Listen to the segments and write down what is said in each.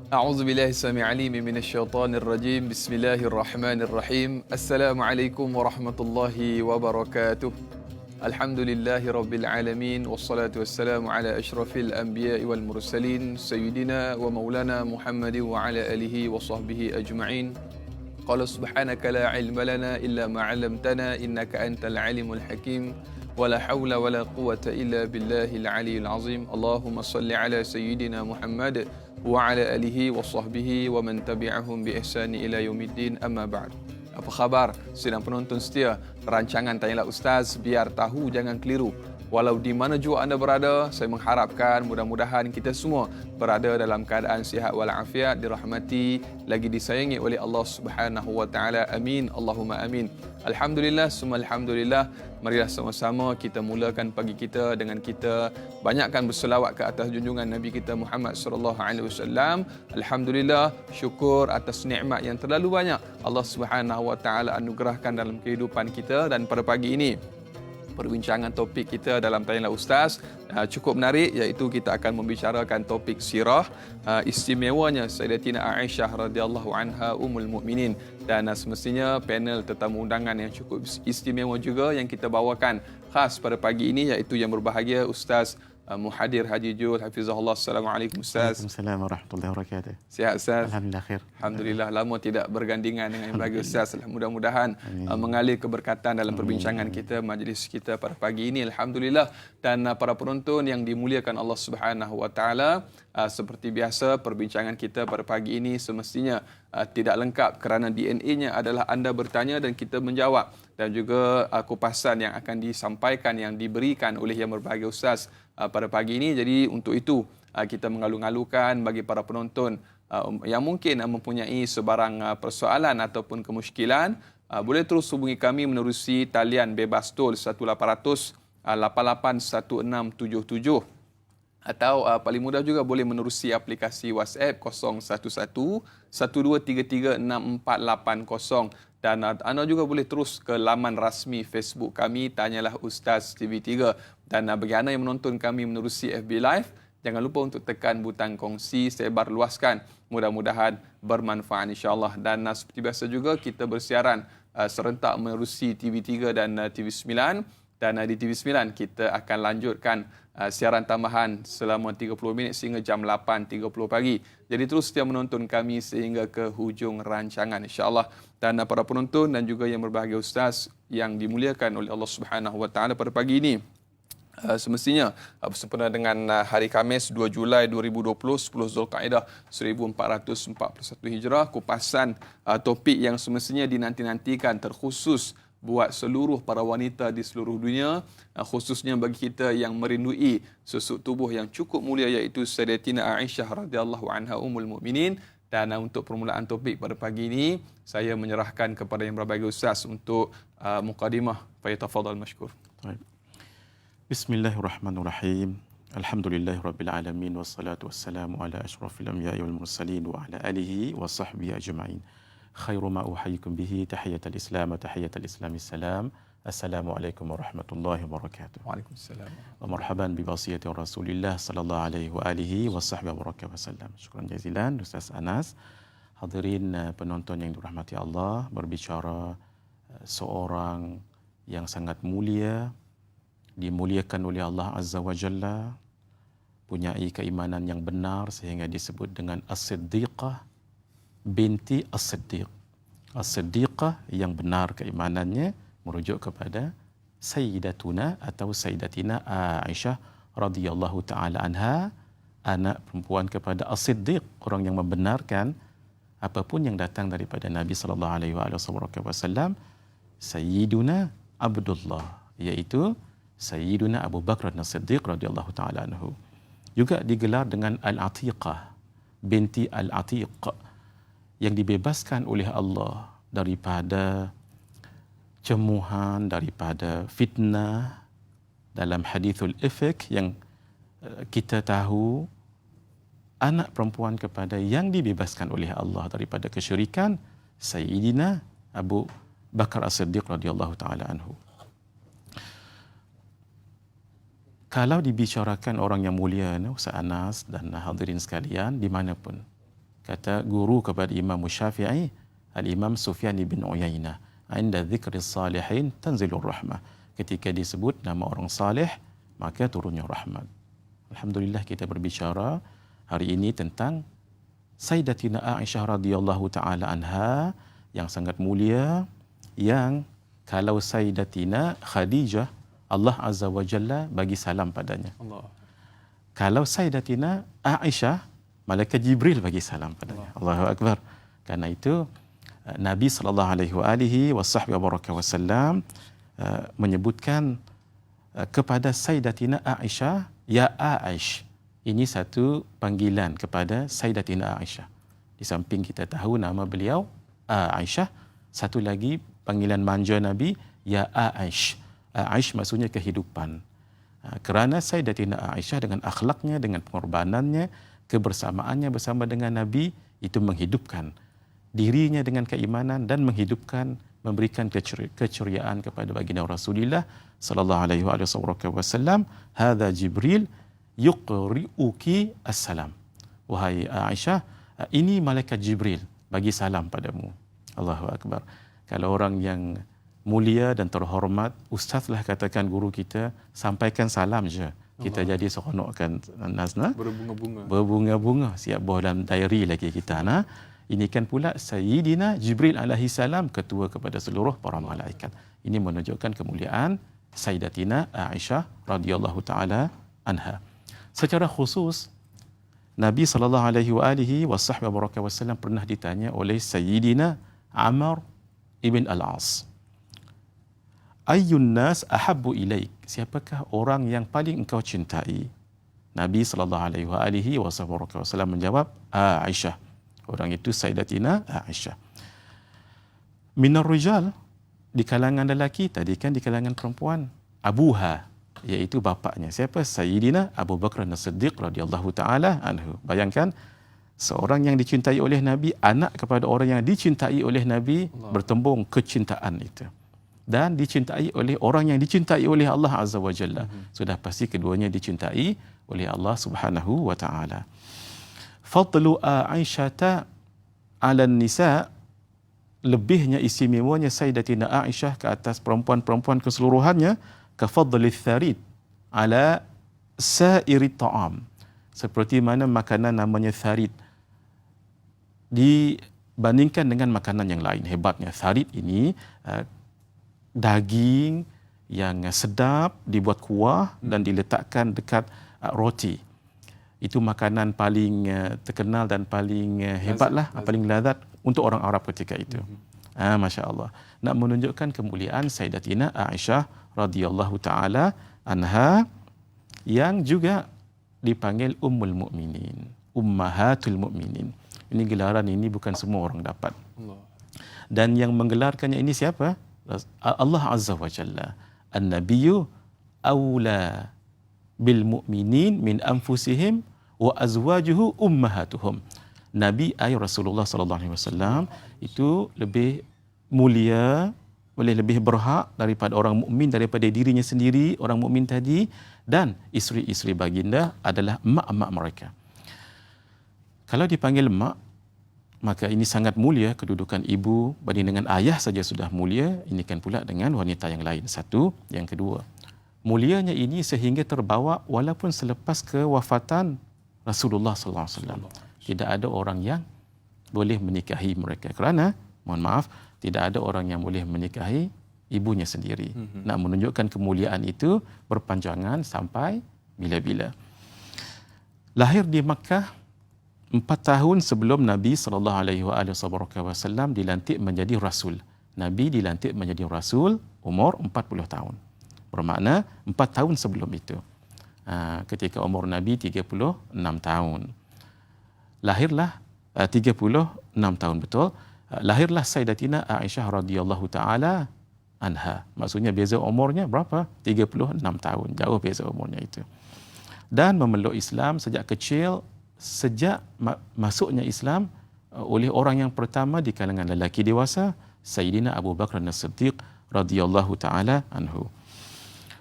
أعوذ بالله السميع العليم من الشيطان الرجيم. بسم الله الرحمن الرحيم. السلام عليكم ورحمة الله وبركاته. الحمد لله رب العالمين، والصلاة والسلام على أشرف الأنبياء والمرسلين سيدنا ومولانا محمد وعلى آله وصحبه أجمعين. قال سبحانك لا علم لنا إلا ما علمتنا إنك أنت العليم الحكيم، ولا حول ولا قوة إلا بالله العلي العظيم. اللهم صل على سيدنا محمد وعلى آله وصحبه ومن تبعهم بإحسان إلى يوم الدين. أما بعد. Apa khabar sidang penonton setia rancangan Tanyalah Ustaz, biar tahu jangan keliru. Walau di mana jua anda berada, saya mengharapkan mudah-mudahan kita semua berada dalam keadaan sihat walafiat, dirahmati lagi disayangi oleh Allah Subhanahu wa taala. Amin. Allahumma amin. Alhamdulillah, summa alhamdulillah. Marilah sama-sama kita mulakan pagi kita dengan kita banyakkan berselawat ke atas junjungan Nabi kita Muhammad sallallahu alaihi wasallam. Alhamdulillah, syukur atas nikmat yang terlalu banyak Allah Subhanahu wa taala anugerahkan dalam kehidupan kita. Dan pada pagi ini perbincangan topik kita dalam Tanyalah Ustaz cukup menarik, iaitu kita akan membicarakan topik sirah, istimewanya Sayyidatina Aisyah radhiyallahu anha Ummul Mukminin. Dan semestinya panel tetamu undangan yang cukup istimewa juga yang kita bawakan khas pada pagi ini, iaitu yang berbahagia Ustaz Muhadir Haji Jul Hafizahullah. Assalamualaikum Ustaz. Waalaikumsalam warahmatullahi wabarakatuh. Sihat Ustaz? Alhamdulillah khair. Alhamdulillah, lama tidak bergandingan dengan yang bahagia Ustaz. Mudah-mudahan mengalir keberkatan dalam perbincangan kita, majlis kita pada pagi ini. Alhamdulillah. Dan para penonton yang dimuliakan Allah Subhanahu wa taala, seperti biasa perbincangan kita pada pagi ini semestinya tidak lengkap kerana DNA-nya adalah anda bertanya dan kita menjawab, dan juga kupasan yang akan disampaikan yang diberikan oleh yang berbahagia Ustaz pada pagi ini. Jadi untuk itu kita mengalu-alukan bagi para penonton yang mungkin mempunyai sebarang persoalan ataupun kemusykilan, boleh terus hubungi kami menerusi talian bebas tol 1800 881677, atau paling mudah juga boleh menerusi aplikasi WhatsApp 011 1233 6480. Dan anda juga boleh terus ke laman rasmi Facebook kami Tanyalah Ustaz TV3. Dan bagi anda yang menonton kami menerusi FB Live, jangan lupa untuk tekan butang kongsi, sebar luaskan. Mudah-mudahan bermanfaat insya-Allah. Dan seperti biasa juga kita bersiaran serentak menerusi TV3 dan TV9. Dan di TV9 kita akan lanjutkan siaran tambahan selama 30 minit sehingga jam 8.30 pagi. Jadi terus setia menonton kami sehingga ke hujung rancangan insya-Allah. Dan para penonton dan juga yang berbahagia Ustaz yang dimuliakan oleh Allah Subhanahu wa taala pada pagi ini, semestinya bersempena dengan hari Khamis 2 Julai 2020, 10 Zulkaidah 1441 Hijrah, kupasan topik yang semestinya dinanti-nantikan terkhusus buat seluruh para wanita di seluruh dunia, khususnya bagi kita yang merindui susuk tubuh yang cukup mulia, iaitu Sayyidatina Aisyah radhiyallahu anha Ummul Mukminin. Dan untuk permulaan topik pada pagi ini, saya menyerahkan kepada yang berbahagia Ustaz untuk mukadimah. Falyatafadhal mashkur. Bismillahirrahmanirrahim. Alhamdulillahirabbil alamin, wassalatu wassalamu ala asyrafil anbiya'i wal mursalin wa ala alihi wa sahbihi ajma'in. Khairu ma uhayyikum bihi tahiyatul Islam wa tahiyatul Islami salam. Assalamualaikum warahmatullahi wabarakatuh. Waalaikumsalam. Wa marhaban bi wasiyati Rasulillah sallallahu alaihi wa alihi wa sahbihi wasallam. Syukran jazilan Ustaz Anas. Hadirin penonton yang dirahmati Allah, berbicara seorang yang sangat mulia, dimuliakan oleh Allah Azza wa Jalla, punyai keimanan yang benar sehingga disebut dengan As-Siddiqah binti As-Siddiq. As-Siddiqah yang benar keimanannya merujuk kepada Sayyidatuna atau Sayyidatina Aisyah radhiyallahu taala anha, anak perempuan kepada As-Siddiq, orang yang membenarkan apapun yang datang daripada Nabi sallallahu alaihi wasallam, Sayyiduna Abdullah, iaitu Sayyiduna Abu Bakar As-Siddiq radhiyallahu taala anhu. Juga digelar dengan Al-Atiqah binti Al-Atiq, yang dibebaskan oleh Allah daripada cemuhan, daripada fitnah. Dalam hadithul ifk yang kita tahu, anak perempuan kepada yang dibebaskan oleh Allah daripada kesyirikan, Sayyidina Abu Bakar As-Siddiq radhiyallahu taala anhu. Kalau dibicarakan orang yang mulia, Ustaz Anas dan hadirin sekalian, dimanapun, kata guru kepada Imam Syafi'i, Al-Imam Sufyan bin Uyainah, "Inda dzikri salihin tanzilur rahmah." Ketika disebut nama orang saleh, maka turunnya rahmat. Alhamdulillah, kita berbicara hari ini tentang Sayyidatina Aisyah radhiyallahu taala anha yang sangat mulia, yang kalau Sayyidatina Khadijah, Allah Azza wa Jalla bagi salam padanya. Allah. Kalau Sayyidatina Aisyah, malaikat Jibril bagi salam padanya. Allahu Akbar. Karena itu Nabi SAW menyebutkan kepada Sayyidatina Aisyah, ya Aish. Ini satu panggilan kepada Sayyidatina Aisyah. Di samping kita tahu nama beliau Aisyah, satu lagi panggilan manja Nabi, ya Aish. Aish maksudnya kehidupan. Kerana Sayyidatina Aisyah dengan akhlaknya, dengan pengorbanannya, kebersamaannya bersama dengan Nabi, itu menghidupkan dirinya dengan keimanan dan menghidupkan, memberikan keceriaan kepada baginda Rasulullah sallallahu alaihi wasallam. Hadza Jibril yuqri'uki assalam. Wahai Aisyah, ini malaikat Jibril bagi salam padamu. Allahu Akbar. Kalau orang yang mulia dan terhormat, ustazlah katakan guru kita, sampaikan salam je. Kita jadi seronokkan Nazna. Berbunga-bunga. Berbunga-bunga. Siap bawa dalam diary lagi kita. Ini kan pula Sayyidina Jibril alaihi salam, ketua kepada seluruh para malaikat. Ini menunjukkan kemuliaan Sayyidatina Aisyah radhiyallahu taala anha. Secara khusus, Nabi SAW pernah ditanya oleh Sayyidina Amr ibn Al-As, Ayyun nas ahabbu ilaik? Siapakah orang yang paling engkau cintai? Nabi SAW menjawab, Aisyah. Orang itu Sayyidatina Aisyah. Minar rijal, di kalangan lelaki, tadi kan di kalangan perempuan, abuha, iaitu bapaknya. Siapa? Sayyidina Abu Bakar As-Siddiq radhiyallahu taala anhu. Bayangkan, seorang yang dicintai oleh Nabi, anak kepada orang yang dicintai oleh Nabi, bertembung kecintaan itu. Dan dicintai oleh orang yang dicintai oleh Allah Azza wa Jalla. Sudah pasti keduanya dicintai oleh Allah Subhanahu wa taala. Fadlu Aisyata 'ala nisa, lebihnya istimewanya Sayyidatina Aisyah ke atas perempuan-perempuan keseluruhannya, ka fadli tharid 'ala sa'iri ta'am. Seperti mana makanan namanya tharid dibandingkan dengan makanan yang lain. Hebatnya tharid ini daging yang sedap dibuat kuah dan diletakkan dekat roti. Itu makanan paling terkenal dan paling hebatlah, paling lazat untuk orang Arab ketika itu. Masya Allah. Nak menunjukkan kemuliaan Sayyidatina Aisyah radhiyallahu taala anha, yang juga dipanggil Ummul Mukminin, Ummahatul Mukminin. Ini gelaran ini bukan semua orang dapat. Dan yang menggelarkannya ini siapa? Allah Azza wa Jalla. An-Nabiyyu awla bil mu'minin min anfusihim wa azwajuhu ummahatuhum. Nabi Rasulullah sallallahu alaihi wasallam itu lebih mulia, boleh lebih berhak daripada orang mukmin, daripada dirinya sendiri, orang mukmin tadi, dan isteri-isteri baginda adalah mak-mak mereka. Kalau dipanggil mak, maka ini sangat mulia kedudukan ibu, banding dengan ayah saja sudah mulia, ini kan pula dengan wanita yang lain. Satu, yang kedua, mulianya ini sehingga terbawa walaupun selepas kewafatan Rasulullah sallallahu alaihi wasallam. Tidak ada orang yang boleh menikahi mereka, kerana mohon maaf, tidak ada orang yang boleh menikahi ibunya sendiri. Nak menunjukkan kemuliaan itu berpanjangan sampai bila-bila. Lahir di Makkah 4 tahun sebelum Nabi SAW dilantik menjadi Rasul. Nabi dilantik menjadi Rasul umur 40 tahun. Bermakna 4 tahun sebelum itu. Ketika umur Nabi 36 tahun. Lahirlah 36 tahun betul. Lahirlah Sayyidatina Aisyah radhiyallahu taala anha. Maksudnya beza umurnya berapa? 36 tahun. Jauh beza umurnya itu. Dan memeluk Islam sejak kecil, sejak masuknya Islam oleh orang yang pertama di kalangan lelaki dewasa, Sayyidina Abu Bakar As-Siddiq radhiyallahu taala anhu.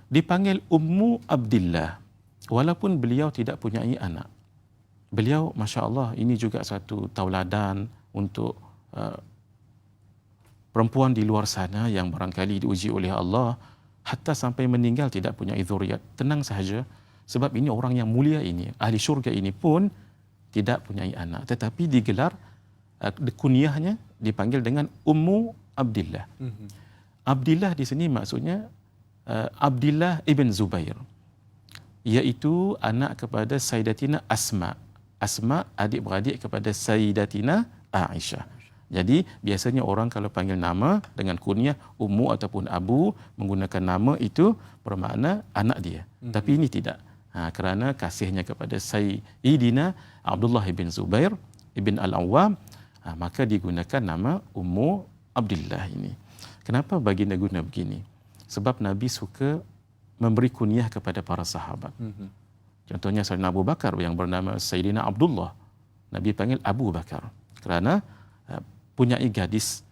Dipanggil Ummu Abdillah walaupun beliau tidak punya anak. beliau masya-Allah ini juga satu tauladan untuk perempuan di luar sana yang barangkali diuji oleh Allah hatta sampai meninggal tidak punya zuriat. Tenang sahaja, sebab ini orang yang mulia ini, ahli syurga ini pun tidak punya anak, tetapi digelar kunyahnya dipanggil dengan Ummu Abdillah. Abdillah di sini maksudnya Abdillah ibn Zubair, iaitu anak kepada Sayyidatina Asma. Asma adik-beradik kepada Sayyidatina Aisyah. Jadi biasanya orang kalau panggil nama dengan kunyah Ummu ataupun Abu, menggunakan nama itu bermakna anak dia. Tapi ini tidak. Kerana kasihnya kepada Sayyidina Abdullah ibn Zubair ibn Al-Awwam, maka digunakan nama Ummu Abdillah ini. Kenapa baginda guna begini? Sebab Nabi suka memberi kunyah kepada para sahabat. Contohnya Sayyidina Abu Bakar yang bernama Sayyidina Abdullah, Nabi panggil Abu Bakar kerana punyai gadis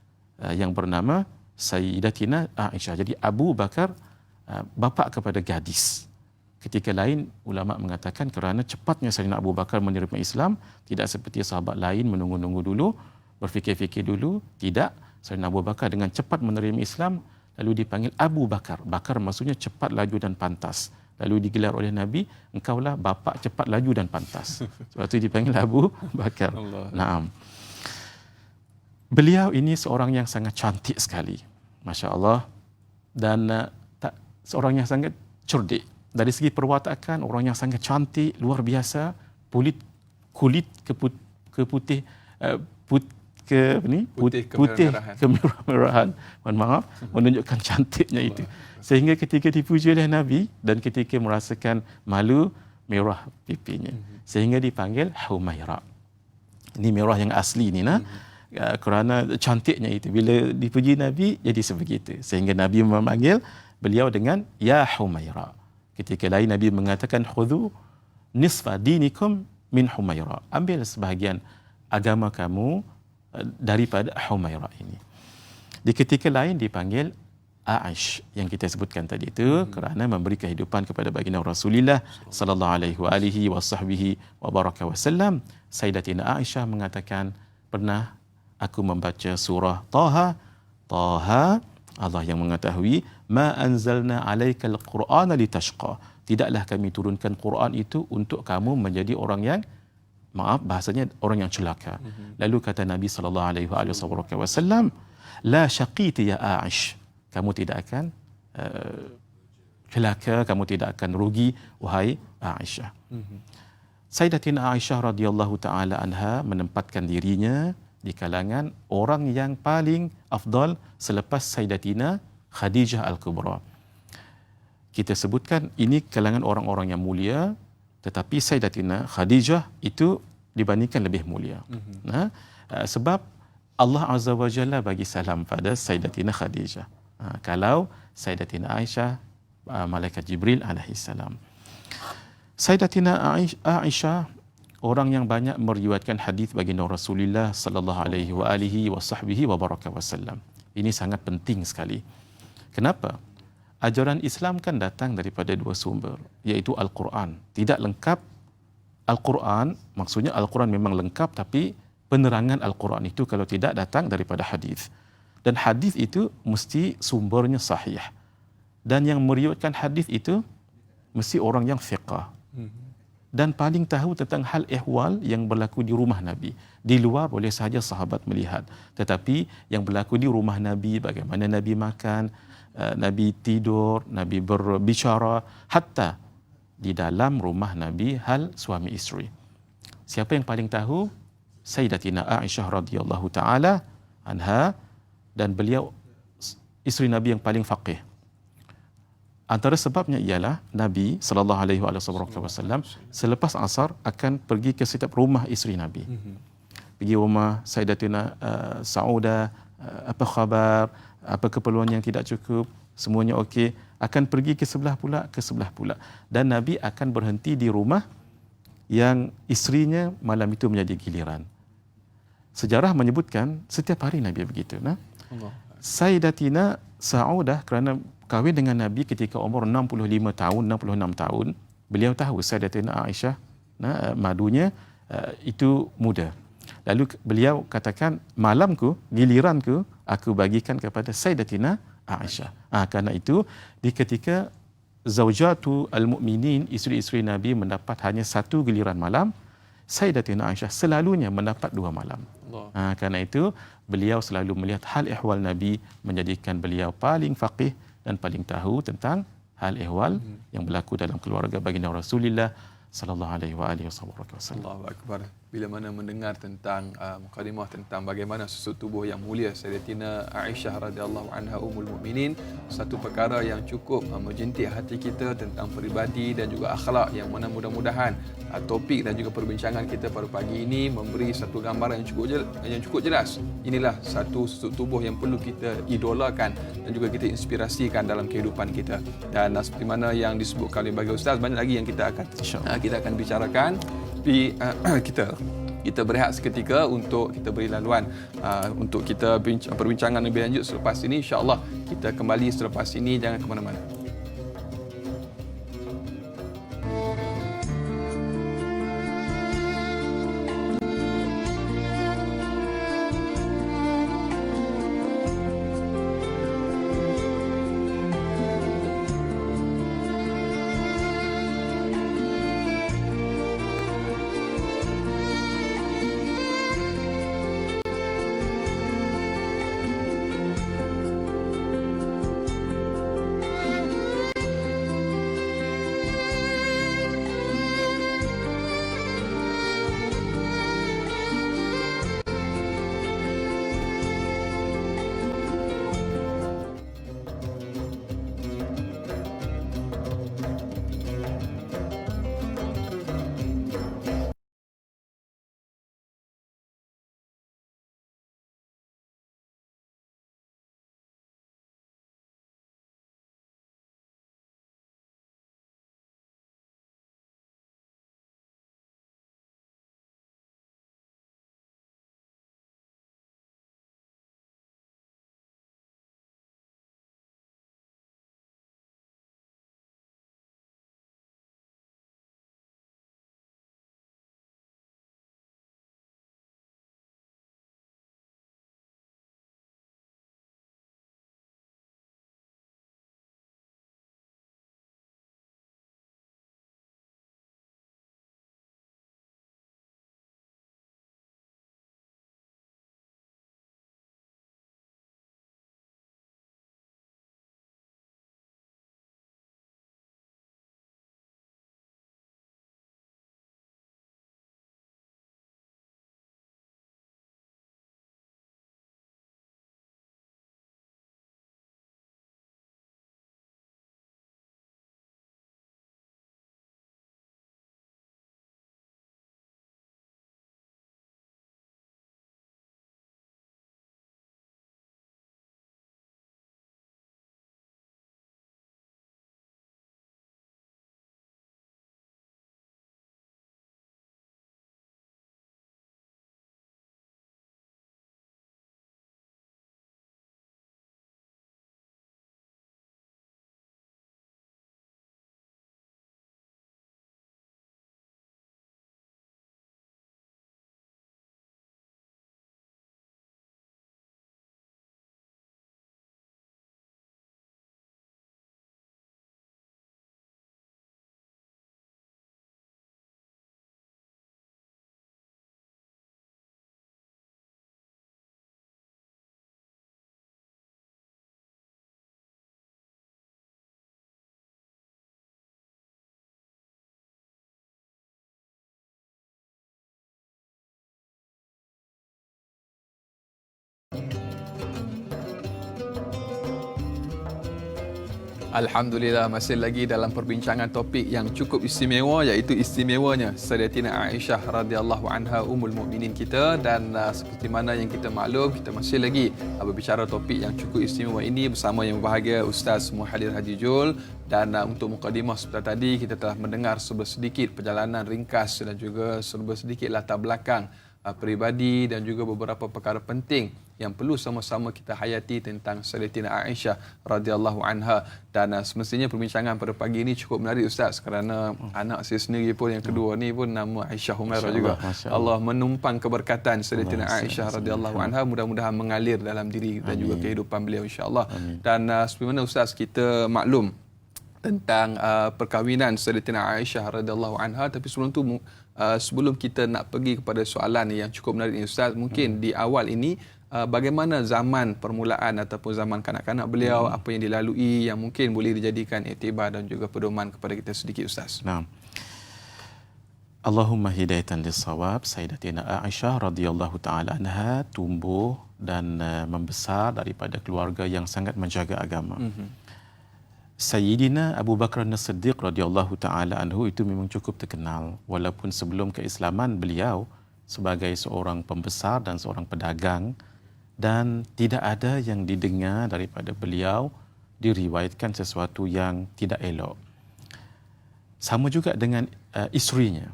yang bernama Sayyidatina Aisyah. Jadi Abu Bakar bapa kepada gadis. Ketika lain ulama mengatakan kerana cepatnya Sayyidina Abu Bakar menerima Islam, tidak seperti sahabat lain menunggu-nunggu dulu, berfikir-fikir dulu. Tidak, Sayyidina Abu Bakar dengan cepat menerima Islam lalu dipanggil Abu Bakar. Bakar maksudnya cepat, laju dan pantas. Lalu digelar oleh Nabi, engkaulah bapa cepat, laju dan pantas. Sebab itu dipanggil Abu Bakar. Naam. Beliau ini seorang yang sangat cantik sekali, masya-Allah, dan seorang yang sangat cerdik. Dari segi perwatakan, orang yang sangat cantik, luar biasa, kulit putih kemerahan. Mohon maaf, menunjukkan cantiknya itu. Sehingga ketika dipuji oleh Nabi dan ketika merasakan malu, merah pipinya. Sehingga dipanggil Humaira. Ini merah yang asli ni nah. Kerana cantiknya itu, bila dipuji Nabi jadi sebegitu, sehingga Nabi memanggil beliau dengan ya Humaira. Ketika lain Nabi mengatakan khudhu nisfa dinikum min Humaira, ambil sebahagian agama kamu daripada Humaira ini. Di ketika lain dipanggil Aish yang kita sebutkan tadi itu kerana memberi kehidupan kepada baginda Rasulullah sallallahu alaihi wa baraka wasallam. Sayyidatina Aisyah mengatakan, pernah aku membaca surah Taha. Taha, Allah yang mengetahui, ma anzalna alaikal qur'ana litashqa. Tidaklah kami turunkan Quran itu untuk kamu menjadi orang yang, maaf bahasanya, orang yang celaka. Lalu kata Nabi sallallahu alaihi wasallam, la syaqiti ya Aish. Kamu tidak akan celaka, kamu tidak akan rugi wahai Aisyah. Sayyidatina Aisyah radhiyallahu taala anha menempatkan dirinya di kalangan orang yang paling afdal selepas Sayyidatina Khadijah Al-Kubra. Kita sebutkan ini kalangan orang-orang yang mulia, tetapi Sayyidatina Khadijah itu dibandingkan lebih mulia. Sebab Allah Azza wa Jalla bagi salam pada Sayyidatina Khadijah. Kalau Sayyidatina Aisyah, Malaikat Jibril alaihi salam. Sayyidatina Aisyah orang yang banyak meriwayatkan hadis baginda Rasulullah sallallahu alaihi wasallam. Ini sangat penting sekali. Kenapa? Ajaran Islam kan datang daripada dua sumber, iaitu Al-Quran. Tidak lengkap Al-Quran, maksudnya Al-Quran memang lengkap, tapi penerangan Al-Quran itu kalau tidak datang daripada hadis. Dan hadis itu mesti sumbernya sahih. Dan yang meriwayatkan hadis itu mesti orang yang fiqah. Dan paling tahu tentang hal ehwal yang berlaku di rumah Nabi. Di luar boleh sahaja sahabat melihat, tetapi yang berlaku di rumah Nabi, bagaimana Nabi makan, Nabi tidur, Nabi berbicara, hatta di dalam rumah Nabi hal suami isteri. Siapa yang paling tahu? Sayyidatina Aisyah radhiyallahu taala anha, dan beliau isteri Nabi yang paling faqih. Antara sebabnya ialah Nabi sallallahu alaihi wasallam selepas asar akan pergi ke setiap rumah isteri Nabi. Pergi rumah Sayyidatina Saudah, apa khabar, apa keperluan yang tidak cukup, semuanya okey, akan pergi ke sebelah pula. Dan Nabi akan berhenti di rumah yang isterinya malam itu menjadi giliran. Sejarah menyebutkan setiap hari Nabi begitu. Sayyidatina Saudah kerana kahwin dengan Nabi ketika umur 66 tahun, beliau tahu Sayyidatina Aisyah madunya itu mudah. Lalu beliau katakan, malamku, giliranku, aku bagikan kepada Sayyidatina Aisyah. Karena itu, di ketika Zawjatu al-Mu'minin, isteri-isteri Nabi mendapat hanya satu giliran malam, Sayyidatina Aisyah selalunya mendapat 2 malam. Karena itu, beliau selalu melihat hal ehwal Nabi, menjadikan beliau paling faqih dan paling tahu tentang hal ehwal yang berlaku dalam keluarga baginda Rasulullah sallallahu alaihi wasallam. Allahu akbar. Bila mana mendengar tentang mukadimah tentang bagaimana susuk tubuh yang mulia Sayyidatina Aisyah radhiyallahu anha ummul mukminin, satu perkara yang cukup menjentik hati kita tentang peribadi dan juga akhlak, yang mana mudah-mudahan topik dan juga perbincangan kita pada pagi ini memberi satu gambaran yang cukup jelas. Inilah satu susuk tubuh yang perlu kita idolakan dan juga kita inspirasikan dalam kehidupan kita. Dan seperti mana yang disebutkan oleh bagi ustaz, banyak lagi yang kita akan bicarakan. Tapi kita berehat seketika untuk kita beri laluan untuk kita perbincangan lebih lanjut selepas ini. InsyaAllah kita kembali selepas ini, jangan ke mana-mana. Alhamdulillah, masih lagi dalam perbincangan topik yang cukup istimewa, iaitu istimewanya Sayyidatina Aisyah radhiyallahu anha ummul mukminin kita. Dan seperti mana yang kita maklum, kita masih lagi berbicara topik yang cukup istimewa ini bersama yang berbahagia Ustaz Muhadir Haji Jul. Dan untuk mukadimah seperti tadi, kita telah mendengar sedikit perjalanan ringkas dan juga sedikit latar belakang peribadi dan juga beberapa perkara penting yang perlu sama-sama kita hayati tentang Sayyidatina Aisyah radhiyallahu anha. Dan semestinya perbincangan pada pagi ini cukup menarik Ustaz, kerana anak saya sendiri pun yang kedua ni pun nama Aisyah Humairah juga. Allah menumpang keberkatan Sayyidatina Aisyah radhiyallahu anha, mudah-mudahan mengalir dalam diri dan juga kehidupan beliau insya-Allah. Dan seperti mana Ustaz kita maklum tentang perkahwinan Sayyidatina Aisyah radhiyallahu anha, tapi sebelum tu sebelum kita nak pergi kepada soalan yang cukup menarik ni Ustaz, mungkin di awal ini bagaimana zaman permulaan ataupun zaman kanak-kanak beliau, apa yang dilalui yang mungkin boleh dijadikan iktibar dan juga pedoman kepada kita sedikit Ustaz. Nah, Allahumma hidayatan lis-shawab. Sayyidatina Aisyah radhiyallahu taala anha tumbuh dan membesar daripada keluarga yang sangat menjaga agama. Sayyidina Abu Bakar As-Siddiq radhiyallahu taala anhu itu memang cukup terkenal, walaupun sebelum keislaman beliau sebagai seorang pembesar dan seorang pedagang, dan tidak ada yang didengar daripada beliau diriwayatkan sesuatu yang tidak elok. Sama juga dengan isterinya.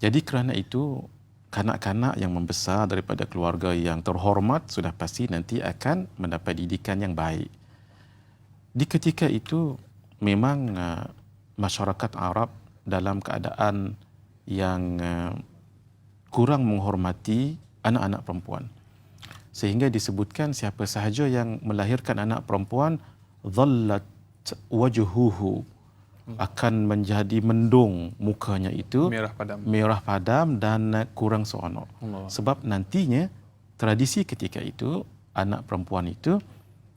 Jadi kerana itu kanak-kanak yang membesar daripada keluarga yang terhormat sudah pasti nanti akan mendapat didikan yang baik. Di ketika itu memang masyarakat Arab dalam keadaan yang kurang menghormati anak-anak perempuan. Sehingga disebutkan siapa sahaja yang melahirkan anak perempuan, dhallat wajhuhu, akan menjadi mendung mukanya itu, merah padam dan kurang seronok. Sebab nantinya tradisi ketika itu anak perempuan itu,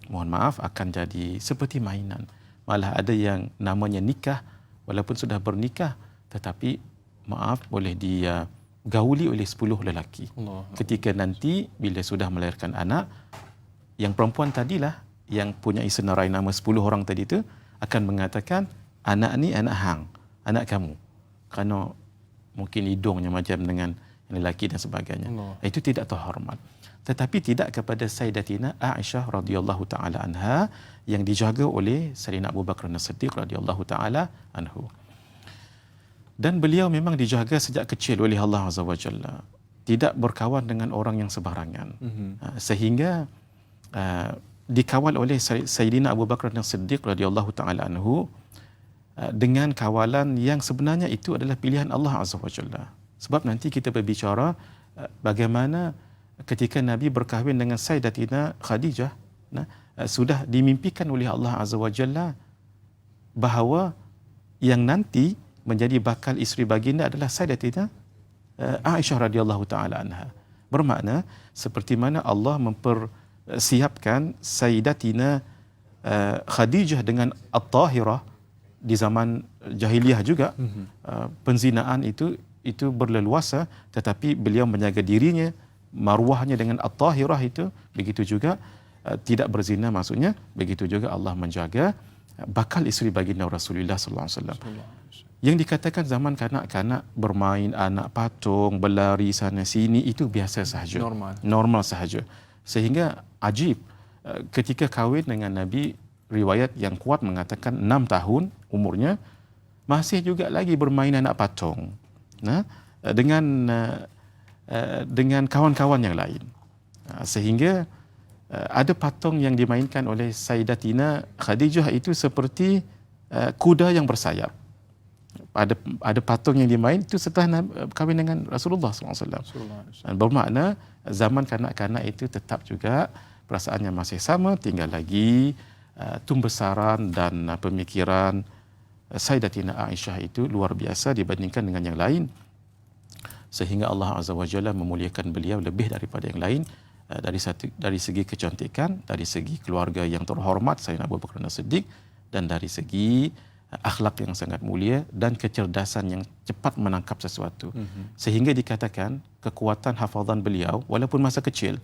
mohon maaf, akan jadi seperti mainan. Malah ada yang namanya nikah, walaupun sudah bernikah, tetapi maaf boleh dia gauli oleh 10 lelaki. Ketika nanti bila sudah melahirkan anak, yang perempuan tadilah yang punya senarai nama 10 orang tadi itu akan mengatakan, anak ni anak hang, anak kamu. Kerana mungkin hidungnya macam dengan lelaki dan sebagainya. Itu tidak terhormat. Tetapi tidak kepada Sayyidatina Aisyah radhiyallahu taala anha yang dijaga oleh Sayyidina Abu Bakar As-Siddiq radhiyallahu taala anhu. Dan beliau memang dijaga sejak kecil oleh Allah Azza wa Jalla. Tidak berkawan dengan orang yang sembarangan. Sehingga dikawal oleh Sayyidina Abu Bakar As-Siddiq radhiyallahu taala anhu dengan kawalan yang sebenarnya itu adalah pilihan Allah Azza wa Jalla. Sebab nanti kita berbicara bagaimana ketika Nabi berkahwin dengan Sayyidatina Khadijah, sudah dimimpikan oleh Allah Azza wa Jalla bahawa yang nanti menjadi bakal isteri baginda adalah Sayyidatina Aisyah radhiyallahu taala anha. Bermakna seperti mana Allah mempersiapkan Sayyidatina Khadijah dengan At-Tahirah di zaman jahiliyah juga, penzinaan itu berleluasa, tetapi beliau menjaga dirinya, maruahnya dengan At-Tahirah itu, begitu juga tidak berzina maksudnya, begitu juga Allah menjaga bakal isteri baginda Rasulullah sallallahu alaihi wasallam. Yang dikatakan zaman kanak-kanak bermain anak patung, berlari sana sini, itu biasa sahaja. Normal sahaja. Sehingga ajib ketika kahwin dengan Nabi, riwayat yang kuat mengatakan 6 tahun umurnya masih juga lagi bermain anak patung. Dengan kawan-kawan yang lain. Sehingga ada patung yang dimainkan oleh Sayyidatina Khadijah itu seperti kuda yang bersayap. Ada patung yang dimain itu setelah kahwin dengan Rasulullah SAW. Bermakna zaman kanak-kanak itu tetap juga perasaannya masih sama, tinggal lagi tumbesaran dan pemikiran Sayyidatina Aisyah itu luar biasa dibandingkan dengan yang lain. Sehingga Allah Azza wa Jalla memuliakan beliau lebih daripada yang lain, dari segi kecantikan, dari segi keluarga yang terhormat Sayyidina Abu Bakar As-Siddiq, dan dari segi akhlak yang sangat mulia dan kecerdasan yang cepat menangkap sesuatu. Sehingga dikatakan kekuatan hafazan beliau walaupun masa kecil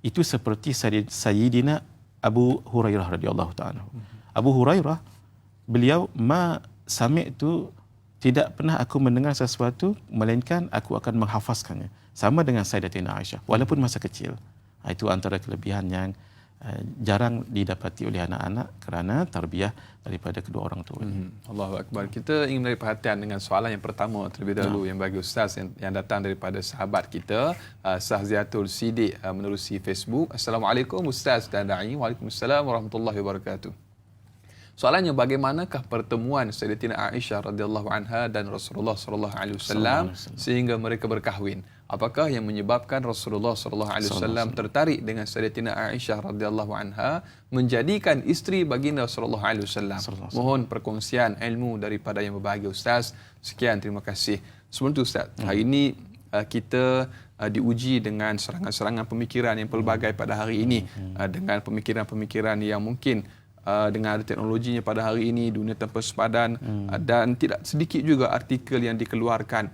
itu seperti Sayyidina Abu Hurairah radhiyallahu ta'ala. Abu Hurairah, beliau sami'tu, tidak pernah aku mendengar sesuatu melainkan aku akan menghafazkannya. Sama dengan Sayyidatina Aisyah walaupun masa kecil. Itu antara kelebihan yang jarang didapati oleh anak-anak kerana tarbiyah daripada kedua orang tua. Allahu Akbar. Kita ingin menarik perhatian dengan soalan yang pertama terlebih dahulu yang bagi Ustaz yang datang daripada sahabat kita, Sahziatul Sidik menerusi Facebook. Assalamualaikum Ustaz dan Da'i. Waalaikumsalam warahmatullahi wabarakatuh. Soalannya, bagaimanakah pertemuan Sayyidatina Aisyah radhiyallahu anha dan Rasulullah sallallahu alaihi wasallam sehingga mereka berkahwin? Apakah yang menyebabkan Rasulullah sallallahu alaihi wasallam tertarik dengan Sayyidatina Aisyah radhiyallahu anha menjadikan isteri baginda sallallahu alaihi wasallam? Mohon perkongsian ilmu daripada yang berbahagia Ustaz. Sekian, terima kasih. Sebelum itu Ustaz, hari ini kita diuji dengan serangan-serangan pemikiran yang pelbagai pada hari ini, dengan pemikiran-pemikiran yang mungkin dengan ada teknologinya pada hari ini, dunia tanpa sepadan, dan tidak sedikit juga artikel yang dikeluarkan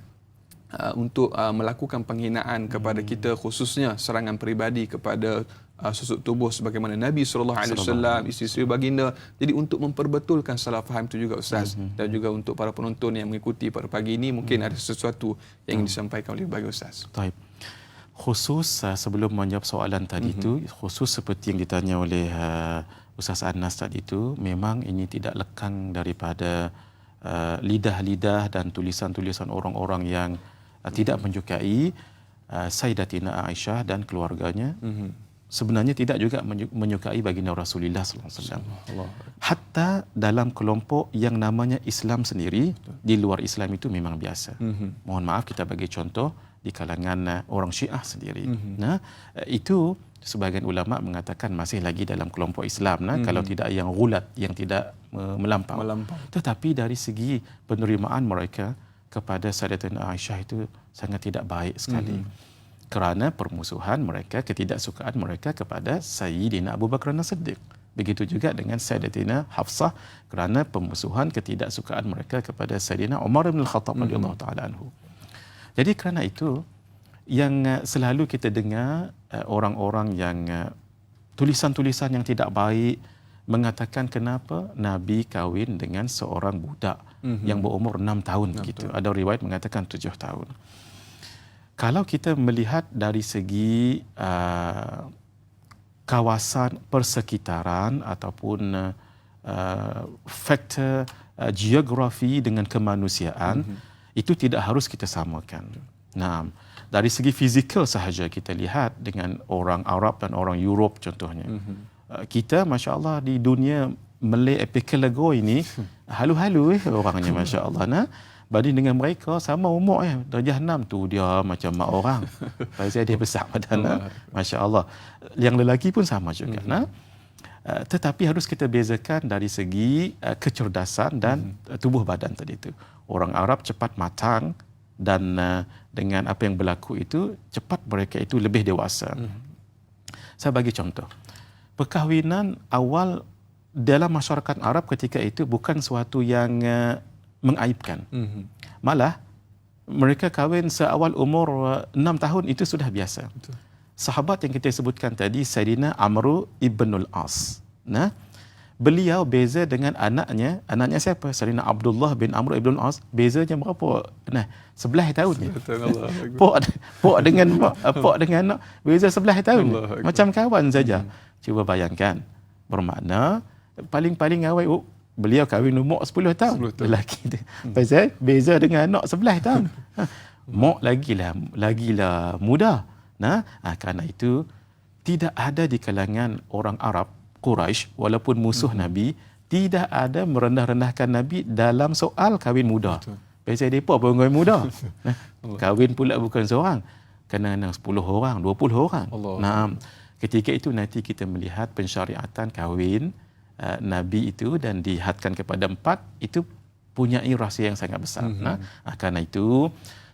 untuk melakukan penghinaan kepada kita, khususnya serangan peribadi kepada susuk tubuh sebagaimana Nabi SAW, isteri-isteri baginda. Jadi untuk memperbetulkan salah faham itu juga Ustaz, dan juga untuk para penonton yang mengikuti pada pagi ini, mungkin ada sesuatu yang ingin disampaikan oleh bagi Ustaz. Baik. Khusus sebelum menjawab soalan tadi itu, khusus seperti yang ditanya oleh Ustaz Anas tadi itu, memang ini tidak lekang daripada lidah-lidah dan tulisan-tulisan orang-orang yang tidak menyukai Sayyidatina Aisyah dan keluarganya. Sebenarnya tidak juga menyukai baginda Rasulullah SAW. Hatta dalam kelompok yang namanya Islam sendiri, di luar Islam itu memang biasa. Mohon maaf, kita bagi contoh di kalangan orang Syiah sendiri. Nah, itu sebahagian ulama mengatakan masih lagi dalam kelompok Islam, kalau tidak yang ghulat, yang tidak melampau. Tetapi dari segi penerimaan mereka kepada Sayyidatina Aisyah itu sangat tidak baik sekali. Kerana permusuhan mereka, ketidaksukaan mereka kepada Sayyidina Abu Bakar As-Siddiq. Begitu juga dengan Sayyidatina Hafsah, kerana permusuhan, ketidaksukaan mereka kepada Sayyidina Umar bin Al-Khattab radhiyallahu taala anhu. Jadi kerana itu yang selalu kita dengar orang-orang yang tulisan-tulisan yang tidak baik mengatakan kenapa Nabi kahwin dengan seorang budak yang berumur 6 tahun begitu. Ada riwayat mengatakan 7 tahun. Kalau kita melihat dari segi kawasan persekitaran ataupun faktor geografi dengan kemanusiaan, itu tidak harus kita samakan. Nah, dari segi fizikal sahaja kita lihat dengan orang Arab dan orang Europe contohnya. Kita Masya Allah di dunia Malay Archipelago ini halu-halu orangnya Masya Allah. Nah, banding dengan mereka sama umur darjah 6 tu dia macam mak orang. Pasal dia besar badan. Masya Allah. Yang lelaki pun sama juga. Nah, tetapi harus kita bezakan dari segi kecerdasan dan tubuh badan tadi itu. Orang Arab cepat matang dan dengan apa yang berlaku itu cepat mereka itu lebih dewasa. Saya bagi contoh. Perkahwinan awal dalam masyarakat Arab ketika itu bukan suatu yang mengaibkan. Malah mereka kahwin seawal umur 6 tahun itu sudah biasa. Betul. Sahabat yang kita sebutkan tadi, Sayyidina Amr ibn al-As. Nah, beliau beza dengan anaknya siapa? Sayyidina Abdullah bin Amr ibn al-As, bezanya berapa? Nah, 11 tahun je. Pok dengan anak beza 11 tahun. Macam kawan saja. Cuba bayangkan. Bermakna paling awal beliau kahwin umur 10 tahun. Lelaki dia. Pasal beza dengan anak 11 tahun. Mak lagilah muda. Nah, kerana itu tidak ada di kalangan orang Arab Quraisy walaupun musuh Nabi tidak ada merendah-rendahkan Nabi dalam soal kahwin muda. Pasal depa pun kahwin muda. Nah, kahwin pula bukan seorang, kena 10 orang, 20 orang. Nah, ketika itu nanti kita melihat pensyariatan kahwin Nabi itu dan dihadkan kepada 4 itu punya rahsia yang sangat besar. Nah, kerana itu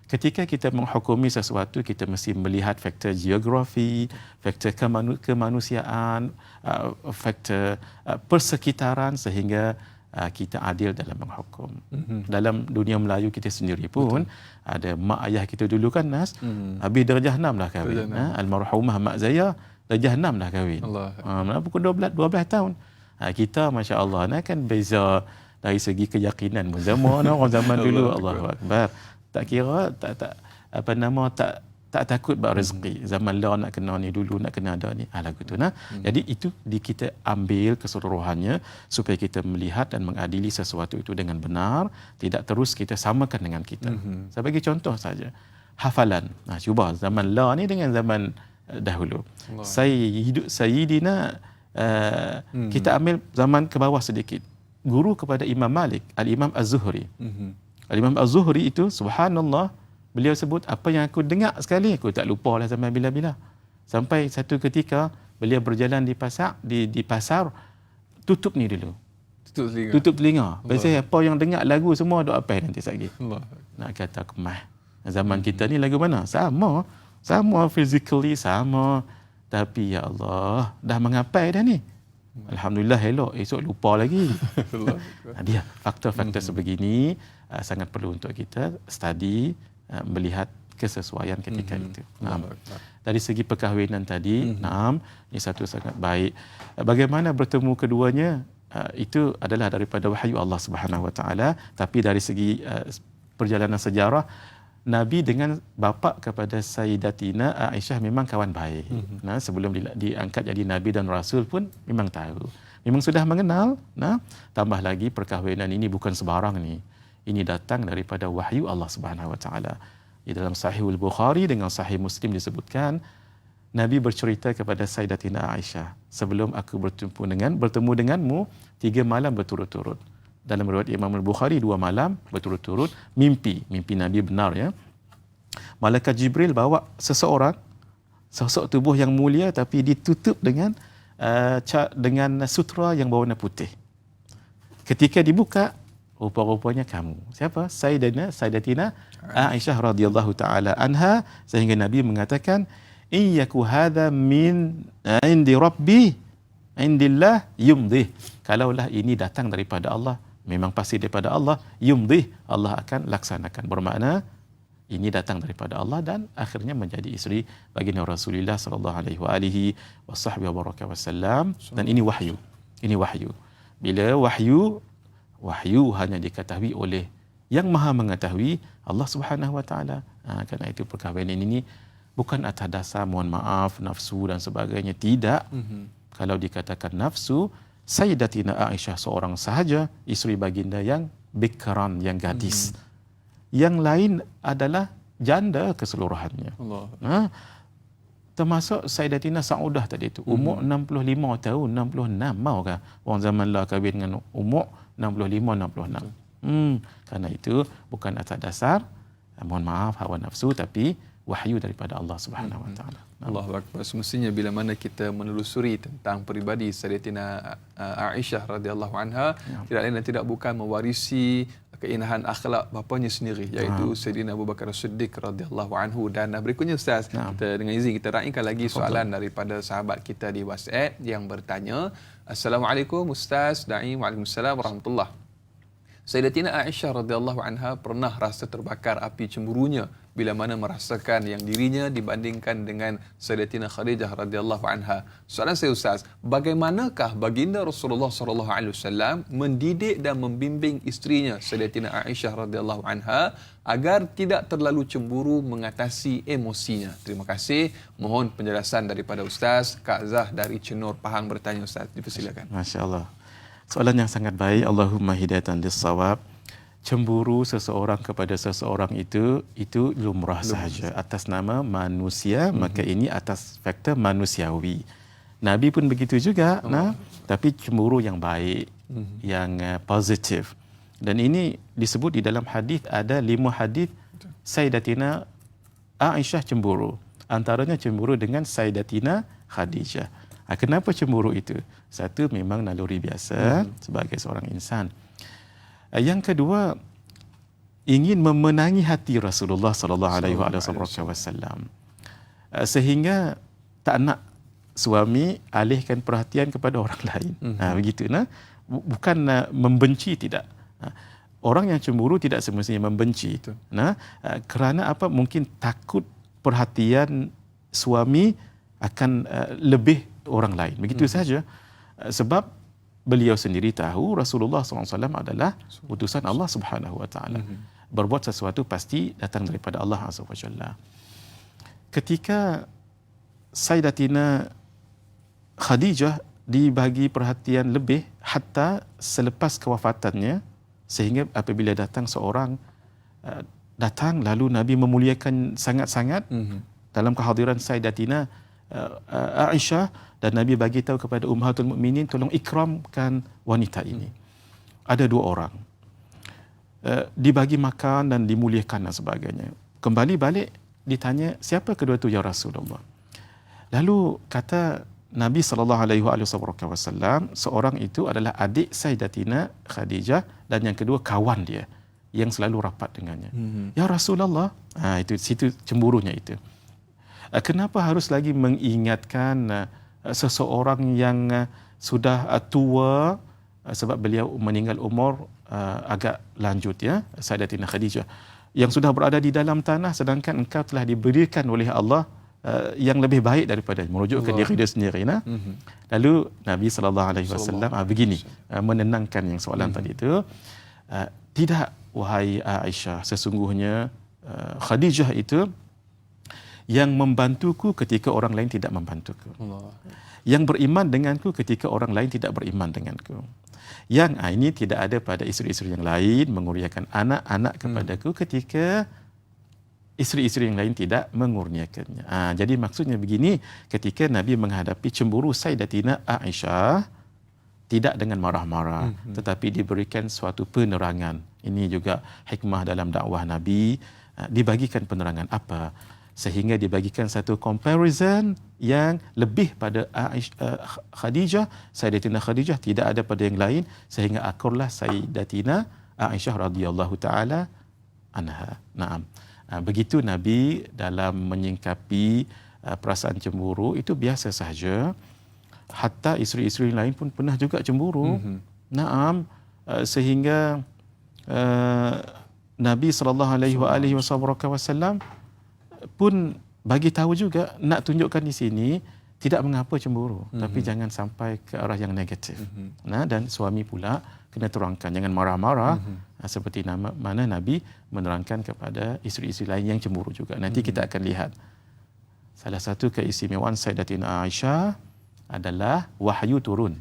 ketika kita menghukumi sesuatu, kita mesti melihat faktor geografi, faktor kemanusiaan, faktor persekitaran sehingga kita adil dalam menghukum. Dalam dunia Melayu kita sendiri pun ada mak ayah kita dulu kan Nas, habis darjah 6 dah kahwin. Almarhumah Mak Zaya darjah 6 dah kahwin. Pukul 12 tahun. Kita Masya Allah kan beza dari segi keyakinan zaman orang zaman dulu. Allahu Akbar. Tak kira tak tak takut bab rezeki. Zaman law nak kena ni dulu, nak kena ada ni. Lagu tu nah. Jadi itu kita ambil keseluruhannya supaya kita melihat dan mengadili sesuatu itu dengan benar, tidak terus kita samakan dengan kita. Saya bagi contoh saja. Hafalan. Cuba zaman law ni dengan zaman dahulu. Saya hidup Sayyidina kita ambil zaman ke bawah sedikit. Guru kepada Imam Malik, Al-Imam Az-Zuhri. Al-Imam Az-Zuhri itu subhanallah, beliau sebut apa yang aku dengar sekali aku tak lupa lah zaman bila-bila. Sampai satu ketika beliau berjalan di pasar tutup ni dulu. Tutup telinga. Pasal apa yang dengar lagu semua duk apa nanti lagi. Nak kata kemah. Zaman kita ni lagu mana? Sama physically sama, tapi ya Allah dah mengapai dah ni. Alhamdulillah elok, esok lupa lagi. Dia faktor-faktor sebegini sangat perlu untuk kita study, melihat kesesuaian ketika itu. Dari segi perkahwinan tadi, ini satu sangat baik. Bagaimana bertemu keduanya, itu adalah daripada wahyu Allah Subhanahu Wa Taala. Tapi dari segi perjalanan sejarah, Nabi dengan bapa kepada Sayyidatina Aisyah memang kawan baik. Sebelum diangkat jadi Nabi dan Rasul pun memang tahu. Memang sudah mengenal. Tambah lagi perkahwinan ini bukan sebarang ni. Ini datang daripada wahyu Allah Subhanahu Wa Taala. Di dalam Sahihul Bukhari dengan Sahih Muslim disebutkan, Nabi bercerita kepada Sayyidatina Aisyah, sebelum aku bertemu denganmu 3 malam berturut-turut. Dalam riwayat Imam Al-Bukhari 2 malam berturut-turut, mimpi Nabi benar ya. Malaikat Jibril bawa seseorang, sosok tubuh yang mulia tapi ditutup dengan sutra yang berwarna putih. Ketika dibuka, rupa-rupanya kamu. Siapa? Sayyidatina Aisyah radhiyallahu taala anha, sehingga Nabi mengatakan, "Iyyaku hadza min indi rabbi, indillah yumdih." Kalaulah ini datang daripada Allah, memang pasti daripada Allah, yumdih, Allah akan laksanakan. Bermakna ini datang daripada Allah dan akhirnya menjadi isteri baginda Rasulullah sallallahu alaihi wasallam. Dan ini wahyu. Ini wahyu. Bila wahyu hanya diketahui oleh yang maha mengetahui, Allah Subhanahu Wa Taala. Kerana itu perkahwinan ini bukan atas dasar mohon maaf nafsu dan sebagainya, tidak. Kalau dikatakan nafsu, Sayyidatina Aisyah seorang sahaja, isteri baginda yang bikran, yang gadis. Yang lain adalah janda keseluruhannya. Termasuk Sayyidatina Saudah tadi itu, umur 65 tahun, 66 maukah orang zaman lah kahwin dengan umur 65-66. Karena itu bukan atas dasar mohon maaf hawa nafsu, tapi wahyu daripada Allah Subhanahu Wa Taala. Allahu Akbar. Semestinya bila mana kita menelusuri tentang peribadi Sayyidatina Aisyah radhiyallahu anha, tidak lain dan tidak bukan mewarisi keindahan akhlak bapanya sendiri, iaitu Sayyidina Abu Bakar As-Siddiq radhiyallahu anhu. Dan berikutnya Ustaz, kita dengan izin kita raikan lagi soalan daripada sahabat kita di WhatsApp yang bertanya. Assalamualaikum Ustaz Daim. Waalaikumsalam warahmatullahi. Sayyidatina Aisyah radhiyallahu anha pernah rasa terbakar api cemburunya bila mana merasakan yang dirinya dibandingkan dengan Sayyidatina Khadijah radhiyallahu anha. Soalan saya Ustaz, bagaimanakah baginda Rasulullah sallallahu alaihi wasallam mendidik dan membimbing isterinya Sayyidatina Aisyah radhiyallahu anha agar tidak terlalu cemburu mengatasi emosinya? Terima kasih. Mohon penjelasan daripada Ustaz. Kak Zah dari Cenur Pahang bertanya Ustaz. Dipersilakan. Masya-Allah. Soalan yang sangat baik. Allahumma hidayatan lis-shawab. Cemburu seseorang kepada seseorang itu lumrah sahaja atas nama manusia, maka ini atas faktor manusiawi. Nabi pun begitu juga, tapi cemburu yang baik, yang positif. Dan ini disebut di dalam hadis, ada 5 hadis Sayyidatina Aisyah cemburu. Antaranya cemburu dengan Sayyidatina Khadijah. Kenapa cemburu itu? Satu, memang naluri biasa sebagai seorang insan. Yang kedua, ingin memenangi hati Rasulullah sallallahu alaihi wasallam. Sehingga tak nak suami alihkan perhatian kepada orang lain. Begitu bukan membenci, tidak. Orang yang cemburu tidak semestinya membenci. Kerana apa? Mungkin takut perhatian suami akan lebih orang lain. Begitu saja. Sebab beliau sendiri tahu Rasulullah SAW adalah utusan Allah Subhanahu Wa Taala. Berbuat sesuatu pasti datang daripada Allah Azza wa Jalla. ketika Sayyidatina Khadijah dibagi perhatian lebih hatta selepas kewafatannya, sehingga apabila datang seorang datang lalu Nabi memuliakan sangat-sangat dalam kehadiran Sayyidatina Aisyah, dan Nabi bagi tahu kepada Ummahatul Mukminin, tolong ikramkan wanita ini. Ada dua orang, dibagi makan dan dimuliakan dan sebagainya. Kembali balik ditanya, siapa kedua itu ya Rasulullah? Lalu kata Nabi SAW, seorang itu adalah adik Sayyidatina Khadijah, dan yang kedua kawan dia yang selalu rapat dengannya. Ya Rasulullah, itu situ cemburunya itu. Kenapa harus lagi mengingatkan seseorang yang sudah tua, sebab beliau meninggal umur agak lanjut, ya, Sayyidatina Khadijah, yang sudah berada di dalam tanah, sedangkan engkau telah diberikan oleh Allah yang lebih baik daripada, merujuk ke diri dia sendiri. Lalu Nabi SAW begini menenangkan yang soalan tadi itu, tidak wahai Aisyah, sesungguhnya Khadijah itu yang membantuku ketika orang lain tidak membantuku, yang beriman denganku ketika orang lain tidak beriman denganku, yang ini tidak ada pada isteri-isteri yang lain mengurniakan anak-anak kepadaku ketika isteri-isteri yang lain tidak mengurniakannya. Jadi maksudnya begini, ketika Nabi menghadapi cemburu Sayyidatina Aisyah, tidak dengan marah-marah, tetapi diberikan suatu penerangan. Ini juga hikmah dalam dakwah Nabi, dibagikan penerangan apa? Sehingga dibagikan satu comparison yang lebih pada Khadijah, Sayyidatina Khadijah, tidak ada pada yang lain, sehingga akurlah Sayyidatina Aisyah radhiyallahu taala anha. Naam. Begitu Nabi dalam menyingkapi perasaan cemburu, itu biasa sahaja. Hatta isteri-isteri lain pun pernah juga cemburu. Naam. Sehingga Nabi SAW pun bagi tahu juga, nak tunjukkan di sini tidak mengapa cemburu, tapi jangan sampai ke arah yang negatif. Dan suami pula kena terangkan, jangan marah-marah, seperti mana Nabi menerangkan kepada isteri-isteri lain yang cemburu juga. Nanti kita akan lihat salah satu keistimewaan Sayyidatina Aisyah adalah wahyu turun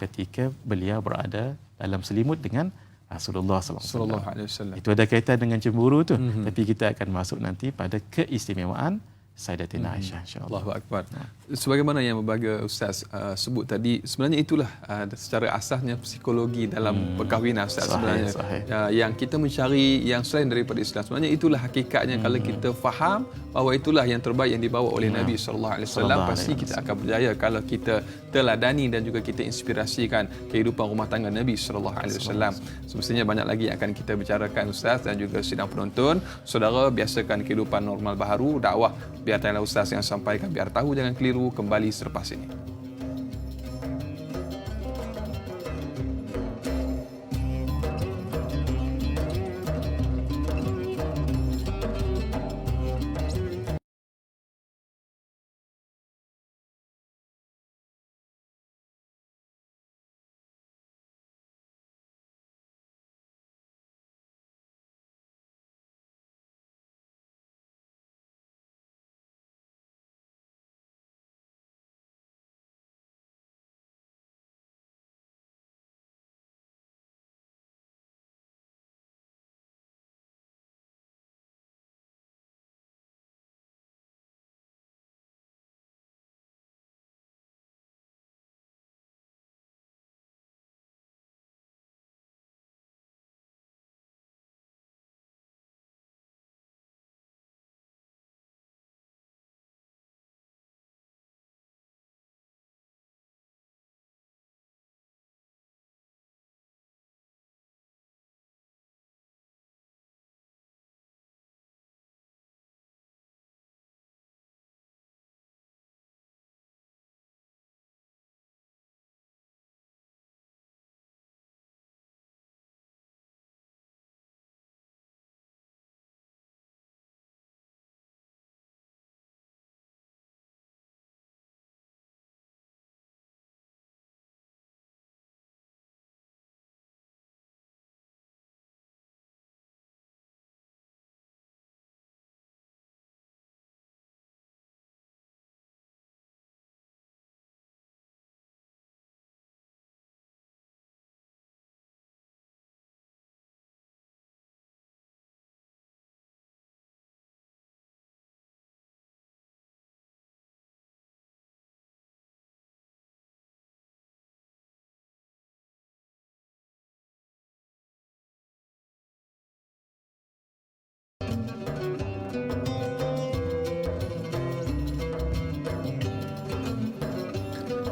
ketika beliau berada dalam selimut dengan Rasulullah sallallahu alaihi wasallam. Itu ada kaitan dengan cemburu tu, tapi kita akan masuk nanti pada keistimewaan Sayyidatina Aisyah, insya-Allah. Allahu akbar. Sebagaimana yang berbahagia Ustaz sebut tadi, sebenarnya itulah secara asasnya psikologi dalam perkahwinan, Ustaz. Sebenarnya yang kita mencari yang selain daripada Islam, sebenarnya itulah hakikatnya. Kalau kita faham bahawa itulah yang terbaik yang dibawa oleh Nabi sallallahu alaihi wasallam, pasti kita akan berjaya kalau kita teladani dan juga kita inspirasikan kehidupan rumah tangga Nabi sallallahu alaihi wasallam. Semestinya banyak lagi yang akan kita bicarakan, Ustaz, dan juga sidang penonton. Saudara, biasakan kehidupan normal baharu, dakwah biar tanyalah Ustaz yang sampaikan, biar tahu jangan keliru, kembali selepas ini.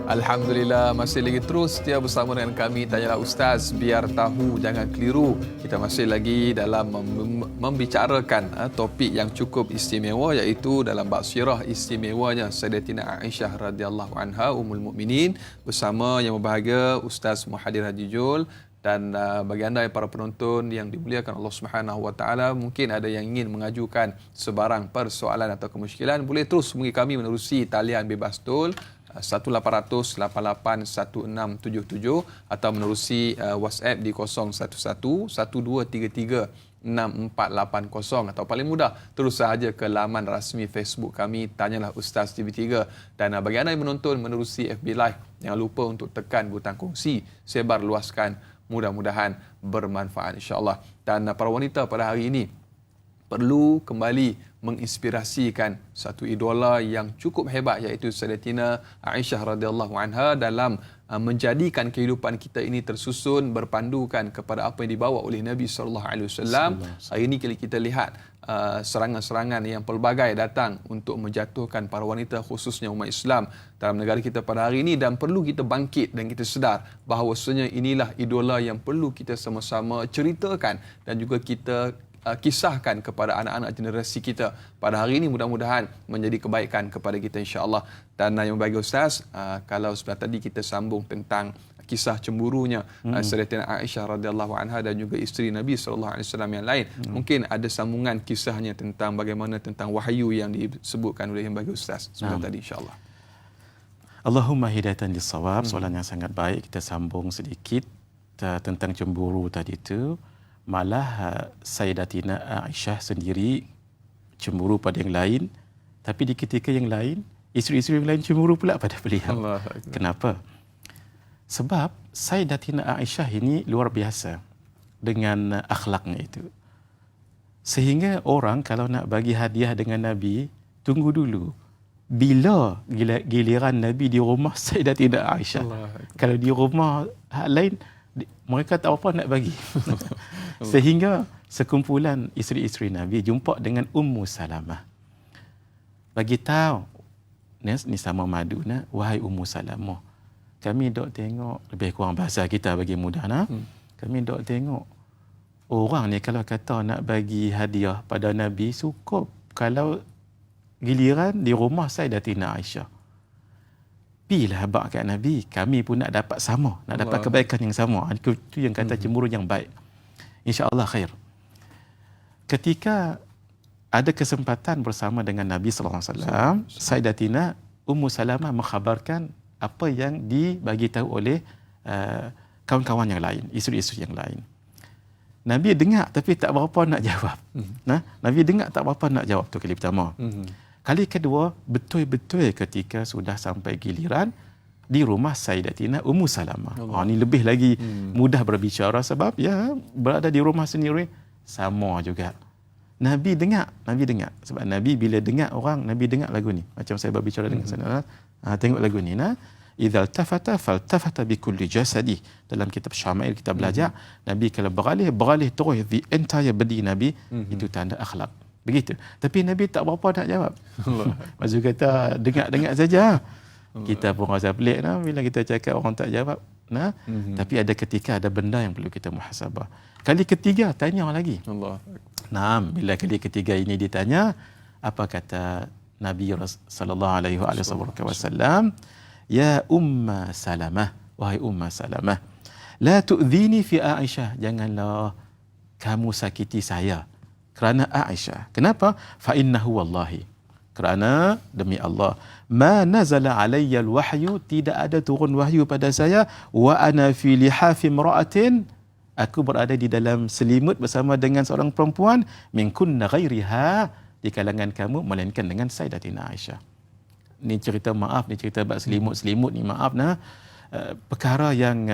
Alhamdulillah, masih lagi terus setia bersama dengan kami Tanyalah Ustaz, biar tahu jangan keliru. Kita masih lagi dalam membicarakan topik yang cukup istimewa, iaitu dalam bab sirah istimewanya Sayyidatina Aisyah radhiyallahu anha Ummul Mukminin bersama yang berbahagia Ustaz Muhaddir Haji Jul. Dan bagi anda para penonton yang dimuliakan Allah Subhanahu Wa Taala, mungkin ada yang ingin mengajukan sebarang persoalan atau kemusykilan, boleh terus hubungi kami menerusi talian bebas tol 1800 88 1677 atau menerusi WhatsApp di 011 1233 6480, atau paling mudah terus sahaja ke laman rasmi Facebook kami Tanyalah Ustaz TV3. Dan bagi anda yang menonton menerusi FB Live, jangan lupa untuk tekan butang kongsi, sebar luaskan, mudah-mudahan bermanfaat insya-Allah. Dan para wanita pada hari ini perlu kembali menginspirasikan satu idola yang cukup hebat, iaitu Sayyidatina Aisyah radhiyallahu anha dalam menjadikan kehidupan kita ini tersusun berpandukan kepada apa yang dibawa oleh Nabi sallallahu alaihi wasallam. Hari ini kita lihat serangan-serangan yang pelbagai datang untuk menjatuhkan para wanita, khususnya umat Islam dalam negara kita pada hari ini, dan perlu kita bangkit dan kita sedar bahawasanya inilah idola yang perlu kita sama-sama ceritakan dan juga kita kisahkan kepada anak-anak generasi kita pada hari ini. Mudah-mudahan menjadi kebaikan kepada kita insya-Allah. Dan yang bagi Ustaz, kalau sebentar tadi kita sambung tentang kisah cemburunya Sayyidatina Aisyah radhiyallahu anha dan juga isteri Nabi sallallahu alaihi wasallam yang lain, mungkin ada sambungan kisahnya tentang bagaimana tentang wahyu yang disebutkan oleh yang bagi Ustaz sebentar tadi insya-Allah. Allahumma hidayatan lis-shawab. Soalan yang sangat baik. Kita sambung sedikit tentang cemburu tadi itu. Malah Sayyidatina Aisyah sendiri cemburu pada yang lain, tapi di ketika yang lain, isteri-isteri yang lain cemburu pula pada beliau. Kenapa? Sebab Sayyidatina Aisyah ini luar biasa dengan akhlaknya itu. Sehingga orang kalau nak bagi hadiah dengan Nabi, tunggu dulu. Bila giliran Nabi di rumah Sayyidatina Aisyah. Kalau di rumah hak lain, mereka tak apa nak bagi. Sehingga sekumpulan isteri-isteri Nabi jumpa dengan Ummu Salamah. Bagi tahu ni sama madu na, wahai Ummu Salamah, kami dok tengok, lebih kurang bahasa kita bagi mudah nah. Kami dok tengok orang ni kalau kata nak bagi hadiah pada Nabi cukup, kalau giliran di rumah Sayyidatina Aisyah, pilah bak kat Nabi, kami pun nak dapat sama, nak dapat kebaikan yang sama. Itu yang kata cemburu yang baik. InsyaAllah khair. Ketika ada kesempatan bersama dengan Nabi sallallahu alaihi wasallam, Sayyidatina Ummu Salamah mengkhabarkan apa yang dibagi tahu oleh kawan-kawan yang lain, isteri-isteri yang lain. Nabi dengar tapi tak berapa nak jawab. Nabi dengar tak berapa nak jawab, tu kali pertama. Kali kedua, betul-betul ketika sudah sampai giliran di rumah Sayyidatina Ummu Salamah. Ini lebih lagi mudah berbicara sebab ya berada di rumah sendiri sama juga. Nabi dengar. Sebab Nabi bila dengar orang, Nabi dengar lagu ni. Macam saya berbicara dengan saya. Tengok lagu ni. Idza tafata faltafata bi kulli jasadi. Dalam kitab Syama'il kita belajar, Nabi kalau beralih terus the entire body Nabi, itu tanda akhlak. Begitu. Tapi Nabi tak berapa nak jawab. Maksud kata dengar saja. Kita pun rasa pelik bila kita cakap orang tak jawab. Tapi ada ketika ada benda yang perlu kita muhasabah. Kali ketiga tanya lagi. Bila kali ketiga ini ditanya, apa kata Nabi sallallahu alaihi wasallam? Ya Umma Salamah, wahai Umma Salamah, la tu'dhini fi Aisyah, janganlah kamu sakiti saya kerana Aisyah. Kenapa? Fa innahu wallahi, kerana demi Allah, ma nazala alayya al-wahyu, tidak ada turun wahyu pada saya, wa ana fi lihafi imra'atin, aku berada di dalam selimut bersama dengan seorang perempuan, min kunna ghairiha, di kalangan kamu, melainkan dengan Sayyidatina Aisyah. Ni cerita maaf, ni cerita bab selimut-selimut ni maaf perkara yang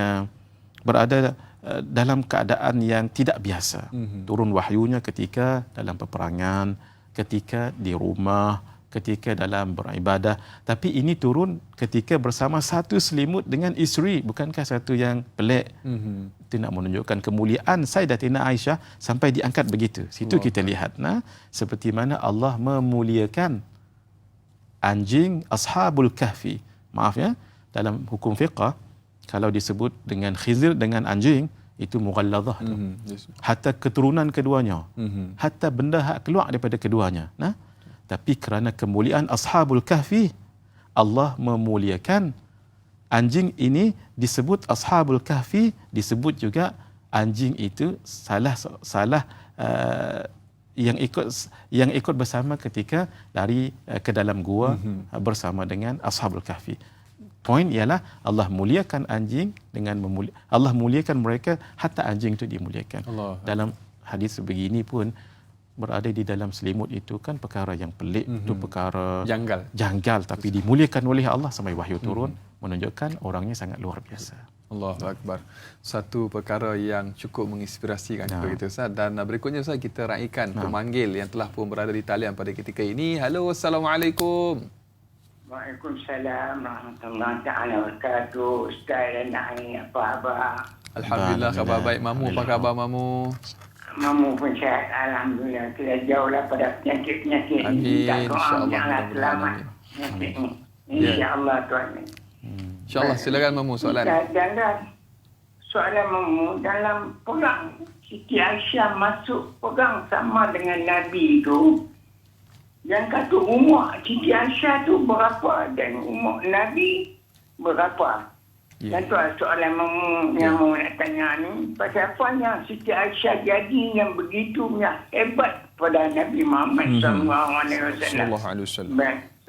berada dalam keadaan yang tidak biasa. Turun wahyunya ketika dalam peperangan, ketika di rumah, ketika dalam beribadah. Tapi ini turun ketika bersama satu selimut dengan isteri. Bukankah satu yang pelik? Itu nak menunjukkan kemuliaan Sayyidatina Aisyah sampai diangkat begitu. Situ kita lihat seperti mana Allah memuliakan anjing Ashabul Kahfi. Maaf ya, dalam hukum fiqh kalau disebut dengan khizir dengan anjing itu mughalladzah tu. Hatta keturunan keduanya. Hatta benda hak keluar daripada keduanya. Nah, tapi kerana kemuliaan ashabul kahfi, Allah memuliakan anjing ini disebut ashabul kahfi, disebut juga anjing itu salah yang ikut bersama ketika lari ke dalam gua bersama dengan ashabul kahfi. Poin ialah Allah muliakan anjing dengan Allah muliakan mereka, hatta anjing itu dimuliakan. Allah. Dalam hadis begini pun berada di dalam selimut itu kan perkara yang pelik, itu perkara janggal tapi dimuliakan oleh Allah sampai wahyu turun menunjukkan orangnya sangat luar biasa. Allahu Akbar. Satu perkara yang cukup menginspirasikan begitu Ustaz. Dan berikutnya Ustaz, kita raikan pemanggil yang telah pun berada di talian pada ketika ini. Halo, Assalamualaikum. Waalaikumsalam warahmatullahi taala wabarakatuh. Ustaz dan Naim, apa khabar? Alhamdulillah, khabar baik. Mamu, apa khabar Mamu? Mamu pun sihat, alhamdulillah. Kita jauhlah pada penyakit-penyakit. Amin, insya-Allah. Selamat. Insya-Allah Tuhan. Insya-Allah, silakan Mamu soalan. Dalam soalan Mamu, dalam perang Siti Aisyah masuk perang sama dengan Nabi itu, yang kata umur Siti Aisyah tu berapa dan umur Nabi berapa? Dan tu soalan yang mau nak tanya ni. Pasal apa yang Siti Aisyah jadi yang begitu hebat pada Nabi Muhammad SAW.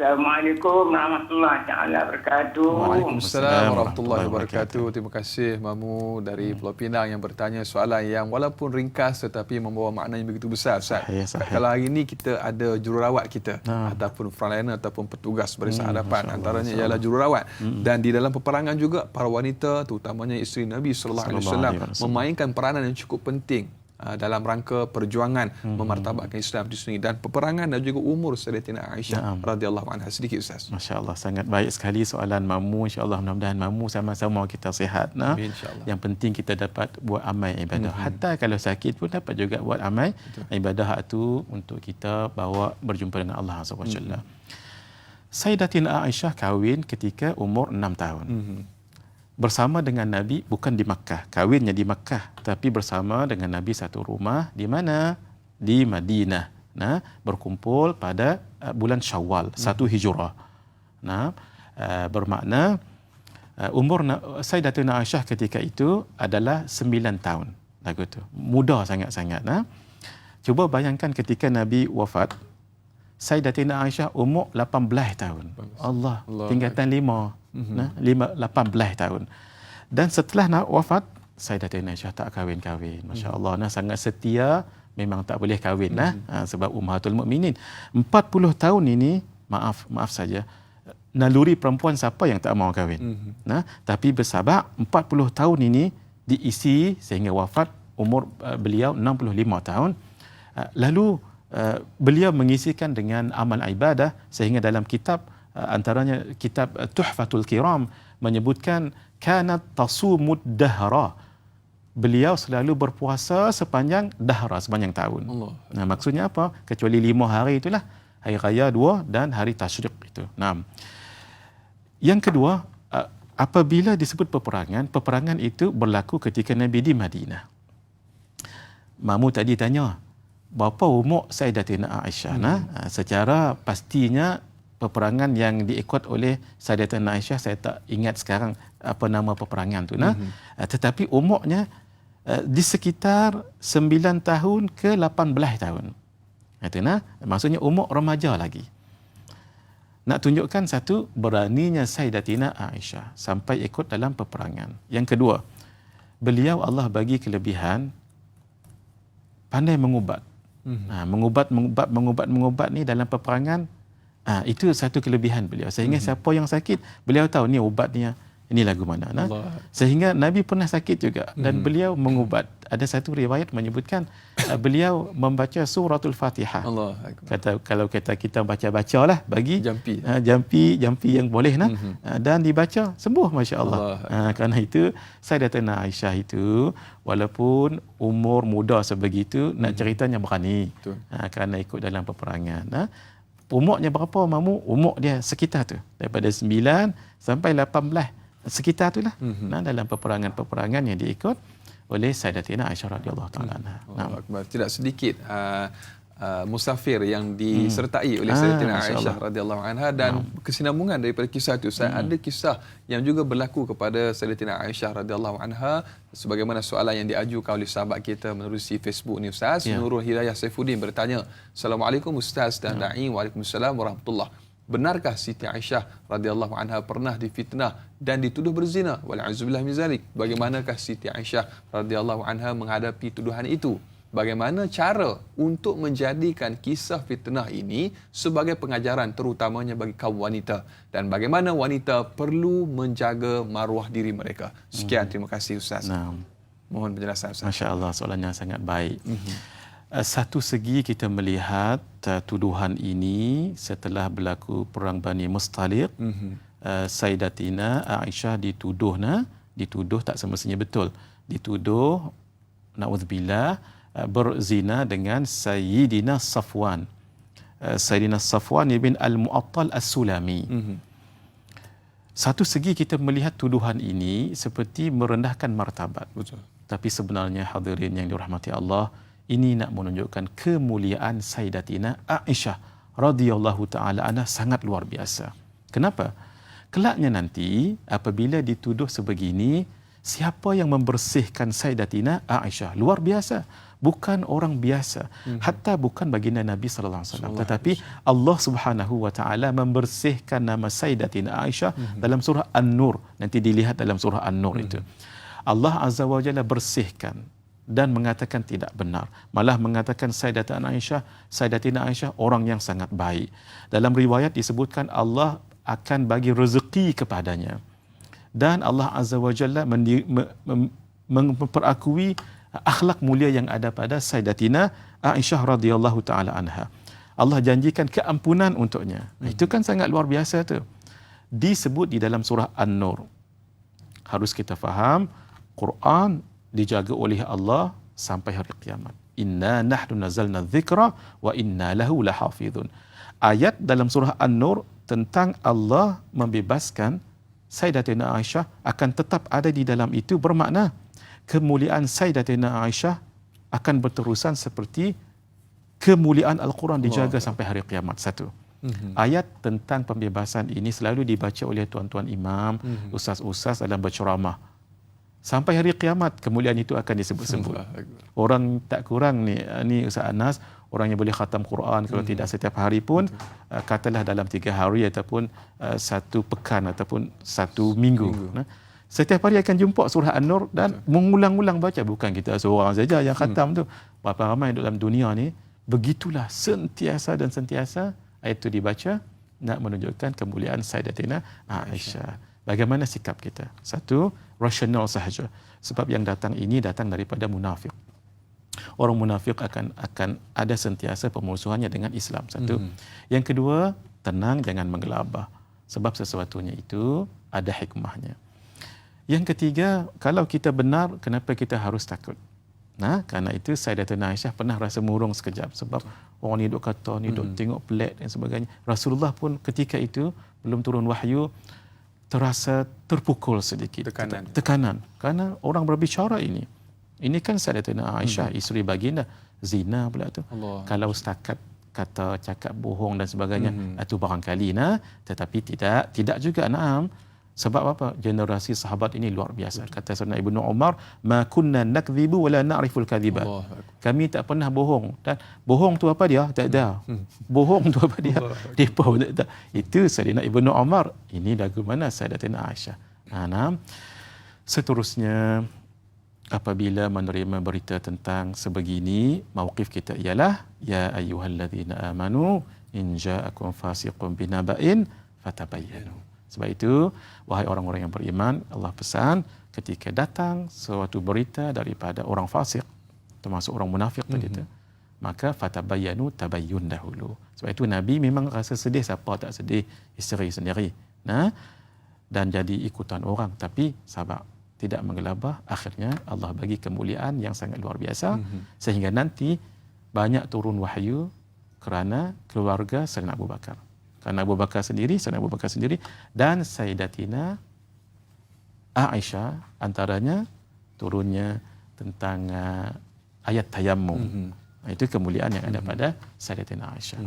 Assalamualaikum warahmatullahi taala wabarakatuh. Waalaikumsalam warahmatullahi wabarakatuh. Terima kasih Mamu dari Pulau Pinang yang bertanya soalan yang walaupun ringkas tetapi membawa makna yang begitu besar Ustaz. Kalau hari ini kita ada jururawat kita ataupun frontliner ataupun petugas barisan hadapan, antaranya ialah jururawat. Dan di dalam peperangan juga para wanita terutamanya isteri Nabi sallallahu alaihi wasallam memainkan peranan yang cukup penting dalam rangka perjuangan memartabatkan Islam di sini dan peperangan dan juga umur Sayyidatina Aisyah radhiyallahu anha. Sedikit Ustaz. Masya-Allah, sangat baik sekali soalan Mamu. Insya-Allah mudah-mudahan Mamu sama-sama kita sihat. Amin, insya-Allah. Yang penting kita dapat buat amal ibadah. Hatta kalau sakit pun dapat juga buat amal ibadah itu untuk kita bawa berjumpa dengan Allah Subhanahu wa taala. Sayyidatina Aisyah kahwin ketika umur 6 tahun. Bersama dengan Nabi, bukan di Makkah, kahwinnya di Makkah, tapi bersama dengan Nabi satu rumah. Di mana? Di Madinah. Nah, berkumpul pada bulan Syawal 1 Hijrah. Nah, bermakna umur Sayyidatina Aisyah ketika itu adalah 9 tahun. Lagu tu. Muda sangat-sangat. Nah. Cuba bayangkan ketika Nabi wafat, Sayyidatina Aisyah umur 18 tahun. Allah, tingkatan 5. 18 tahun. Dan setelah nak wafat, Sayyidatina Aisyah tak kahwin-kahwin. Masya-Allah, sangat setia, memang tak boleh kahwin sebab ummahatul mukminin. 40 tahun ini, maaf saja, naluri perempuan siapa yang tak mau kahwin. Tapi bersabar 40 tahun ini diisi sehingga wafat umur beliau 65 tahun. Lalu beliau mengisikan dengan amal ibadah sehingga dalam kitab antaranya kitab Tuhfatul Kiram menyebutkan kanat tasumud dahra. Beliau selalu berpuasa sepanjang dahra, sepanjang tahun. Nah, maksudnya apa? Kecuali 5 hari itulah, hari raya 2 dan hari tasyrik itu. Nah. Yang kedua, apabila disebut peperangan itu berlaku ketika Nabi di Madinah. Mamu tadi tanya, berapa umur Sayyidatina Aisyah? Secara pastinya peperangan yang diikut oleh Sayyidatina Aisyah, saya tak ingat sekarang apa nama peperangan tu. Tetapi umurnya di sekitar 9 tahun ke 18 tahun. Maksudnya umur remaja lagi. Nak tunjukkan satu, beraninya Sayyidatina Aisyah sampai ikut dalam peperangan. Yang kedua, beliau Allah bagi kelebihan pandai mengubat. Mengubat ni dalam peperangan, itu satu kelebihan beliau. Sehingga siapa yang sakit, beliau tahu ni ubatnya, ini lagu mana. Sehingga Nabi pernah sakit juga dan beliau mengubat. Ada satu riwayat menyebutkan beliau membaca suratul Fatihah. Kalau kita baca-bacalah bagi jampi yang boleh dan dibaca sembuh, masya-Allah. Kerana itu Sayyidatina Aisyah itu walaupun umur muda sebegitu, nak ceritanya berani kerana ikut dalam peperangan. umurnya berapa mamu? Umur dia sekitar tu. Daripada 9 sampai 18. Sekitar tu lah. Nah, dalam peperangan-peperangan yang diikut oleh Sayyidatina Aisyah radhiyallahu taala anha. Tidak sedikit musafir yang disertai oleh Sayyidatina Aisyah radhiyallahu anha, dan kesinambungan daripada kisah itu, saya ada kisah yang juga berlaku kepada Sayyidatina Aisyah radhiyallahu anha, sebagaimana soalan yang diajukan oleh sahabat kita menerusi Facebook ni, Ustaz. Nurul Hidayah Saifuddin bertanya, Assalamualaikum Ustaz dan Da'i. Waalaikumsalam warahmatullahi. Benarkah Siti Aisyah radhiyallahu anha pernah difitnah dan dituduh berzina? Wal'azubillah min zalik. Bagaimanakah Siti Aisyah radhiyallahu anha menghadapi tuduhan itu? Bagaimana cara untuk menjadikan kisah fitnah ini sebagai pengajaran terutamanya bagi kaum wanita, dan bagaimana wanita perlu menjaga maruah diri mereka? Sekian, terima kasih Ustaz. Mohon penjelasan Ustaz. Masya-Allah, soalannya sangat baik. Satu segi kita melihat tuduhan ini setelah berlaku perang Bani Mustaliq, Sayyidatina Aisyah dituduh tak semestinya betul. Dituduh naudzubillah berzina dengan Sayyidina Safwan. Sayyidina Safwan ibn Al-Mu'attal As-Sulami. Satu segi kita melihat tuduhan ini seperti merendahkan martabat. Betul. Tapi sebenarnya hadirin yang dirahmati Allah, ini nak menunjukkan kemuliaan Sayyidatina Aisyah radhiyallahu taala anha sangat luar biasa. Kenapa? Kelaknya nanti apabila dituduh sebegini, siapa yang membersihkan Sayyidatina Aisyah? Luar biasa. Bukan orang biasa, hatta bukan baginda Nabi sallallahu alaihi wasallam, tetapi Allah Subhanahu wa taala membersihkan nama Sayyidatina Aisyah dalam surah An-Nur. Nanti dilihat dalam surah An-Nur itu. Allah Azza wa Jalla bersihkan dan mengatakan tidak benar. Malah mengatakan Sayyidatina Aisyah orang yang sangat baik. Dalam riwayat disebutkan Allah akan bagi rezeki kepadanya. Dan Allah Azza wa Jalla memperakui akhlak mulia yang ada pada Sayyidatina Aisyah radhiyallahu taala anha. Allah janjikan keampunan untuknya. Itu kan sangat luar biasa tu. Disebut di dalam surah An-Nur. Harus kita faham, Quran dijaga oleh Allah sampai hari kiamat. Inna nahnu nazzalna dzikra wa inna lahu lahafizun. Ayat dalam surah An-Nur tentang Allah membebaskan Sayyidatina Aisyah akan tetap ada di dalam itu, bermakna kemuliaan Sayyidatina Aisyah akan berterusan seperti kemuliaan Al-Quran dijaga sampai hari kiamat. Satu. Ayat tentang pembebasan ini selalu dibaca oleh tuan-tuan imam, ustaz-ustaz dalam berceramah. Sampai hari kiamat kemuliaan itu akan disebut-sebut. Orang tak kurang ni Ustaz Anas, orang yang boleh khatam Quran kalau tidak setiap hari pun, katalah dalam 3 hari ataupun 1 pekan ataupun 1 minggu. Setiap hari akan jumpa surah An-Nur dan mengulang-ulang baca. Bukan kita seorang saja yang khatam tu. Berapa ramai dalam dunia ni, begitulah sentiasa dan sentiasa ayat itu dibaca, nak menunjukkan kemuliaan Sayyidatina Aisyah. Bagaimana sikap kita? Satu, rasional sahaja. Sebab yang datang ini datang daripada munafik. Orang munafik akan ada sentiasa pemusuhannya dengan Islam. Satu. Yang kedua, tenang, jangan menggelabah. Sebab sesuatunya itu ada hikmahnya. Yang ketiga, kalau kita benar, kenapa kita harus takut? Kerana itu Sayyidatina Aisyah pernah rasa murung sekejap. Sebab orang ni duk kata, ni duk tengok pelik dan sebagainya. Rasulullah pun ketika itu, belum turun wahyu, terasa terpukul sedikit. Tekanan. Kerana orang berbicara ini. Ini kan Sayyidatina Aisyah, isteri baginda. Zina pula tu. Kalau setakat kata cakap bohong dan sebagainya, itu barangkali. Tetapi tidak juga. Sebab apa? Generasi sahabat ini luar biasa. Kata Sayyidina Ibnu Umar, "Ma kunna nakdzibu wa la na'riful kadhiba." Kami tak pernah bohong. Dan bohong tu apa dia? Tak ada. Bohong tu apa dia? Depa tak ada. Itu Sayyidina Ibnu Umar. Ini lagu mana Sayyidatina Aisyah. Seterusnya, apabila menerima berita tentang sebegini, mauqif kita ialah, ya ayyuhalladzina amanu in ja'akum fasiqun binaba'in fatabayyanu. Sebab itu, wahai orang-orang yang beriman, Allah pesan ketika datang suatu berita daripada orang fasik, termasuk orang munafik tadi tu, maka fatabayyanu, tabayyun dahulu. Sebab itu Nabi memang rasa sedih, siapa tak sedih, isteri sendiri. Dan jadi ikutan orang, tapi sabar, tidak menggelabah. Akhirnya Allah bagi kemuliaan yang sangat luar biasa, sehingga nanti banyak turun wahyu kerana keluarga Sayyidina Abu Bakar. Kerana Sayyidina Abu Bakar sendiri dan Sayyidatina Aisyah, antaranya turunnya tentang ayat tayammum. Itu kemuliaan yang ada pada Sayyidatina Aisyah.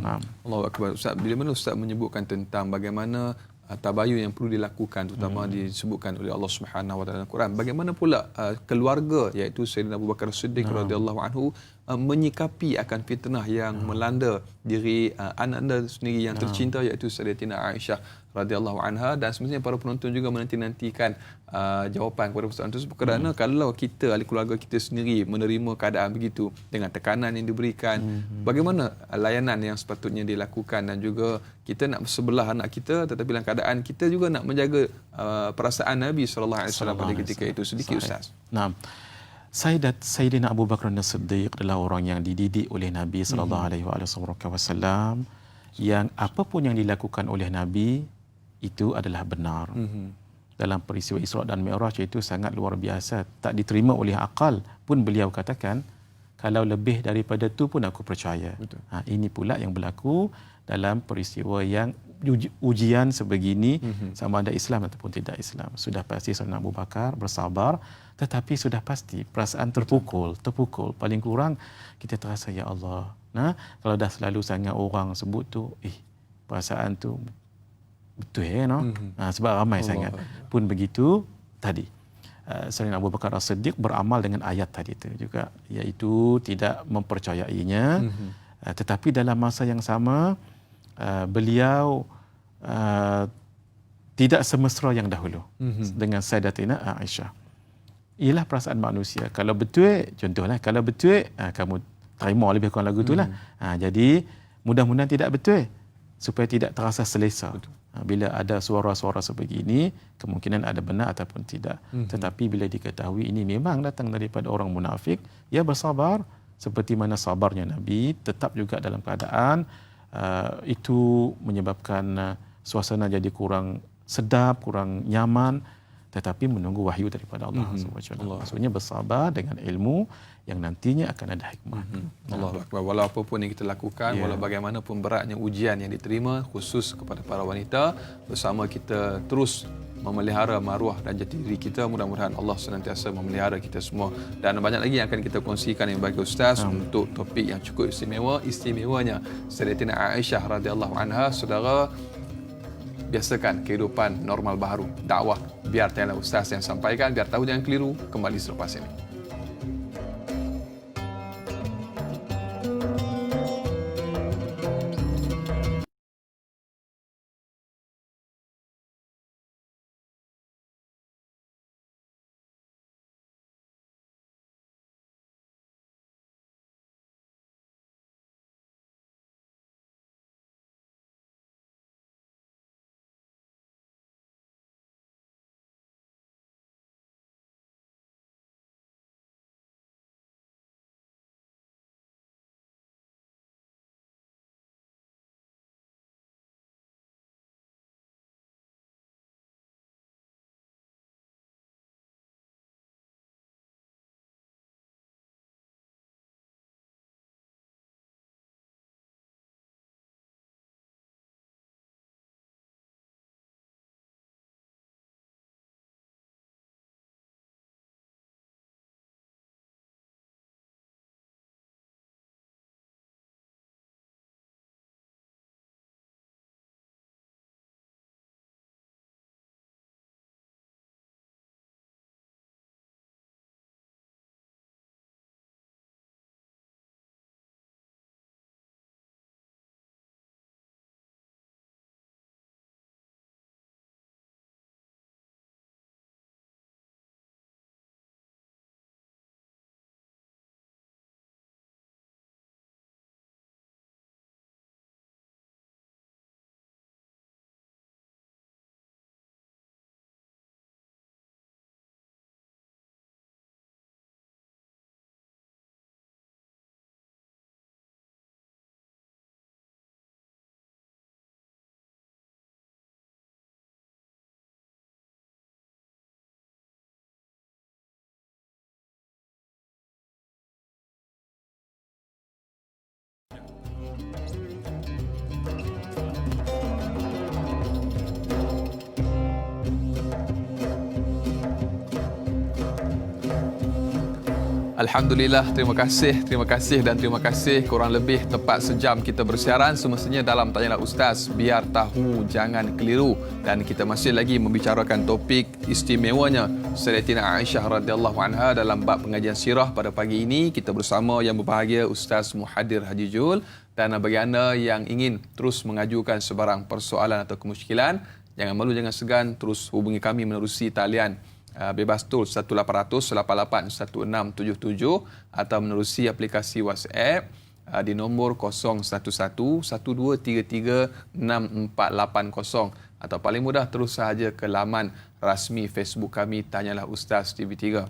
Allahu Akbar. Ustaz, bila mana Ustaz menyebutkan tentang bagaimana tabayun yang perlu dilakukan, terutama disebutkan oleh Allah Subhanahu Wa Taala dalam Quran, bagaimana pula keluarga iaitu Sayyidina Abu Bakar Siddiq radhiyallahu anhu menyikapi akan fitnah yang melanda diri ananda sendiri yang tercinta iaitu Sayyidatina Aisyah radhiyallahu anha, dan sebenarnya para penonton juga menanti-nantikan jawapan kepada persoalan tersebut, kerana kalau kita, ahli keluarga kita sendiri menerima keadaan begitu dengan tekanan yang diberikan, bagaimana layanan yang sepatutnya dilakukan, dan juga kita nak bersebelah anak kita tetapi dalam keadaan kita juga nak menjaga perasaan Nabi sallallahu alaihi wasallam pada ketika itu. Sedikit Ustaz. Sayyidina Abu Bakar As-Siddiq adalah orang yang dididik oleh Nabi sallallahu alaihi wasallam, yang apapun yang dilakukan oleh Nabi itu adalah benar. Dalam peristiwa Isra' dan Mi'raj itu sangat luar biasa, tak diterima oleh akal pun beliau katakan, kalau lebih daripada itu pun aku percaya. Ini pula yang berlaku dalam peristiwa yang ujian sebegini, sama ada Islam ataupun tidak Islam. Sudah pasti Sayyidina Abu Bakar bersabar, tetapi sudah pasti perasaan terpukul. Paling kurang kita terasa, ya Allah. Kalau dah selalu sangat orang sebut tu, perasaan tu betul sebab ramai sangat. Pun begitu tadi. Sayyidina Abu Bakar As-Siddiq beramal dengan ayat tadi itu juga, iaitu tidak mempercayainya, tetapi dalam masa yang sama beliau tidak semesra yang dahulu dengan Sayyidatina Aisyah. Ialah perasaan manusia. Kalau betul, contohlah, kalau betul kamu terima lebih kurang lagu itulah. Jadi mudah-mudahan tidak betul supaya tidak terasa selesa. Bila ada suara-suara sebegini, kemungkinan ada benar ataupun tidak. Tetapi bila diketahui ini memang datang daripada orang munafik, ia bersabar seperti mana sabarnya Nabi, tetap juga dalam keadaan itu menyebabkan suasana jadi kurang sedap, kurang nyaman, tetapi menunggu wahyu daripada Allah SWT. Maksudnya bersabar dengan ilmu yang nantinya akan ada hikmah. Allahu Akbar. Walau apapun yang kita lakukan, walau bagaimanapun beratnya ujian yang diterima, khusus kepada para wanita, bersama kita terus memelihara maruah dan jati diri kita. Mudah-mudahan Allah senantiasa memelihara kita semua. Dan banyak lagi yang akan kita kongsikan yang bagi Ustaz untuk topik yang cukup istimewanya Sayyidatina Aisyah radhiyallahu anha. Saudara, biasakan kehidupan normal baharu, dakwah. Biar tiada Ustaz yang sampaikan, biar tahu jangan keliru. Kembali selepas ini. Alhamdulillah, terima kasih dan terima kasih. Kurang lebih tepat sejam kita bersiaran. Semestinya dalam Tanyalah Ustaz, biar tahu jangan keliru. Dan kita masih lagi membicarakan topik istimewanya Sayyidatina Aisyah radhiyallahu anha dalam bab pengajian sirah pada pagi ini. Kita bersama yang berbahagia Ustaz Muhadir Haji Jul. Dan bagi anda yang ingin terus mengajukan sebarang persoalan atau kemusykilan, jangan malu, jangan segan, terus hubungi kami menerusi talian bebas tol 18881677 atau menerusi aplikasi WhatsApp di nombor 0111233648 atau paling mudah terus sahaja ke laman rasmi Facebook kami Tanyalah Ustaz TV3.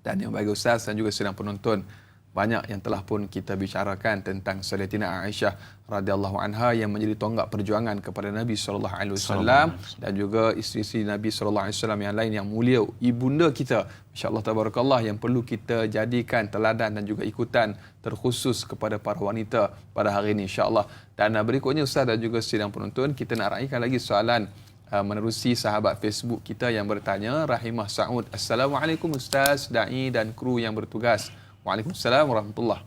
Dan yang bagi Ustaz dan juga sedang penonton, banyak yang telah pun kita bicarakan tentang Sayyidatina Aisyah radhiyallahu anha yang menjadi tonggak perjuangan kepada Nabi sallallahu alaihi wasallam dan juga isteri-isteri Nabi sallallahu alaihi wasallam yang lain yang mulia, ibunda kita insya-Allah tabarakallah, yang perlu kita jadikan teladan dan juga ikutan terkhusus kepada para wanita pada hari ini insya-Allah. Dan berikutnya Ustaz dan juga sidang penonton, kita nak raikan lagi soalan menerusi sahabat Facebook kita yang bertanya, Rahimah Saud. Assalamualaikum Ustaz, dai dan kru yang bertugas. Waalaikumsalam warahmatullahi.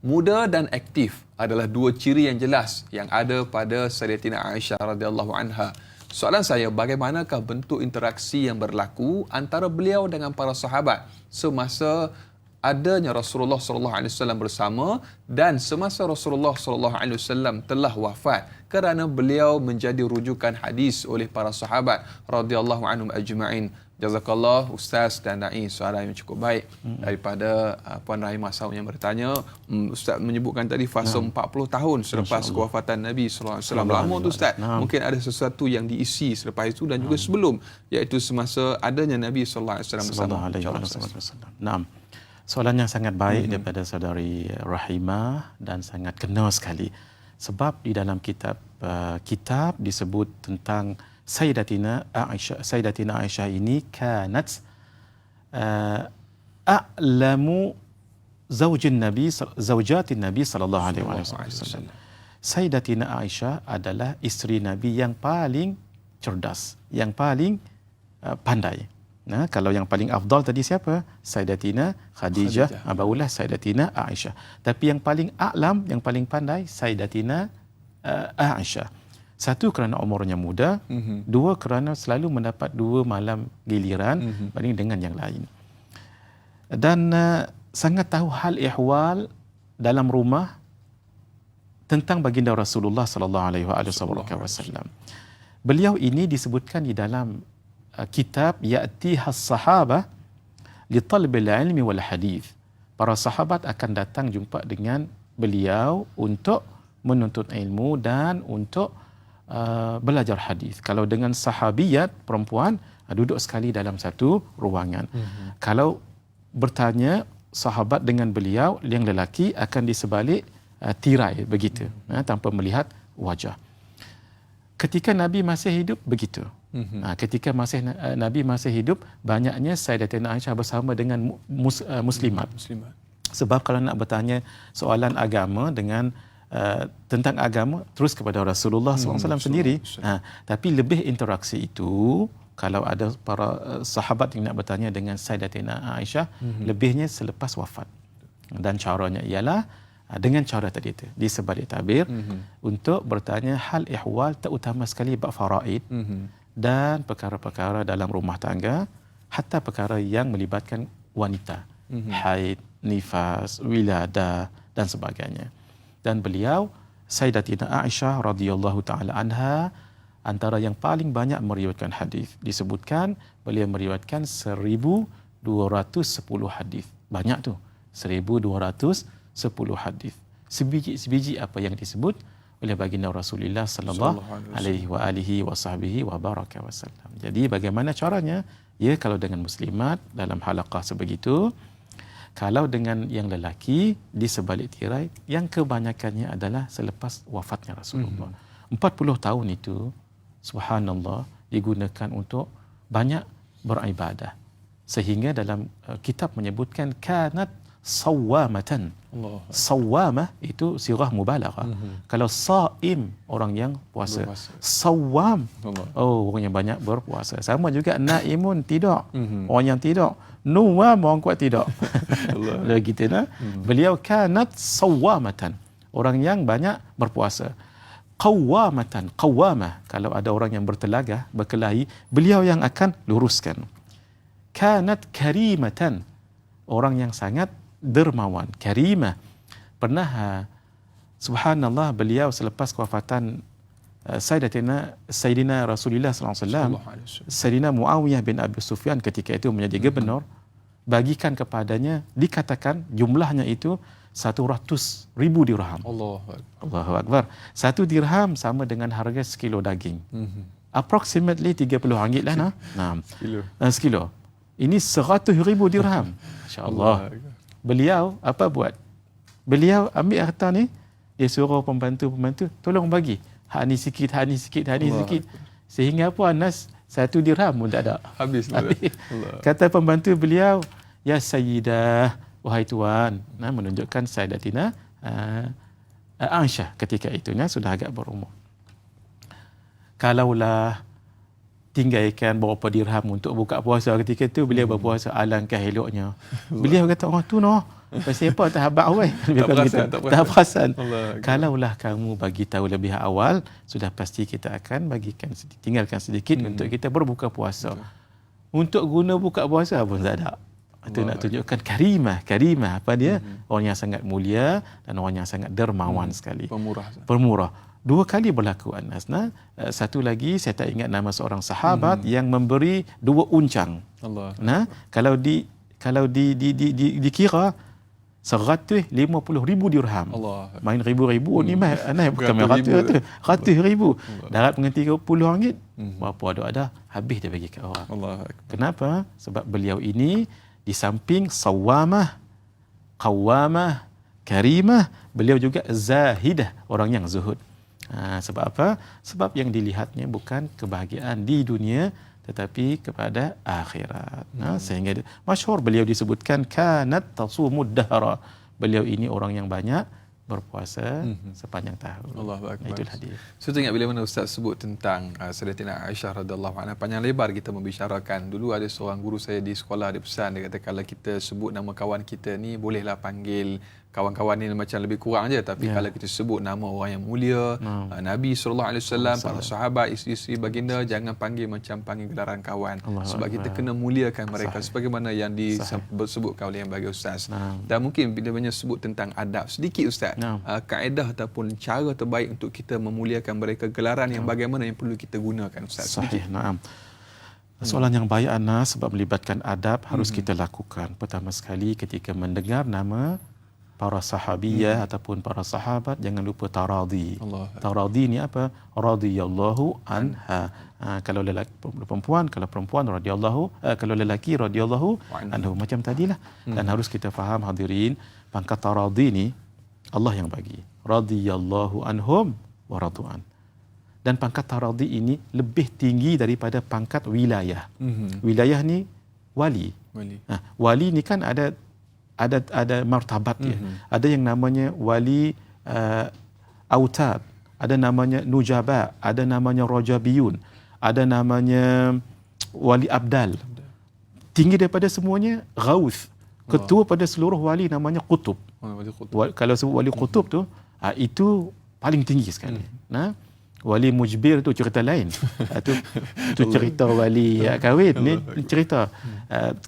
Muda dan aktif adalah dua ciri yang jelas yang ada pada Sayyidatina Aisyah radhiyallahu anha. Soalan saya, bagaimanakah bentuk interaksi yang berlaku antara beliau dengan para sahabat semasa adanya Rasulullah sallallahu alaihi wasallam bersama dan semasa Rasulullah sallallahu alaihi wasallam telah wafat, kerana beliau menjadi rujukan hadis oleh para sahabat radhiyallahu anhum ajma'in. Jazakallah Ustaz dan Dai, soalan yang cukup baik daripada Puan Rahimah Saud yang bertanya. Ustaz menyebutkan tadi fasa 40 tahun selepas kewafatan Nabi sallallahu alaihi wasallam. Lama tu Ustaz. Mungkin ada sesuatu yang diisi selepas itu dan juga sebelum, iaitu semasa adanya Nabi sallallahu alaihi wasallam. Naam. Soalan yang sangat baik daripada saudari Rahimah dan sangat kena sekali. Sebab di dalam kitab disebut tentang Sayyidatina Aisyah ini kanat a'lamu zawjatin Nabi sallallahu alaihi wasallam. Sayyidatina Aisyah adalah isteri Nabi yang paling cerdas, yang paling pandai. Nah, kalau yang paling afdal tadi siapa? Sayyidatina Khadijah, barulah Sayyidatina Aisyah. Tapi yang paling a'lam, yang paling pandai Sayyidatina Aisyah. Satu, kerana umurnya muda. Dua, kerana selalu mendapat dua malam giliran banding dengan yang lain. Dan sangat tahu hal ihwal dalam rumah tentang baginda Rasulullah sallallahu alaihi wasallam. Beliau ini disebutkan di dalam kitab Ya'tihas Sahabah li talbil ilmi wal hadith. Para sahabat akan datang jumpa dengan beliau untuk menuntut ilmu dan untuk belajar hadis. Kalau dengan sahabiyat perempuan duduk sekali dalam satu ruangan. Kalau bertanya sahabat dengan beliau yang lelaki akan di sebalik tirai begitu, tanpa melihat wajah. Ketika Nabi masih hidup begitu. Ketika Nabi masih hidup, banyaknya Sayyidatina Aisyah bersama dengan muslimat. Sebab kalau nak bertanya soalan agama dengan tentang agama terus kepada Rasulullah SAW sendiri. Tapi lebih interaksi itu kalau ada para sahabat yang nak bertanya dengan Sayyidatina Aisyah, lebihnya selepas wafat. Dan caranya ialah dengan cara tadi itu, di sebalik tabir, untuk bertanya hal ihwal, terutama sekali bab faraid dan perkara-perkara dalam rumah tangga, hatta perkara yang melibatkan wanita, haid, nifas, wiladah dan sebagainya. Dan beliau, Sayyidatina Aisyah radhiyallahu taala anha, antara yang paling banyak meriwayatkan hadis. Disebutkan beliau meriwayatkan 1210 hadis. Banyak tu, 1210 hadis. Sebiji-sebiji apa yang disebut oleh baginda Rasulullah sallallahu alaihi wasallam. Jadi bagaimana caranya? Ya, kalau dengan muslimat dalam halaqah sebegitu, kalau dengan yang lelaki di sebalik tirai, yang kebanyakannya adalah selepas wafatnya Rasulullah. 40 tahun itu, subhanallah, digunakan untuk banyak beribadah. Sehingga dalam kitab menyebutkan kanat sawwamatan. Allah. Sawamah itu sirah mubalaghah. Kalau saim, orang yang puasa. Berpuasa. Sawam, Allah. oh orang yang banyak berpuasa. Sama juga naimun, tidak. Orang yang tidak. Nuwam, orang kuat tidak. Lalu kita nak. Beliau kanat sawamatan, orang yang banyak berpuasa. Qawwamatan, qawwamah, kalau ada orang yang bertelaga, berkelahi, beliau yang akan luruskan. Kanat karimatan, orang yang sangat dermawan. Karimah. Pernah subhanallah, beliau selepas kewafatan Sayyidina Rasulullah SAW, Sayyidina Muawiyah bin Abi Sufyan ketika itu menjadi gubernur, bagikan kepadanya, dikatakan jumlahnya itu 100,000 dirham. Allahu Akbar. 1 dirham sama dengan harga sekilo daging. Approximately 30 ringgit lah. Nah, sekilo. Ini 100,000 dirham. Insya-Allah. Beliau apa buat? Beliau ambil harta ni, dia suruh pembantu-pembantu, tolong bagi. Hak ni sikit, hak ni sikit, hak ni sikit. Sehingga apa, Anas 1 dirham pun tak ada. Habis. Kata pembantu beliau, ya Sayyidah, wahai tuan, menunjukkan Sayyidatina Aisyah ketika itu sudah agak berumur. Kalaulah tinggalkan berapa dirham untuk buka puasa ketika itu, beliau berpuasa, alangkah eloknya. Beliau kata, oh tu noh, pasal apa tak habaq awal? Tak perasan. Kalaulah kamu bagi tahu lebih awal, sudah pasti kita akan bagikan tinggalkan sedikit untuk kita berbuka puasa. Untuk guna buka puasa pun tak ada. Itu nak tunjukkan karimah apa dia? Orang yang sangat mulia dan orang yang sangat dermawan sekali. Pemurah. 2 kali berlaku, Anas. Satu lagi saya tak ingat nama seorang sahabat yang memberi 2 uncang. Allah. Kalau dikira 150,000 dirham. Allah. Main ribu-ribu ni bukan ratus-ratus. Darat mengerti 30 ringgit. Berapa ada habis dia bagi ke orang. Allah. Kenapa? Sebab beliau ini di samping sawamah, qawwamah, karimah, beliau juga zahidah, orang yang zuhud. Sebab apa? Sebab yang dilihatnya bukan kebahagiaan di dunia, tetapi kepada akhirat. Sehingga masyhur beliau disebutkan kanat tasumud dahra. Beliau ini orang yang banyak berpuasa sepanjang tahun. Allahu Akbar. Itulah dia. Saya teringat bila mana Ustaz sebut tentang Sayyidatina Aisyah radhiyallahu anha, panjang lebar kita membicarakan. Dulu ada seorang guru saya di sekolah, ada pesan, dia kata kalau kita sebut nama kawan kita ni, bolehlah panggil kawan-kawan ni macam lebih kurang je, tapi kalau kita sebut nama orang yang mulia, Nabi SAW, para sahabat, isteri-isteri baginda, jangan panggil macam panggil gelaran kawan. Sebab kita kena muliakan mereka sebagaimana yang disebutkan oleh yang bagi Ustaz. Dan mungkin bila banyak sebut tentang adab, sedikit Ustaz, kaedah ataupun cara terbaik untuk kita memuliakan mereka, gelaran yang bagaimana yang perlu kita gunakan Ustaz. Sahih, naam. Soalan yang baik, Anas, sebab melibatkan adab harus kita lakukan. Pertama sekali ketika mendengar nama para sahabiyah ataupun para sahabat, jangan lupa taradhi. Taradhi ni apa? Radhiyallahu anha. Kalau lelaki perempuan, kalau perempuan radhiyallahu, kalau lelaki radhiyallahu anhu, macam tadilah. Dan harus kita faham hadirin, pangkat taradhi ni Allah yang bagi. Radhiyallahu anhum wa radu'an. Dan pangkat taradhi ini lebih tinggi daripada pangkat wilayah. Wilayah ni wali. Wali ni kan ada martabat dia. Ada yang namanya wali autad, ada namanya nujaba, ada namanya rajabiyun, ada namanya wali abdal. Tinggi daripada semuanya ghaus. Ketua pada seluruh wali namanya qutub. Kalau sebut wali qutub tu, itu paling tinggi sekali. Wali mujbir tu cerita lain. Itu cerita wali kahwin. Ni cerita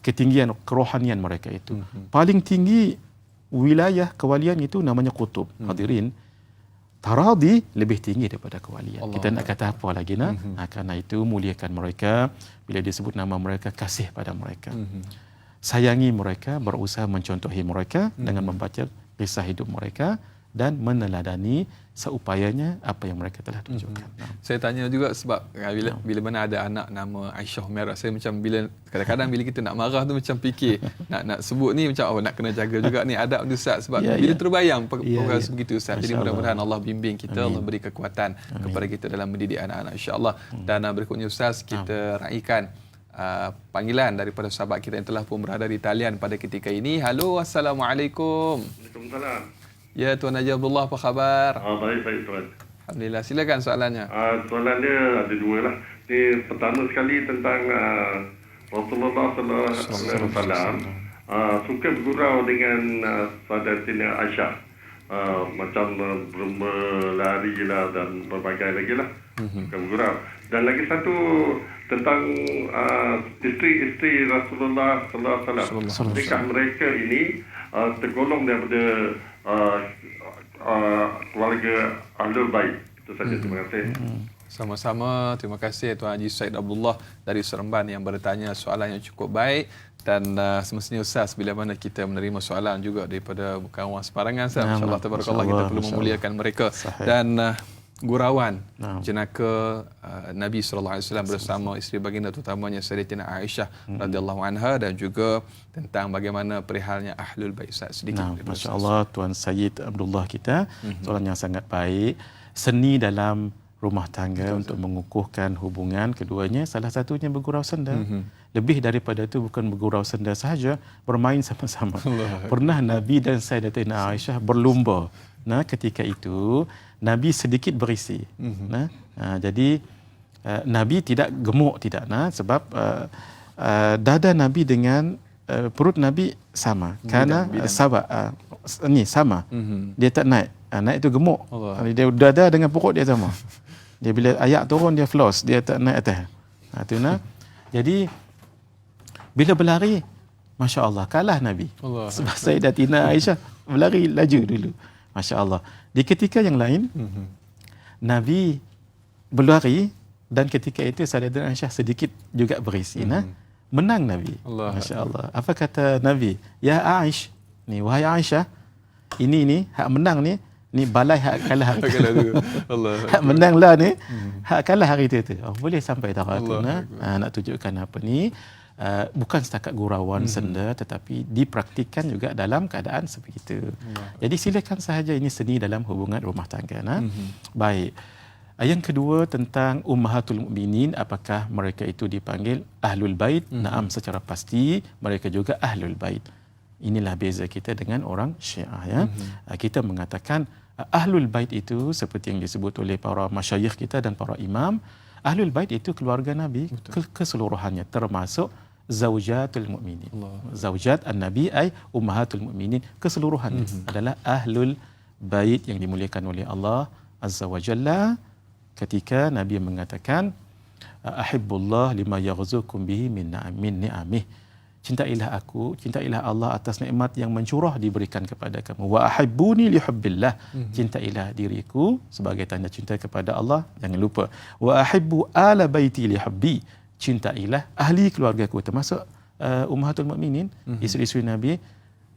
ketinggian kerohanian mereka itu. Paling tinggi wilayah kewalian itu namanya qutub. Hadirin, taradhi lebih tinggi daripada kewalian. Allah. Kita nak kata apa lagi nak? Karena itu muliakan mereka. Bila disebut nama mereka, kasih pada mereka. Sayangi mereka, berusaha mencontohi mereka dengan membaca kisah hidup mereka dan meneladani seupayanya apa yang mereka telah tunjukkan. Saya tanya juga sebab bila mana ada anak nama Aisyah Humairah, saya macam bila kadang-kadang bila kita nak marah tu macam fikir nak sebut ni macam nak kena jaga juga ni adab tu Ustaz, sebab bila terbayang perkara sebegitu Ustaz. Jadi mudah-mudahan Allah bimbing kita, Allah beri kekuatan kepada kita dalam mendidik anak-anak insya-Allah. Dan berikutnya Ustaz, kita raikan panggilan daripada sahabat kita yang telah pun berada di talian pada ketika ini. Halo, Assalamualaikum. Waalaikumsalam. Ya, Tuan Haji Abdullah, apa khabar? Baik Tuan. Alhamdulillah. Silakan soalannya. Soalannya ada dua lah. Ini pertama sekali tentang Rasulullah SAW suka bergurau dengan Sayyidatina Aisyah. Macam berlari lah dan berbagai lagi lah. Suka bergurau. Dan lagi satu tentang isteri-isteri Rasulullah SAW. Adakah mereka ini tergolong daripada keluarga Ahlul Bait? Itu saja, terima kasih. Sama-sama, terima kasih Tuan Haji Said Abdullah dari Seremban yang bertanya soalan yang cukup baik. Dan semestinya Ustaz, bila mana kita menerima soalan juga daripada bukan orang sembarangan, insya-Allah tabarakallah, kita perlu memuliakan mereka. Sahih. Dan gurauan jenaka Nabi sallallahu alaihi wasallam bersama isteri baginda terutamanya Sayyidatina Aisyah radhiyallahu anha, dan juga tentang bagaimana perihalnya Ahlul Bait. Sedikit. Masya-Allah, Tuan Sayyid Abdullah kita, soalan yang sangat baik. Seni dalam rumah tangga untuk mengukuhkan hubungan keduanya, salah satunya bergurau senda. Lebih daripada itu, bukan bergurau senda sahaja, bermain sama-sama. Pernah Nabi dan Sayyidatina Aisyah berlumba. Nah, ketika itu Nabi sedikit berisi. Jadi Nabi tidak gemuk, tidak. Sebab dada Nabi dengan perut Nabi sama. Kerana sahabat ni sama. Dia tak naik. Naik itu gemuk. Dia dada dengan perut dia sama. Dia bila ayak turun dia floss, dia tak naik atas. Itu Jadi bila berlari, masya-Allah, kalah Nabi. Sebab Sayyidatina Aisyah berlari laju dulu. Masya-Allah. Di ketika yang lain, Nabi berlari, dan ketika itu Sayyidatina Aisyah sedikit juga berisi. Menang Nabi. Masya-Allah. Apa kata Nabi? Ya Aish, ni wahai Aisyah, ini hak menang ni balai hak kalah hari itu. Hak menang lah ni, hak kalah hari itu. Boleh sampai darah tu. Nak tunjukkan apa ni? Bukan setakat gurauan senda, tetapi dipraktikkan juga dalam keadaan seperti itu. Jadi silakan sahaja, ini seni dalam hubungan rumah tangga. Baik. Yang kedua tentang Ummahatul Mukminin, apakah mereka itu dipanggil Ahlul Bait? Naam, secara pasti mereka juga Ahlul Bait. Inilah beza kita dengan orang Syiah, ya. Kita mengatakan Ahlul Bait itu seperti yang disebut oleh para masyayikh kita dan para imam. Ahlul Bait itu keluarga Nabi keseluruhannya, termasuk Zaujatul Mukminin. Zaujat An-Nabi ay Ummahatul Mukminin keseluruhannya adalah Ahlul Bait yang dimuliakan oleh Allah Azza wa Jalla. Ketika Nabi mengatakan ahibbullah lima yaghzukum bihi min ni'amih. Cintailah aku, cintailah Allah atas nikmat yang mencurah diberikan kepada kamu. Wa ahibbuni li hubbillah. Cintailah diriku sebagai tanda cinta kepada Allah. Jangan lupa. Wa ahibbu ala baiti li hubbi. Cintailah ahli keluargaku, termasuk Ummahatul Mukminin, isteri-isteri Nabi.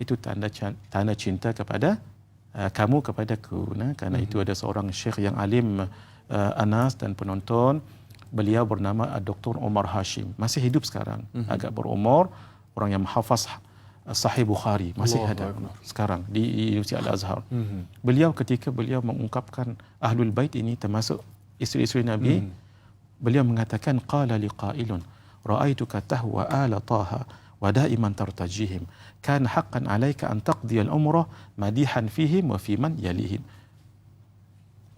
Itu tanda cinta kepada kamu kepadaku. Kerana itu ada seorang syekh yang alim, Anas dan penonton. Beliau bernama Dr. Omar Hashim. Masih hidup sekarang. Agak berumur. Orang yang menghafaz Sahih Bukhari. Masih ada sekarang di Universiti Al-Azhar. Beliau ketika beliau mengungkapkan Ahlul Bait ini termasuk isteri-isteri Nabi, beliau mengatakan qala liqailun ra'aituka tahwa ala taha wa da'iman tartajihim kan haqqan 'alaika an taqdi al-umrah madihan fihim wa fi man yalihim.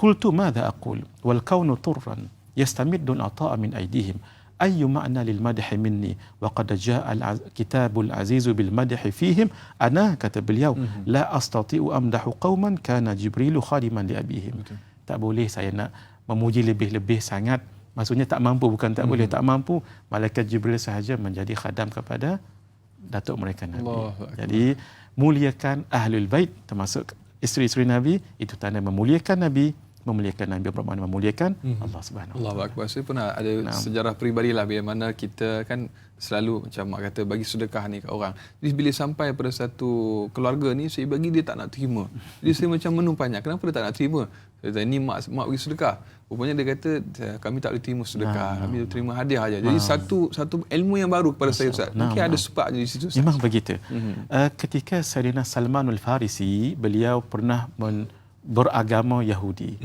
Qultu madha aqul wal kaunu turran yastamiddu al-ata'a min aydihim أي معنى للمدح مني وقد جاء الكتاب العزيز بالمدح فيهم أنا كتب اليوم لا أستطيع أمدح قوما كان جبريل خادما لأبيهم. Tak boleh saya nak memuji lebih-lebih sangat. Maksudnya tak mampu, bukan tak boleh, tak mampu. Malaikat Jibril sahaja menjadi khadam kepada datuk mereka Nabi. Jadi muliakan Ahlul Bait termasuk isteri-isteri Nabi, itu tanda memuliakan Nabi. Memuliakan Nabi bermakna memuliakan Allah Subhanahu wa taala. Allahu akbar. Saya pernah ada sejarah peribadilah bila mana kita kan selalu macam mak kata bagi sedekah ni kat orang. Jadi bila sampai pada satu keluarga ni saya bagi, dia tak nak terima. Jadi saya macam menumpahnya, kenapa dia tak nak terima? Saya kata ni mak bagi sedekah. Rupanya dia kata kami tak boleh terima sedekah, kami terima hadiah aja. Jadi satu ilmu yang baru kepada saya Ustaz. Mungkin ada sebabnya di situ Ustaz. Memang begitu. Ketika Sayyidina Salmanul Farisi, beliau pernah beragama Yahudi.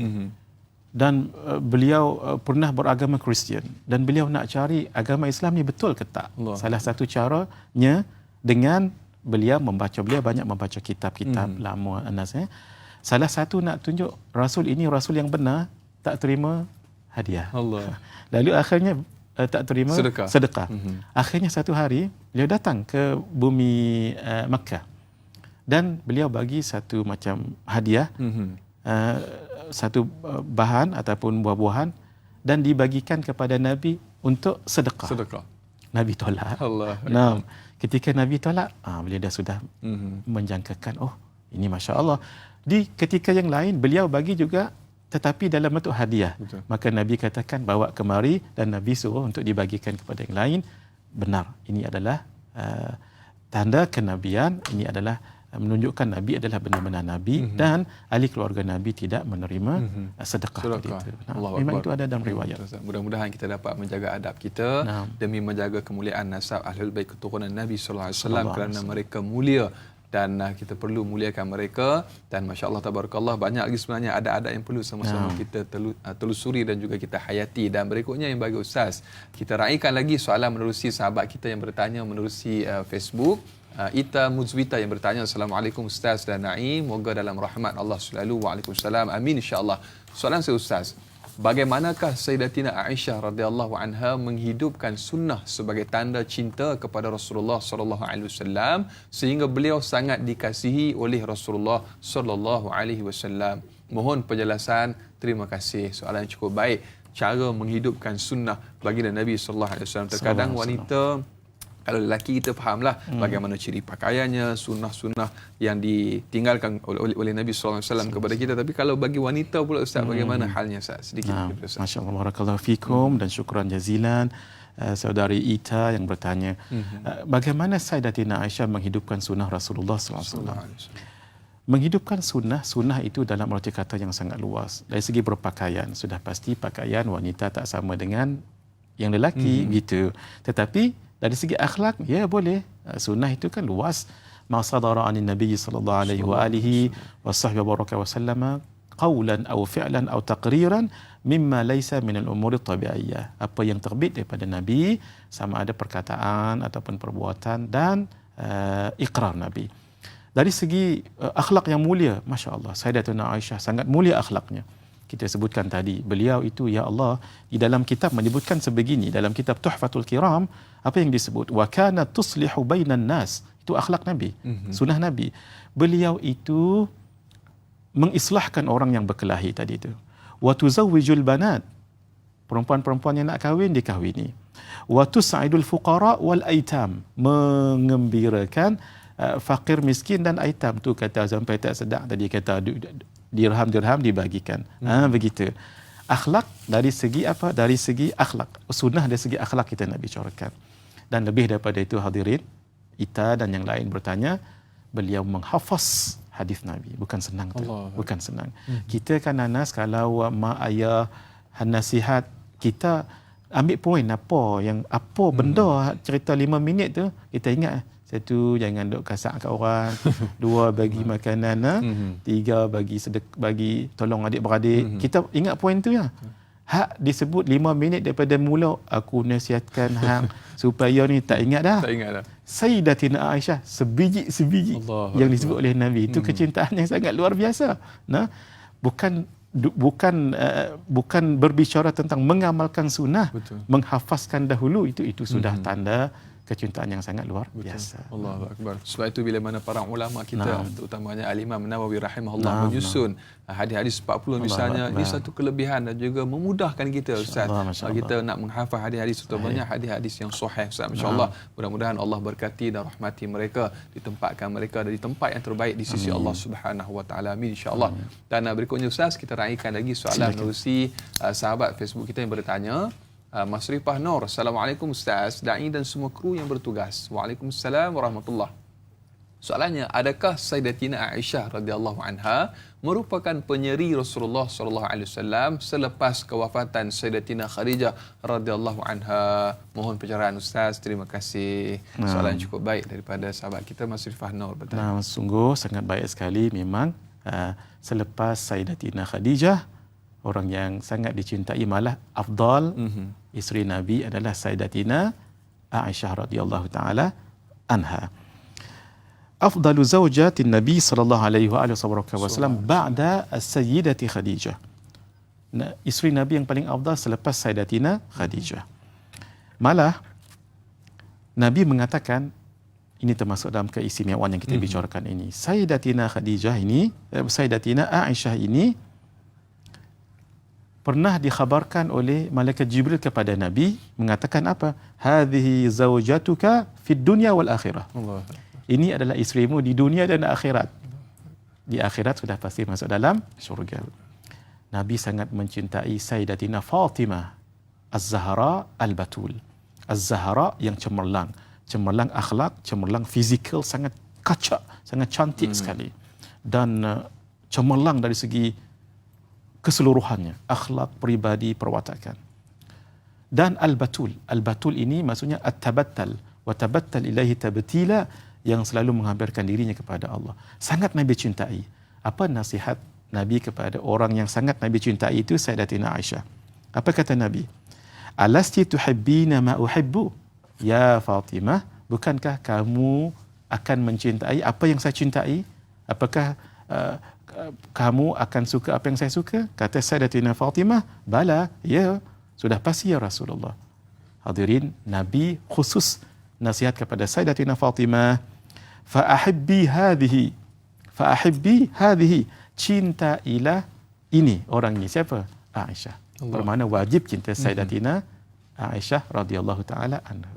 dan beliau pernah beragama Kristian dan beliau nak cari agama Islam ni betul ke tak. Allah. Salah satu caranya dengan beliau banyak membaca kitab-kitab lama Anas. Salah satu nak tunjuk Rasul ini Rasul yang benar, tak terima hadiah. Allah. Lalu akhirnya tak terima sedekah. Akhirnya satu hari beliau datang ke bumi Makkah dan beliau bagi satu macam hadiah, satu bahan ataupun buah-buahan dan dibagikan kepada Nabi untuk sedekah. Nabi tolak. Allah. Nah, ketika Nabi tolak, beliau dah sudah menjangkakan, oh ini Masya Allah. Di ketika yang lain beliau bagi juga tetapi dalam bentuk hadiah. Betul. Maka Nabi katakan bawa kemari dan Nabi suruh untuk dibagikan kepada yang lain. Benar, ini adalah tanda kenabian, ini adalah menunjukkan Nabi adalah benar-benar Nabi dan ahli keluarga Nabi tidak menerima sedekah. Memang itu ada dalam riwayat. Mudah-mudahan kita dapat menjaga adab kita demi menjaga kemuliaan nasab Ahlul Bait keturunan Nabi sallallahu alaihi wasallam kerana mereka mulia dan kita perlu muliakan mereka dan masya-Allah tabarakallah banyak lagi sebenarnya ada-ada yang perlu sama-sama kita telusuri dan juga kita hayati. Dan berikutnya yang bagi Ustaz, kita raikan lagi soalan menerusi sahabat kita yang bertanya menerusi Facebook. Ita Muzwita yang bertanya, Assalamualaikum Ustaz dan Naim, moga dalam rahmat Allah selalu. Waalaikumsalam, amin insya-Allah. Soalan saya Ustaz, bagaimanakah Sayyidatina Aisyah radhiyallahu anha menghidupkan sunnah sebagai tanda cinta kepada Rasulullah sallallahu alaihi wasallam sehingga beliau sangat dikasihi oleh Rasulullah sallallahu alaihi wasallam? Mohon penjelasan. Terima kasih. Soalan yang cukup baik. Cara menghidupkan sunnah baginda Nabi sallallahu alaihi wasallam. Terkadang wanita, kalau lelaki kita fahamlah bagaimana ciri pakaiannya, sunnah-sunnah yang ditinggalkan oleh Nabi SAW kepada kita. Tapi kalau bagi wanita pula Ustaz, bagaimana halnya Ustaz? Sedikit. Masya Allah, barakallahu fikum dan syukran jazilan. Saudari Ita yang bertanya, bagaimana Sayyidatina Aisyah menghidupkan sunnah Rasulullah SAW? Menghidupkan sunnah itu dalam arti kata yang sangat luas. Dari segi berpakaian, sudah pasti pakaian wanita tak sama dengan yang lelaki, gitu. Tetapi dari segi akhlak, ya boleh. Sunnah itu kan luas. Ma sadara anin Nabi sallallahu alaihi wa alihi wasallam qawlan aw fi'lan aw taqriran mimma laysa min al-umuri tabi'iyyah. Apa yang terbit daripada Nabi, sama ada perkataan ataupun perbuatan dan iqrar Nabi. Dari segi akhlak yang mulia, Masya Allah, Sayyidatuna Aisyah sangat mulia akhlaknya. Kita sebutkan tadi, beliau itu, ya Allah, di dalam kitab menyebutkan sebegini, dalam kitab Tuhfatul Kiram, apa yang disebut? Wa kanat tuslihu bainan nas. Itu akhlak Nabi, sunnah Nabi. Beliau itu mengislahkan orang yang berkelahi tadi itu. Wa tuzawwijul banat. Perempuan-perempuan yang nak kahwin, dikahwini. Wa tus'idul fuqara wal aitam. Mengembirakan fakir, miskin dan aitam. Tu kata sampai tak sedap tadi, kata dirham dibagikan. Begitu. Akhlak dari segi apa? Dari segi akhlak. Sunnah dari segi akhlak kita nak bicarakan. Dan lebih daripada itu hadirin, Ita dan yang lain bertanya, beliau menghafaz hadis Nabi. Bukan senang tu. Bukan senang. Kita kan Anas, kalau mak ayah nasihat, kita ambil poin apa benda cerita 5 minit tu, kita ingat. Satu, jangan duk kasak kat orang. 2, bagi makanan. 3, bagi tolong adik-beradik. Kita ingat poin tu ya. Hak disebut 5 minit daripada mula, aku nasihatkan hang supaya ni tak ingat dah. Sayyidatina Aisyah sebiji yang disebut oleh Nabi. Itu kecintaan yang sangat luar biasa. Nah, bukan berbicara tentang mengamalkan sunnah, menghafazkan dahulu, itu sudah tanda kecintaan yang sangat luar biasa. Allahu akbar. Sebab itu bila mana para ulama kita, terutamanya Al-Imam Nawawi rahimahullah, menyusun hadis-hadis 40 misalnya, ini satu kelebihan dan juga memudahkan kita Ustaz. Kita nak menghafal hadis-hadis, terutamanya hadis-hadis yang sahih Ustaz. Masya-Allah. Mudah-mudahan Allah berkati dan rahmati mereka, ditempatkan mereka di tempat yang terbaik di sisi Allah Subhanahu wa taala. Amin insya-Allah. Dan berikutnya Ustaz, kita raikan lagi soalan menerusi sahabat Facebook kita yang bertanya. Masrifah Nur, Assalamualaikum Ustaz, da'i dan semua kru yang bertugas. Waalaikumsalam warahmatullahi. Soalannya, adakah Sayyidatina Aisyah radhiyallahu anha merupakan penyeri Rasulullah sallallahu alaihi wasallam selepas kewafatan Sayyidatina Khadijah radhiyallahu anha? Mohon pencerahan Ustaz. Terima kasih. Soalan cukup baik daripada sahabat kita Masrifah Nur. Sungguh sangat baik sekali memang. Selepas Sayyidatina Khadijah orang yang sangat dicintai, malah afdal isteri Nabi adalah Sayyidatina Aisyah radhiyallahu taala anha. Afdalu zawjatin Nabi sallallahu alaihi wasallam ba'da as-sayyidati Khadijah. Isteri Nabi yang paling afdal selepas Sayyidatina Khadijah. Malah Nabi mengatakan, ini termasuk dalam keistimewaan yang kita bicarakan ini. Sayyidatina Khadijah ini, Sayyidatina Aisyah ini pernah dikhabarkan oleh malaikat Jibril kepada Nabi mengatakan apa? Hadhihi zawjatuka fid dunya wal akhirah. Allah. Ini adalah isterimu di dunia dan akhirat. Di akhirat sudah pasti masuk dalam syurga. Nabi sangat mencintai Sayyidatina Fatimah Az-Zahra Al-Batul. Az-Zahra yang cemerlang. Cemerlang akhlak, cemerlang fizikal, sangat kacak, sangat cantik sekali. Dan cemerlang dari segi keseluruhannya, akhlak, peribadi, perwatakan. Dan Al-Batul. Al-Batul ini maksudnya at-tabattal. Wa tabattal ilaihi tabtila, yang selalu menghampirkan dirinya kepada Allah. Sangat Nabi cintai. Apa nasihat Nabi kepada orang yang sangat Nabi cintai itu? Sayyidatina Aisyah. Apa kata Nabi? Alasti tuhibbina ma uhibbu? Ya Fatimah, bukankah kamu akan mencintai apa yang saya cintai? Apakah kamu akan suka apa yang saya suka? Kata Sayyidatina Fatimah, bala, ya, sudah pasti ya Rasulullah. Hadirin, Nabi khusus nasihat kepada Sayyidatina Fatimah, fa'ahibbi hadhihi, cintailah ini, orang ini. Siapa? Aisyah. Bermakna wajib cinta Sayyidatina Aisyah radhiyallahu taala anha.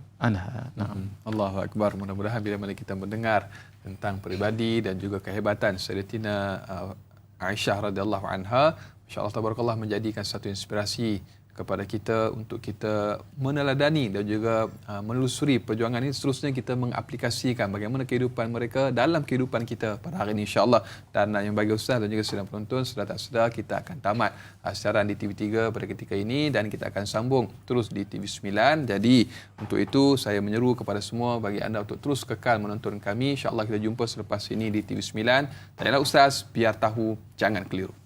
Naam. Allahu akbar. Mudah-mudahan bila mana kita mendengar tentang peribadi dan juga kehebatan Sayyidatina Aisyah radhiyallahu anha, insya-Allah tabarakallah menjadikan satu inspirasi kepada kita untuk kita meneladani dan juga menelusuri perjuangan ini. Seterusnya kita mengaplikasikan bagaimana kehidupan mereka dalam kehidupan kita pada hari ini, insya-Allah. Dan yang bagi ustaz dan juga sedang penonton, sedar tak sedar kita akan tamat siaran di TV3 pada ketika ini dan kita akan sambung terus di TV9. Jadi untuk itu saya menyeru kepada semua bagi anda untuk terus kekal menonton kami. Insya-Allah kita jumpa selepas ini di TV9. Tanyalah ustaz, biar tahu jangan keliru.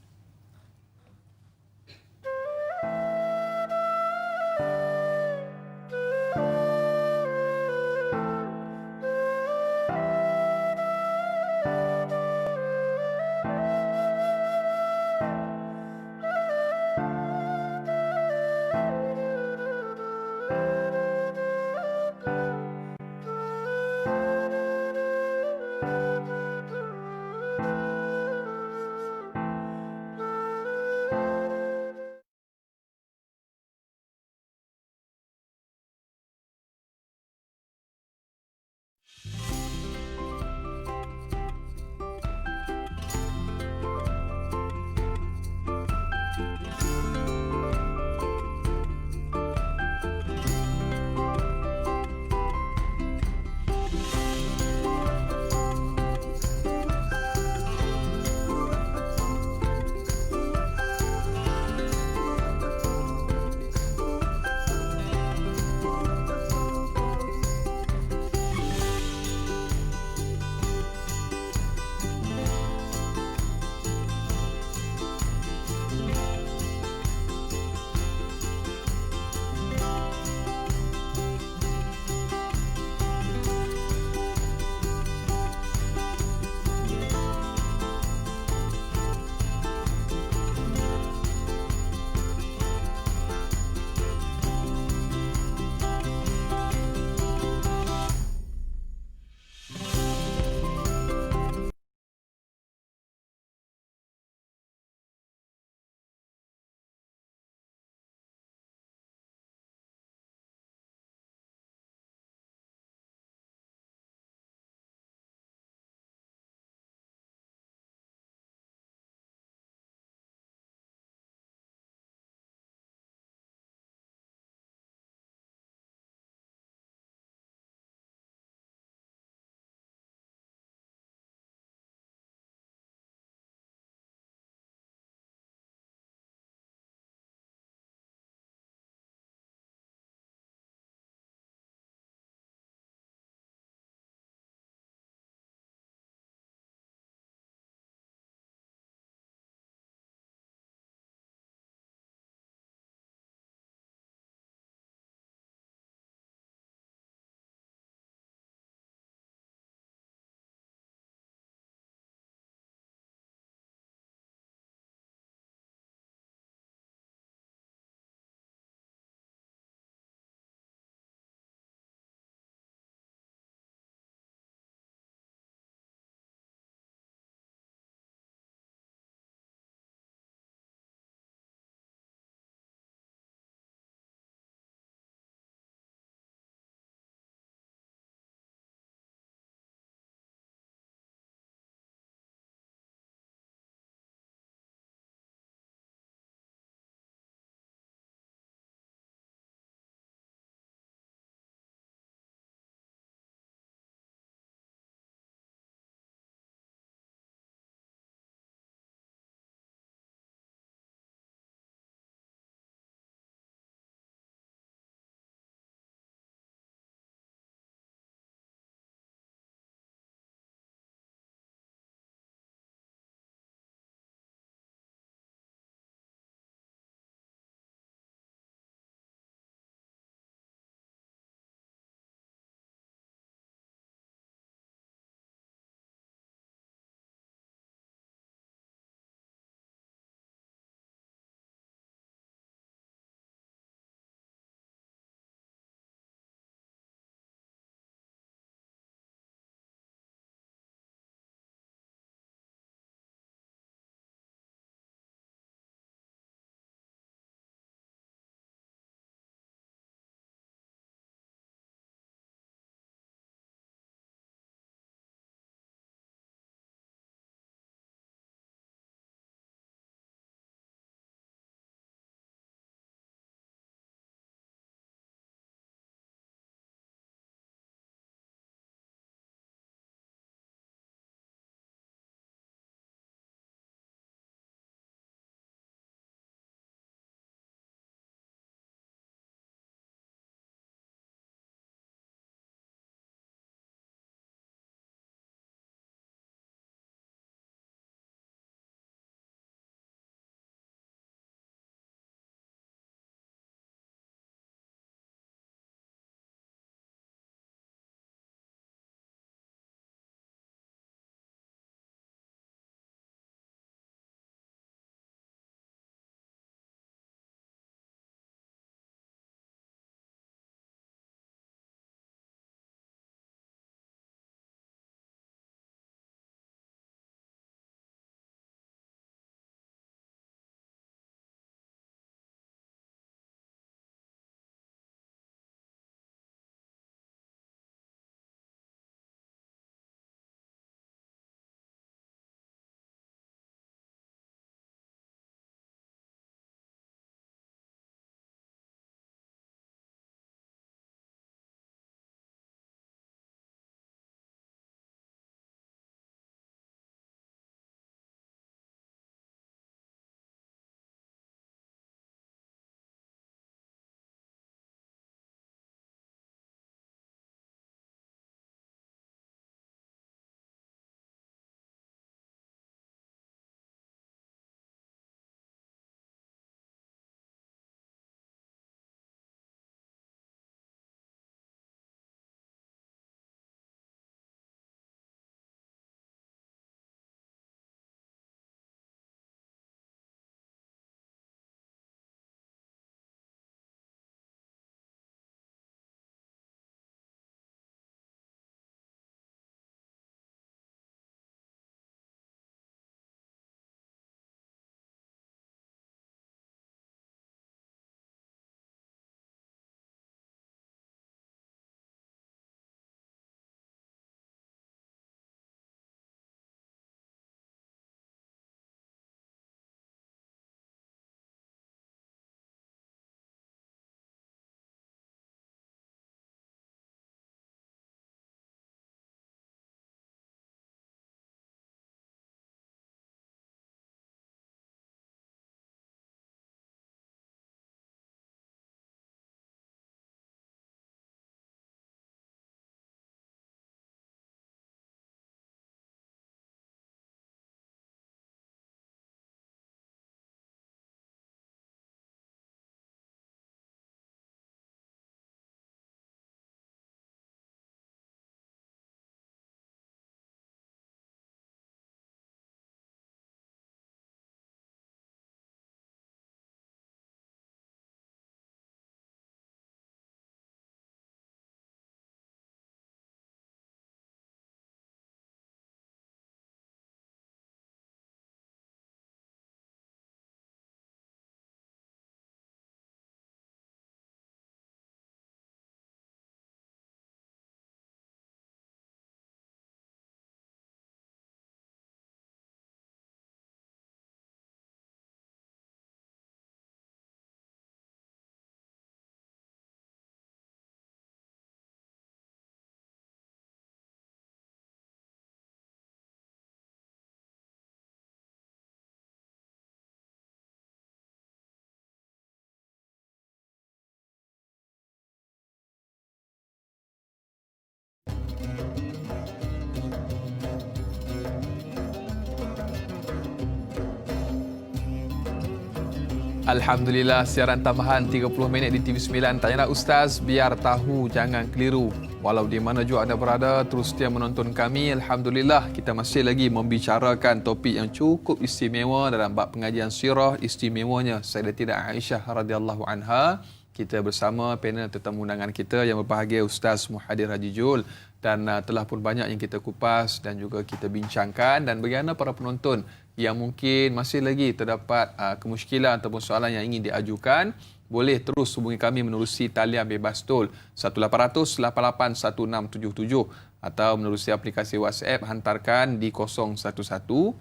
Alhamdulillah, siaran tambahan 30 minit di TV9 Tanyalah Ustaz, biar tahu jangan keliru. Walau di mana juga anda berada, terus setia menonton kami. Alhamdulillah, kita masih lagi membicarakan topik yang cukup istimewa dalam bab pengajian sirah, istimewanya Sayyidatina Aisyah radhiyallahu anha. Kita bersama panel tetamu undangan kita yang berbahagia Ustaz Muhaddir Haji Jul, dan telah pun banyak yang kita kupas dan juga kita bincangkan. Dan bagaimana para penonton yang mungkin masih lagi terdapat kemusykilan ataupun soalan yang ingin diajukan, boleh terus hubungi kami menerusi talian bebas tol 1800 88 1677 atau menerusi aplikasi WhatsApp, hantarkan di 011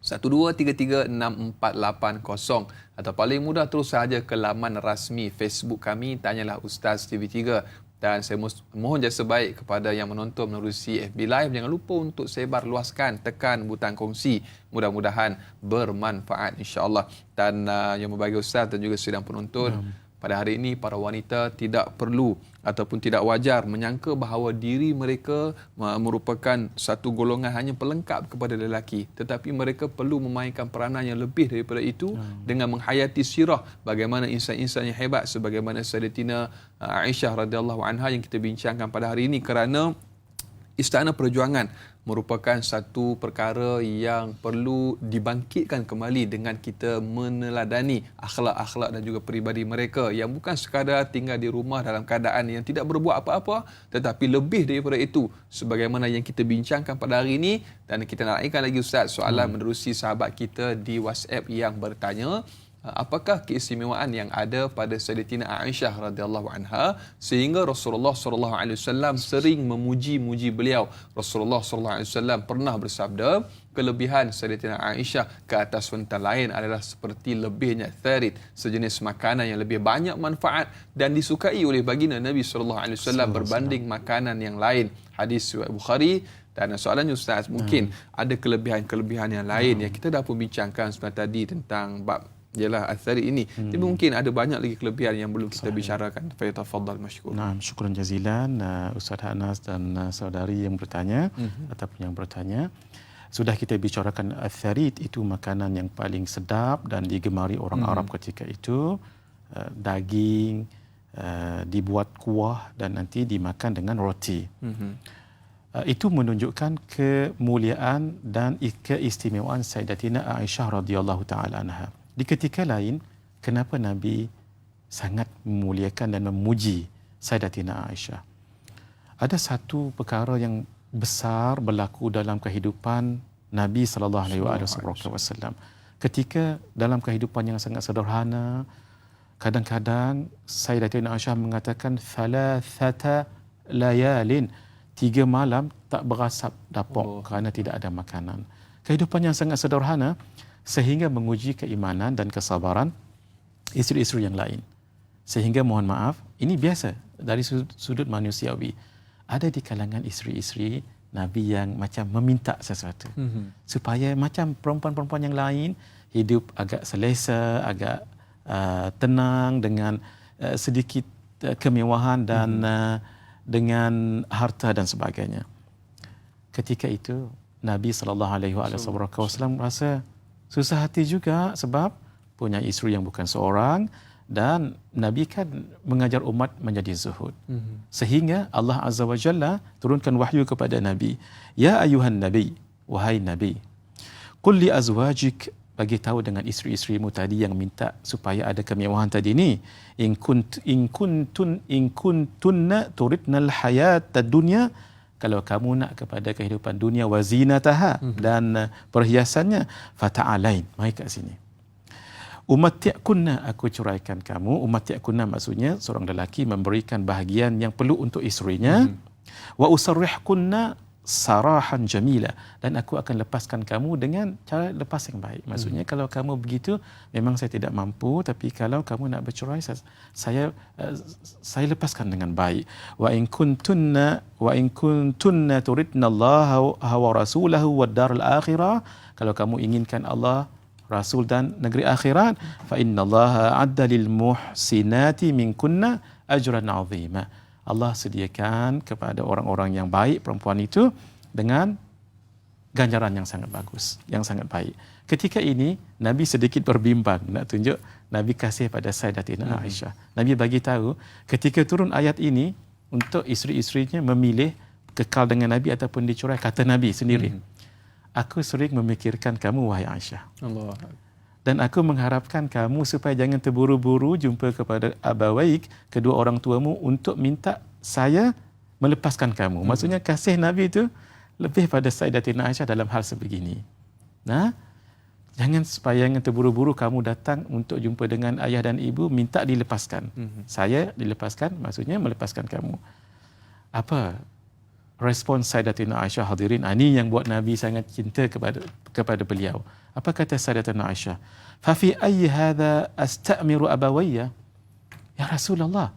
12336480, atau paling mudah terus sahaja ke laman rasmi Facebook kami Tanyalah Ustaz TV3. Dan saya mohon jasa baik kepada yang menonton menerusi FB Live, jangan lupa untuk sebar luaskan, tekan butang kongsi, mudah-mudahan bermanfaat insya-Allah. Dan yang berbahagia Ustaz dan juga sedang penonton, pada hari ini para wanita tidak perlu ataupun tidak wajar menyangka bahawa diri mereka merupakan satu golongan hanya pelengkap kepada lelaki, tetapi mereka perlu memainkan peranan yang lebih daripada itu dengan menghayati sirah bagaimana insan-insan yang hebat sebagaimana Sayyidatina Aisyah radhiyallahu anha yang kita bincangkan pada hari ini. Kerana Istana Perjuangan merupakan satu perkara yang perlu dibangkitkan kembali dengan kita meneladani akhlak-akhlak dan juga peribadi mereka yang bukan sekadar tinggal di rumah dalam keadaan yang tidak berbuat apa-apa, tetapi lebih daripada itu sebagaimana yang kita bincangkan pada hari ini. Dan kita nak naikkan lagi Ustaz soalan menerusi sahabat kita di WhatsApp yang bertanya, apakah keistimewaan yang ada pada Sayyidatina Aisyah radhiyallahu anha sehingga Rasulullah sallallahu alaihi wasallam sering memuji-muji beliau. Rasulullah sallallahu alaihi wasallam pernah bersabda, kelebihan Sayyidatina Aisyah ke atas wanita lain adalah seperti lebihnya tharid, sejenis makanan yang lebih banyak manfaat dan disukai oleh baginda Nabi sallallahu alaihi wasallam berbanding makanan yang lain. Hadis riwayat Bukhari. Dan soalannya Ustaz, mungkin ada kelebihan-kelebihan yang lain yang kita dah pun bincangkan sebentar tadi tentang bab ialah athari ini. Tapi mungkin ada banyak lagi kelebihan yang belum kita bicarakan. Falyatafaddal mashkur. Naam, syukran jazilan Ustaz Anas dan saudari yang bertanya ataupun yang bertanya. Sudah kita bicarakan atharid itu makanan yang paling sedap dan digemari orang Arab ketika itu. Daging dibuat kuah dan nanti dimakan dengan roti. Itu menunjukkan kemuliaan dan keistimewaan Sayyidatina Aisyah radhiyallahu taala anha. Di ketika lain, kenapa Nabi sangat memuliakan dan memuji Sayyidatina Aisyah? Ada satu perkara yang besar berlaku dalam kehidupan Nabi sallallahu alaihi wasallam. Ketika dalam kehidupan yang sangat sederhana, kadang-kadang Sayyidatina Aisyah mengatakan thalathata layalin, 3 malam tak berasap dapur kerana tidak ada makanan. Kehidupan yang sangat sederhana sehingga menguji keimanan dan kesabaran isteri-isteri yang lain. Sehingga mohon maaf, ini biasa dari sudut manusiawi. Ada di kalangan isteri-isteri Nabi yang macam meminta sesuatu. Supaya macam perempuan-perempuan yang lain hidup agak selesa, agak tenang dengan sedikit kemewahan dan dengan harta dan sebagainya. Ketika itu Nabi SAW rasa susah hati juga sebab punya isteri yang bukan seorang dan Nabi kan mengajar umat menjadi zuhud. Sehingga Allah Azza wa Jalla turunkan wahyu kepada Nabi. Ya ayuhan Nabi, wahai Nabi, qul li azwajik, bagi tahu dengan isteri-isterimu tadi yang minta supaya ada kemewahan tadi ni, in kuntunna turidnal hayatad dunya, kalau kamu nak kepada kehidupan dunia wazinataha dan perhiasannya, fata'alain, mai kat sini. Umatti'kunna, aku curaikan kamu. Umatti'kunna maksudnya seorang lelaki memberikan bahagian yang perlu untuk isterinya. Wa usarrihkunna sarahan jamila, dan aku akan lepaskan kamu dengan cara lepas yang baik. Maksudnya kalau kamu begitu memang saya tidak mampu, tapi kalau kamu nak bercerai saya lepaskan dengan baik. Wa in kuntunna turidna Allah wa rasulahu wad daral akhirah, kalau kamu inginkan Allah, Rasul dan negeri akhirat, fa innallaha adda lil muhsinati minkunna ajran 'azima. Allah sediakan kepada orang-orang yang baik perempuan itu dengan ganjaran yang sangat bagus, yang sangat baik. Ketika ini Nabi sedikit berbimbang nak tunjuk Nabi kasih pada Sayyidatina Aisyah. Nabi bagi tahu ketika turun ayat ini untuk isteri-isterinya memilih kekal dengan Nabi ataupun dicerai, kata Nabi sendiri, aku sering memikirkan kamu wahai Aisyah. Allah. Dan aku mengharapkan kamu supaya jangan terburu-buru jumpa kepada abawaik, kedua orang tuamu, untuk minta saya melepaskan kamu. Maksudnya kasih Nabi itu lebih pada Sayyidatina Aisyah dalam hal sebegini. Nah, jangan terburu-buru kamu datang untuk jumpa dengan ayah dan ibu minta dilepaskan. Saya dilepaskan, maksudnya melepaskan kamu. Apa respon Sayyidatina Aisyah, hadirin? Ini yang buat Nabi sangat cinta kepada beliau. Apa kata Sayyidatina Aisyah? Fa fi ayyi hadha astamiru abawayya? Ya Rasulullah,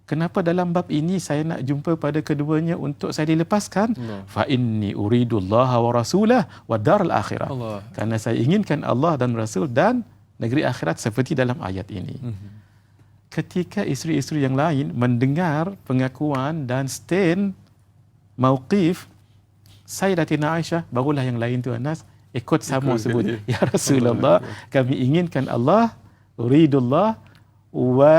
kenapa dalam bab ini saya nak jumpa pada keduanya untuk saya dilepaskan? Fa inni uridullaha wa rasulah wa daral akhirah. Karena saya inginkan Allah dan Rasul dan negeri akhirat seperti dalam ayat ini. Ketika isteri-isteri yang lain mendengar pengakuan dan stand mauqif Sayyidatina Aisyah, barulah yang lain tu Anas ikut sama sebut, ya Rasulullah, kami inginkan Allah, uridullah wa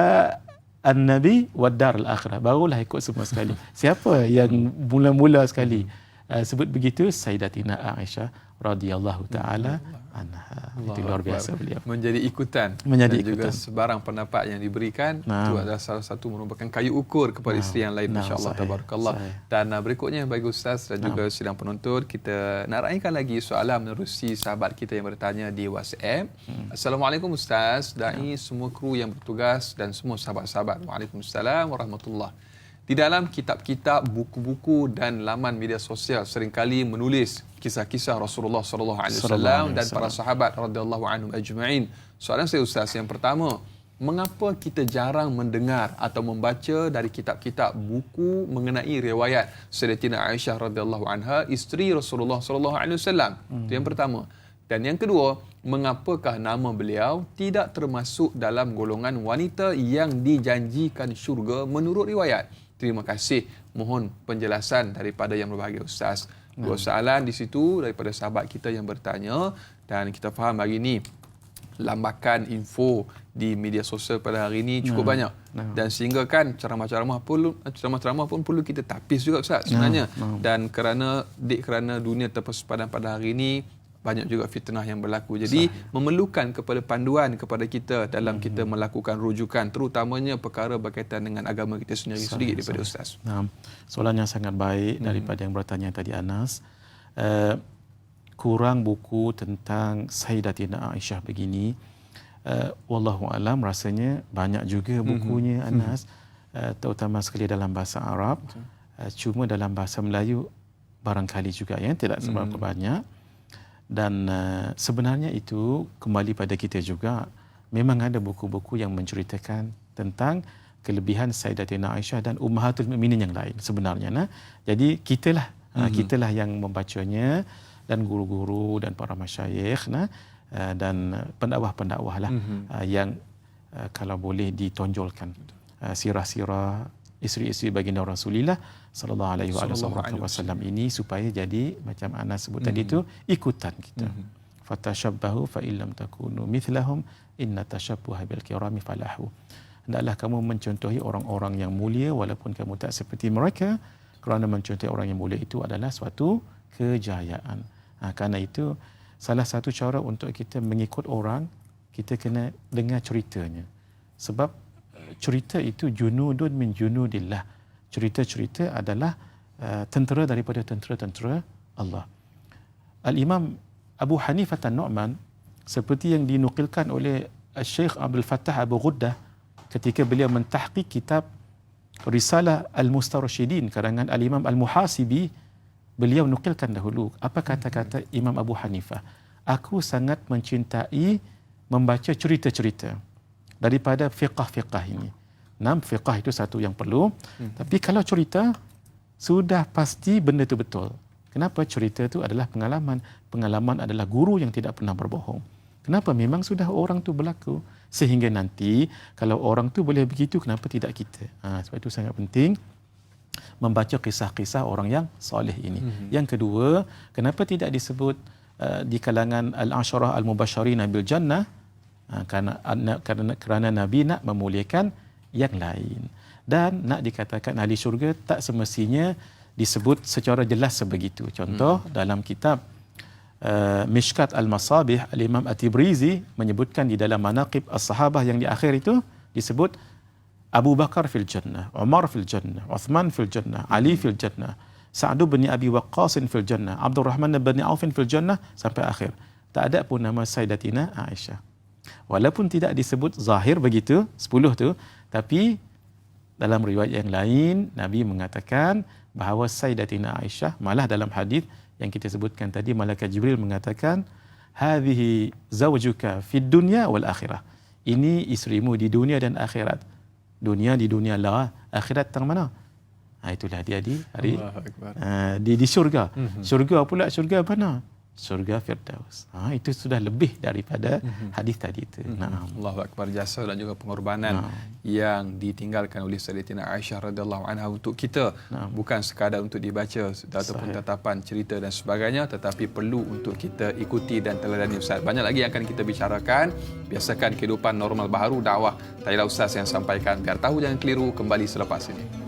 an-nabi wa darul akhirah. Barulah ikut semua sekali. Siapa yang mula-mula sekali sebut begitu? Sayyidatina Aisyah radhiyallahu taala anha. Itu luar biasa beliau. Menjadi ikutan. Menjadi dan ikutan. juga sebarang pendapat yang diberikan itu adalah salah satu merupakan kayu ukur kepada isteri yang lain, insya-Allah tabarakallah. Dan berikutnya bagi ustaz dan juga sidang penonton, kita nak raikan lagi soalan menerusi sahabat kita yang bertanya di WhatsApp. Assalamualaikum ustaz, dai, semua kru yang bertugas dan semua sahabat-sahabat. Waalaikumsalam warahmatullahi. Di dalam kitab-kitab, buku-buku dan laman media sosial seringkali menulis kisah-kisah Rasulullah sallallahu alaihi wasallam dan para sahabat radhiyallahu anhum ajma'in. Soalan saya ustaz yang pertama, mengapa kita jarang mendengar atau membaca dari kitab-kitab buku mengenai riwayat Sayyidatina Aisyah radhiyallahu anha, isteri Rasulullah sallallahu alaihi wasallam? Itu yang pertama. Dan yang kedua, mengapakah nama beliau tidak termasuk dalam golongan wanita yang dijanjikan syurga menurut riwayat? Terima kasih. Mohon penjelasan daripada yang berbahagia ustaz. Dua soalan di situ daripada sahabat kita yang bertanya, dan kita faham hari ini lambakan info di media sosial pada hari ini cukup banyak. Dan sehingga kan ceramah-ceramah pun perlu kita tapis juga ustaz sebenarnya. Dan kerana dunia tersepadan pada hari ini, banyak juga fitnah yang berlaku. Jadi memerlukan kepada panduan kepada kita dalam kita melakukan rujukan, terutamanya perkara berkaitan dengan agama kita sendiri. Sedikit daripada ustaz. Soalan yang sangat baik daripada yang bertanya tadi Anas. Kurang buku tentang Sayyidatina Aisyah begini. Wallahu alam, rasanya banyak juga bukunya Anas, terutama sekali dalam bahasa Arab. Cuma dalam bahasa Melayu barangkali juga ya tidak seberapa banyak. Dan sebenarnya itu kembali pada kita juga. Memang ada buku-buku yang menceritakan tentang kelebihan Sayyidatina Aisyah dan Ummahatul Mukminin yang lain sebenarnya. Jadi kitalah yang membacanya, dan guru-guru dan para masyayikh dan pendakwah-pendakwah lah yang kalau boleh ditonjolkan sirah-sirah isteri-isteri baginda Rasulullah sallallahu alaihi wasallam ini supaya jadi macam Anas sebut tadi itu ikutan kita. Fatashabbahu fa illam takunu mithlahum inna tashabbuha bil kirami falahu. Hendaklah kamu mencontohi orang-orang yang mulia walaupun kamu tak seperti mereka, kerana mencontohi orang yang mulia itu adalah suatu kejayaan. Karena itu salah satu cara untuk kita mengikut orang, kita kena dengar ceritanya. Sebab cerita itu junudun min junudillah. Cerita-cerita adalah tentera daripada tentera-tentera Allah. Al-Imam Abu Hanifah An-Nu'man, seperti yang dinukilkan oleh Syekh Abdul Fattah Abu Ghuddah ketika beliau mentahqiq kitab Risalah Al-Mustarsyidin karangan Al-Imam Al-Muhasibi, beliau nukilkan dahulu apa kata-kata Imam Abu Hanifah. Aku sangat mencintai membaca cerita-cerita daripada fiqah-fiqah ini. Fiqah itu satu yang perlu. Tapi kalau cerita, sudah pasti benda itu betul. Kenapa? Cerita itu adalah pengalaman. Pengalaman adalah guru yang tidak pernah berbohong. Kenapa? Memang sudah orang tu berlaku. Sehingga nanti, kalau orang tu boleh begitu, kenapa tidak kita? Sebab itu sangat penting membaca kisah-kisah orang yang soleh ini. Yang kedua, kenapa tidak disebut di kalangan al-asharah al-mubasysyirin bil jannah? Kerana Nabi nak memuliakan yang lain. Dan nak dikatakan ahli syurga tak semestinya disebut secara jelas sebegitu. Contoh dalam kitab Mishkat al-Masabih, Al-Imam At-Tibrizi menyebutkan di dalam manaqib as-sahabah yang di akhir itu disebut Abu Bakar fil jannah, Umar fil jannah, Uthman fil jannah, Ali fil jannah, Sa'd bin Abi Waqqas fil jannah, Abdul Rahman bin Auf fil jannah sampai akhir. Tak ada pun nama Sayyidatina Aisyah. Walaupun tidak disebut zahir begitu 10 tu, tapi dalam riwayat yang lain Nabi mengatakan bahawa Sayyidatina Aisyah, malah dalam hadis yang kita sebutkan tadi, Malaikat Jibril mengatakan, hadhihi zawjuka fid dunya wal akhirah. Ini isterimu di dunia dan akhirat. Dunia di dunia lah, akhirat tang mana? Itulah dia di hari di syurga. Syurga pula, syurga mana? Syurga Firdaus. Itu sudah lebih daripada hadis tadi itu. Allahu akbar, jasa dan juga pengorbanan yang ditinggalkan oleh Sayyidatina Aisyah radhiyallahu anha untuk kita, bukan sekadar untuk dibaca ataupun tatapan cerita dan sebagainya, tetapi perlu untuk kita ikuti dan teladani Ustaz. Banyak lagi yang akan kita bicarakan. Biasakan kehidupan normal baharu dakwah. Tadilah Ustaz yang sampaikan, biar tahu jangan keliru, kembali selepas ini.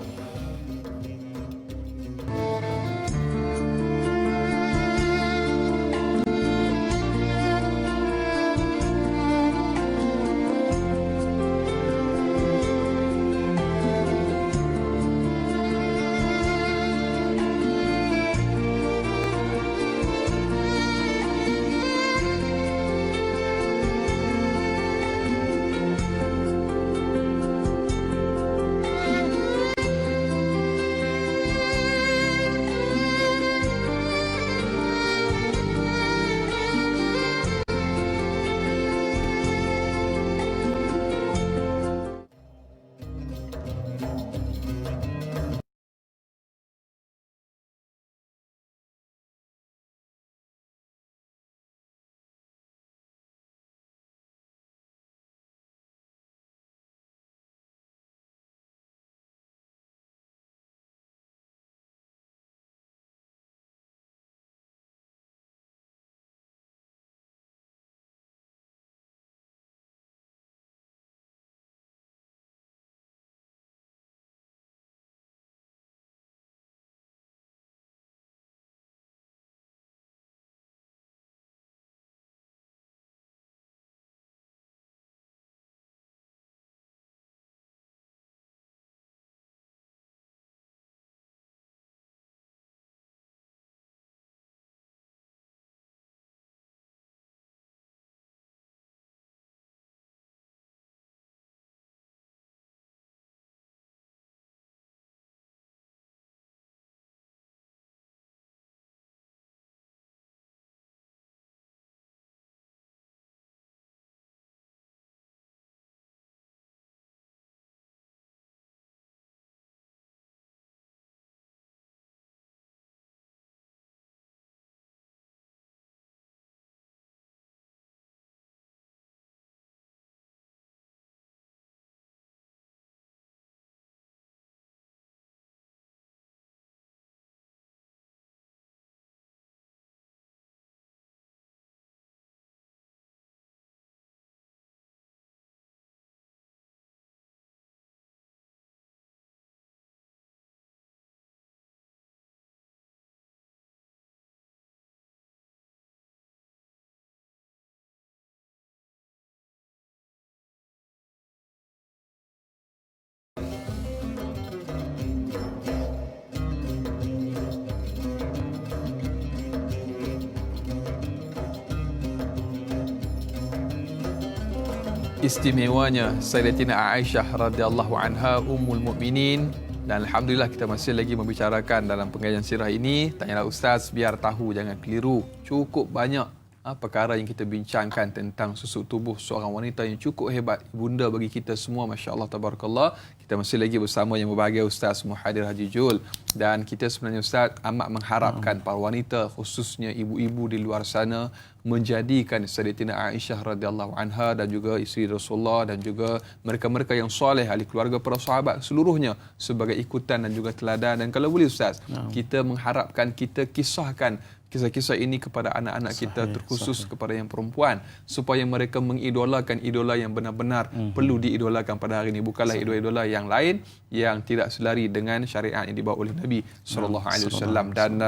Istimewanya Sayyidatina Aisyah radhiyallahu anha ummul mukminin, dan alhamdulillah kita masih lagi membicarakan dalam pengajian sirah ini. Tanyalah Ustaz biar tahu jangan keliru. Cukup banyak perkara yang kita bincangkan tentang susuk tubuh seorang wanita yang cukup hebat, ibunda bagi kita semua, masya-Allah tabarakallah. Kita masih lagi bersama yang berbahagia Ustaz Muhadir Haji Jul, dan kita sebenarnya Ustaz amat mengharapkan para wanita, khususnya ibu-ibu di luar sana, menjadikan Sayyidatina Aisyah radhiyallahu anha dan juga isteri Rasulullah dan juga mereka-mereka yang soleh, ahli keluarga para sahabat seluruhnya sebagai ikutan dan juga teladan. Dan kalau boleh Ustaz, kita mengharapkan, kita kisahkan kisah-kisah ini kepada anak-anak kita, terkhusus kepada yang perempuan, supaya mereka mengidolakan idola yang benar-benar perlu diidolakan pada hari ini, bukanlah idola-idola yang lain yang tidak selari dengan syariat yang dibawa oleh Nabi sallallahu alaihi wasallam. Dan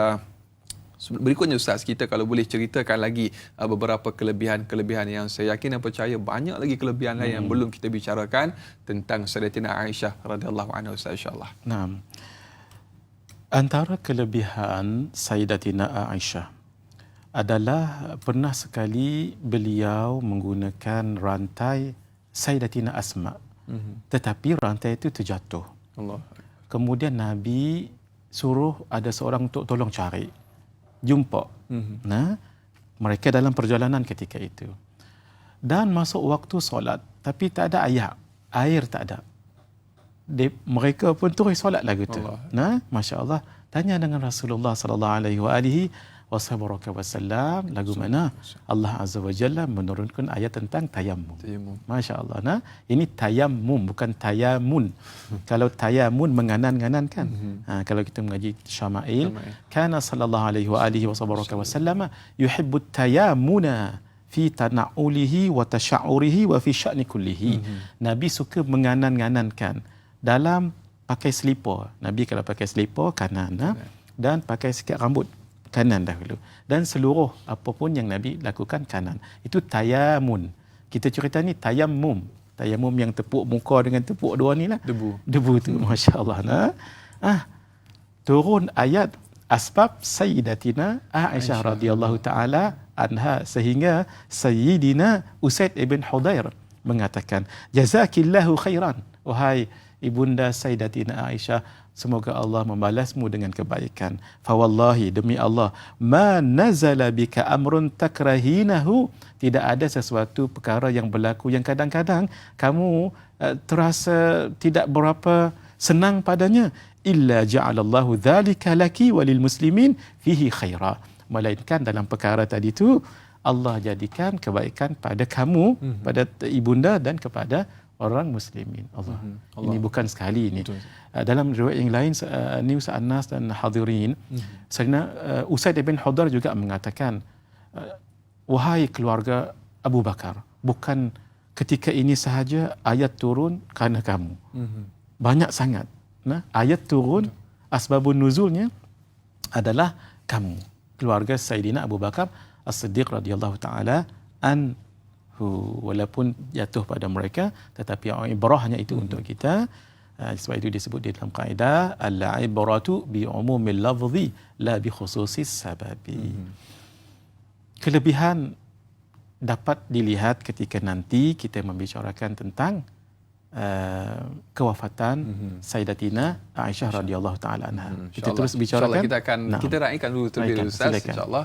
berikutnya Ustaz, kita kalau boleh ceritakan lagi beberapa kelebihan-kelebihan yang saya yakin dan percaya banyak lagi kelebihan lain yang belum kita bicarakan tentang Sayyidatina Aisyah radhiyallahu anha Ustaz, insya-Allah. Naam. Antara kelebihan Sayyidatina Aisyah adalah pernah sekali beliau menggunakan rantai Sayyidatina Asma. Tetapi rantai itu terjatuh. Allah. Kemudian Nabi suruh ada seorang untuk tolong cari. Jumpa. Nah, mereka dalam perjalanan ketika itu. Dan masuk waktu solat, tapi tak ada air tak ada. Mereka pun terus solat lagu tu. Nah, masya-Allah, tanya dengan Rasulullah sallallahu alaihi wasallam, lagu mana Allah Azza wa Jalla menurunkan ayat tentang tayammum. Masya-Allah. Nah, ini tayammum bukan tayamun. Kalau tayamun menganan-nganan kan. Kalau kita mengaji syama'il, kana sallallahu alaihi wasallam yuhibbu tayammuna fi tana'ulihi wa tasha'urihi wa fi sya'ni kullihi. Nabi suka menganan-nganankan dalam pakai selipar. Nabi kalau pakai selipar kanan, dan pakai sikat rambut kanan dahulu. Dan seluruh apapun yang Nabi lakukan kanan. Itu tayamun. Kita cerita ni tayammum. Tayammum yang tepuk muka dengan tepuk dua ni lah. Debu tu. Masya Allah. Turun ayat asbab Sayyidatina Aisyah radhiyallahu ta'ala anha, sehingga Sayyidina Usaid ibn Hudair mengatakan, jazakillahu khairan, wahai ibunda Sayyidatina Aisyah, semoga Allah membalasmu dengan kebaikan. Fawallahi, demi Allah, ma nazala bika amrun takrahinahu, tidak ada sesuatu perkara yang berlaku yang kadang-kadang kamu terasa tidak berapa senang padanya, illa ja'alallahu dzalika laki walil muslimin fihi khaira, melainkan dalam perkara tadi tu Allah jadikan kebaikan pada kamu, pada ibunda dan kepada orang muslimin. Allah. Ini bukan sekali ini. Dalam riwayat yang lain, ni Ustaz Anas dan hadirin, Sayyidina Usaid bin Hudair juga mengatakan, wahai keluarga Abu Bakar, bukan ketika ini sahaja ayat turun kerana kamu. Banyak sangat. Nah, ayat turun, asbabun nuzulnya adalah kamu, keluarga Sayyidina Abu Bakar As-Siddiq radhiyallahu taala an. Walaupun jatuh pada mereka, tetapi ibrahnya itu untuk kita. Sebab itu disebut di dalam kaedah al-ibratu bi umumil lafzi la bi khususis sababi. Kelebihan dapat dilihat ketika nanti kita membicarakan tentang kewafatan Sayyidatina Aisyah radhiyallahu taala anha. Kita terus bicarakan. Kita raikan dulu terlebih Ustaz, insya-Allah,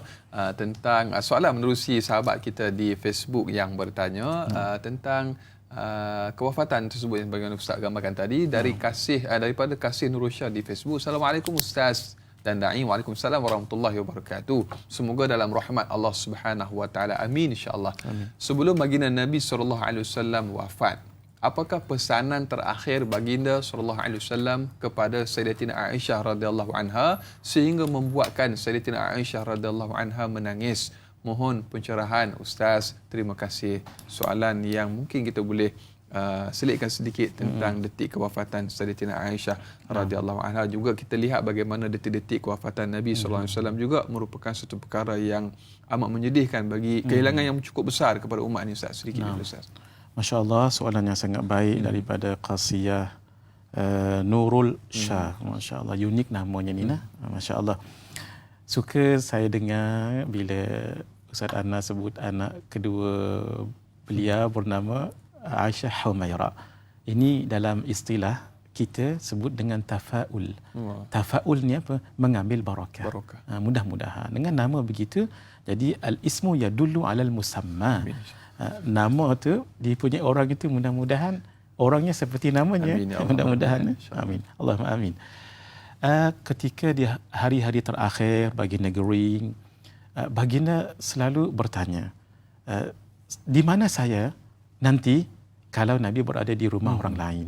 tentang soalan menerusi sahabat kita di Facebook yang bertanya tentang kewafatan tersebut yang bagaimana Ustaz gambarkan tadi daripada Kasih Nurusya di Facebook. Assalamualaikum Ustaz dan Da'i. Waalaikumsalam warahmatullahi wabarakatuh. Semoga dalam rahmat Allah Subhanahu wa taala. Amin, insya-Allah. Sebelum baginda Nabi sallallahu alaihi wasallam wafat, apakah pesanan terakhir baginda sallallahu alaihi wasallam kepada Sayyidatina Aisyah radhiyallahu anha sehingga membuatkan Sayyidatina Aisyah radhiyallahu anha menangis? Mohon pencerahan Ustaz. Terima kasih. Soalan yang mungkin kita boleh selitkan sedikit tentang detik kewafatan Sayyidatina Aisyah radhiyallahu anha. Juga kita lihat bagaimana detik-detik kewafatan Nabi sallallahu alaihi wasallam juga merupakan satu perkara yang amat menyedihkan bagi kehilangan yang cukup besar kepada umat ini Ustaz. Sedikit dulu Ustaz. Masya Allah, soalan yang sangat baik daripada Qasiyah Nurul Shah. Masya Allah, unik namanya ni. Masya Allah. Suka saya dengar bila Ustaz Anas sebut anak kedua beliau bernama Aisyah Humaira. Ini dalam istilah kita sebut dengan tafaul. Tafaul ni apa? Mengambil barakah. Mudah-mudahan dengan nama begitu, jadi al-ismu yadullu 'alal musamma. Nama tu dipunyai orang itu, mudah-mudahan orangnya seperti namanya. Amin, ya mudah-mudahan. Amin. Allahumma amin. Ketika di hari-hari terakhir baginda Gering, baginda selalu bertanya, di mana saya nanti kalau Nabi berada di rumah orang lain.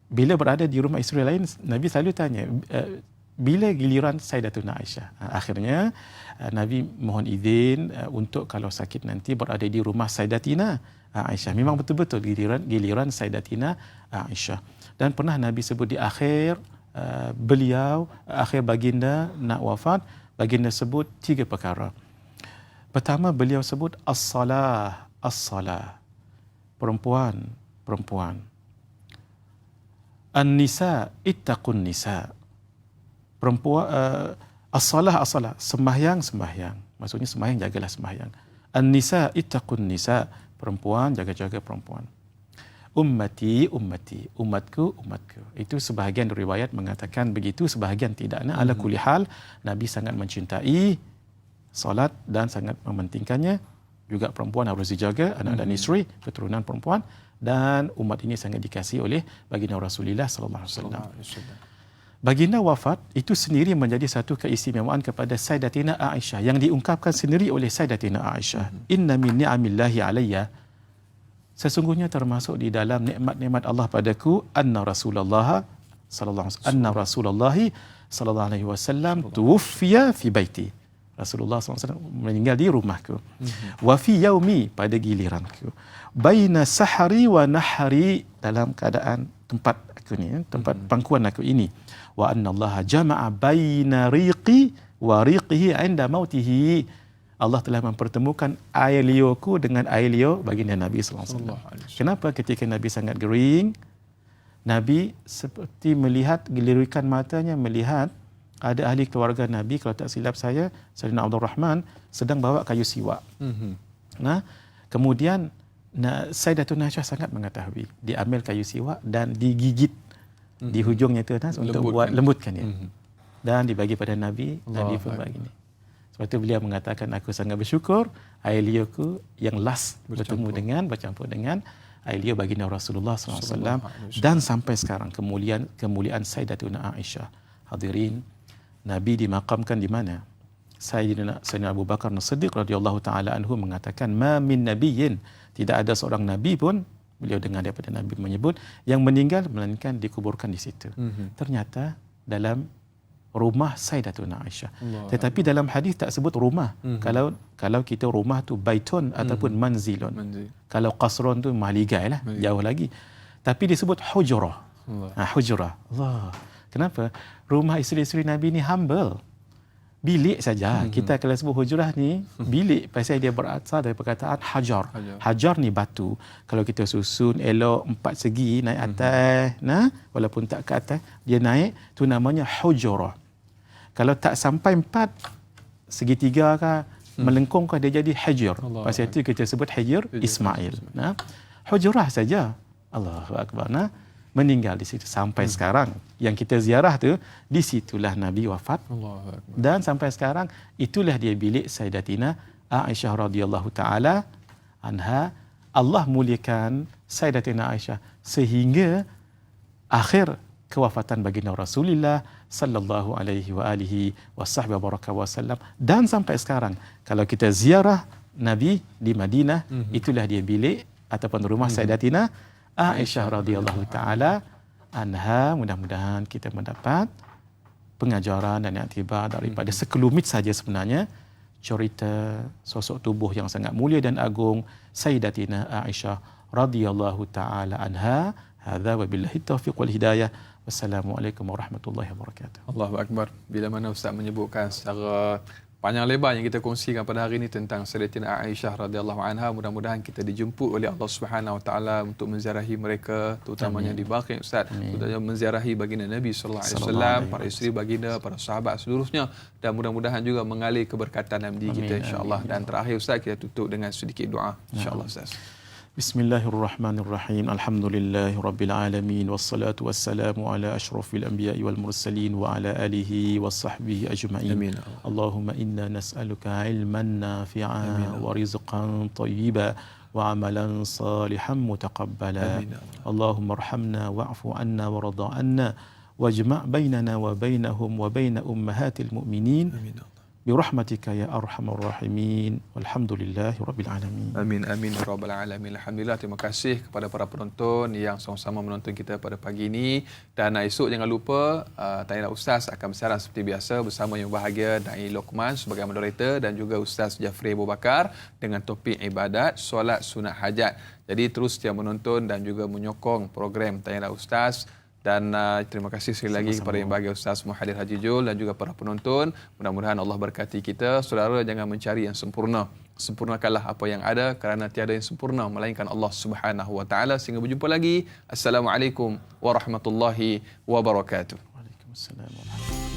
Bila berada di rumah isteri lain, Nabi selalu tanya, bila giliran Sayyidatuna Aisyah. Akhirnya Nabi mohon izin untuk kalau sakit nanti berada di rumah Sayyidatina Aisyah. Memang betul-betul giliran Sayyidatina Aisyah. Dan pernah Nabi sebut di akhir akhir baginda nak wafat, baginda sebut 3 perkara. Pertama, beliau sebut as-salah. Perempuan. An-nisa ittaqun nisa. Perempuan, as-salah. Sembahyang. Maksudnya sembahyang, jagalah sembahyang. An-nisa ittaqun nisa. Perempuan, jaga-jaga perempuan. Ummati. Umatku. Itu sebahagian riwayat mengatakan begitu, sebahagian tidak. Ala kulli hal, Nabi sangat mencintai solat dan sangat mementingkannya. Juga perempuan harus dijaga, anak dan isteri, keturunan perempuan, dan umat ini sangat dikasihi oleh baginda Rasulullah sallallahu alaihi wasallam. Baginda wafat itu sendiri menjadi satu keistimewaan kepada Sayyidatina Aisyah yang diungkapkan sendiri oleh Sayyidatina Aisyah. Inna min ni'amillahi alayya, sesungguhnya termasuk di dalam nikmat-nikmat Allah padaku, anna Rasulullah sallallahu alaihi wasallam tuwfiya fi baiti. Rasulullah SAW meninggal di rumahku. Wa fi yaumi, pada giliranku. Baina sahari wa nahari, dalam keadaan tempat aku ni, tempat pangkuan aku ini. Wa anna Allah jama'a baina riqi wa riqihi 'inda mautihi. Allah telah mempertemukan air liurku dengan air liur baginda Nabi sallallahu alaihi wasallam. Kenapa ketika Nabi sangat gering, Nabi seperti melihat, gelirikan matanya melihat ada ahli keluarga Nabi, kalau tak silap saya, Sayyidina Abdul Rahman, sedang bawa kayu siwak. Kemudian Sayyidatuna Aisyah sangat mengetahui. Diambil kayu siwak dan digigit di hujungnya itu untuk buat lembutkan dia. Dan dibagi pada Nabi, Nabi pun bagi ni. Sebab itu beliau mengatakan, aku sangat bersyukur air liurku yang last bercampur dengan air liur baginda Rasulullah SAW. Dan sampai sekarang kemuliaan Sayyidatuna Aisyah. Hadirin, Nabi dimakamkan di mana? Sayyidina Abu Bakar As-Siddiq radhiyallahu taala anhu mengatakan, ma min nabiyyin, tidak ada seorang nabi pun, beliau dengar daripada Nabi menyebut, yang meninggal melainkan dikuburkan di situ. Ternyata dalam rumah Sayyidatuna Aisyah. Tetapi dalam hadis tak sebut rumah. Kalau kita rumah tu baitun ataupun manzilun. Kalau qasrun tu mahligai lah, jauh lagi. Tapi disebut hujrah. Hujrah. Allah. Kenapa? Rumah isteri-isteri Nabi ni humble. Bilik saja. Kita kalau sebut hujrah ni, bilik. Pasal dia berasal dari perkataan hajar. Hajar ni batu. Kalau kita susun elok 4 segi, naik atas, walaupun tak ke atas, dia naik, tu namanya hujrah. Kalau tak sampai 4, segitiga ke, melengkung ke, dia jadi hijr. Pasal itu kita sebut hijr Ismail. Hujrah saja. Allahu Akbar. Meninggal di situ sampai sekarang. Yang kita ziarah tu, di situlah Nabi wafat. Dan sampai sekarang itulah dia bilik Sayyidatina Aisyah radhiyallahu taala anha. Allah muliakan Sayyidatina Aisyah sehingga akhir kewafatan baginda Rasulullah sallallahu alaihi wa alihi wasallam. Dan sampai sekarang kalau kita ziarah Nabi di Madinah, itulah dia bilik ataupun rumah Sayyidatina Aisyah radhiyallahu taala anha. Mudah-mudahan kita mendapat pengajaran dan iktibar daripada sekelumit saja sebenarnya cerita sosok tubuh yang sangat mulia dan agung Sayyidatina Aisyah radhiyallahu taala anha. Hadza wa billahi taufiq wal hidayah. Wassalamualaikum warahmatullahi wabarakatuh. Allahu akbar. Bila mana Ustaz menyebutkan secara panjang lebar yang kita kongsikan pada hari ini tentang Sayyidatina Aisyah radhiyallahu anha, mudah-mudahan kita dijemput oleh Allah Subhanahu wa taala untuk menziarahi mereka, terutamanya di Baqi' Ustaz, terutamanya menziarahi baginda Nabi sallallahu alaihi wasallam, para isteri baginda, para sahabat seluruhnya, dan mudah-mudahan juga mengalir keberkatan dalam diri kita insya-Allah. Dan terakhir Ustaz, kita tutup dengan sedikit doa insya-Allah Ustaz. Bismillahirrahmanirrahim. Alhamdulillahirabbil alamin wassalatu wassalamu ala asyrafil anbiya'i wal mursalin wa ala alihi washabbihi ajma'in. Amin. Allahumma inna nas'aluka ilman nafi'an wa rizqan thayyiban wa amalan salihan mutaqabbala. Allahumma arhamna wa'fu anna warda anna wajma' bainana wa bainahum wa bain ummahatil mu'minin. Birahmatika ya arhamar rahimin. Walhamdulillahirabbil alamin. Amin amin ya rabbal alamin. Alhamdulillah, terima kasih kepada para penonton yang sama-sama menonton kita pada pagi ini. Dan esok jangan lupa Tanyalah Ustaz akan bersiaran seperti biasa bersama yang bahagia Dai Lokman sebagai moderator dan juga Ustaz Jafri Abu Bakar dengan topik ibadat solat sunat hajat. Jadi terus setia menonton dan juga menyokong program Tanyalah Ustaz. Dan terima kasih sekali lagi kepada yang bahagia Ustaz Muhaddir Haji Jul dan juga para penonton. Mudah-mudahan Allah berkati kita. Saudara, jangan mencari yang sempurna. Sempurnakanlah apa yang ada kerana tiada yang sempurna melainkan Allah Subhanahu wa taala. Sehingga berjumpa lagi. Assalamualaikum warahmatullahi wabarakatuh. Waalaikumsalam warahmatullahi wabarakatuh.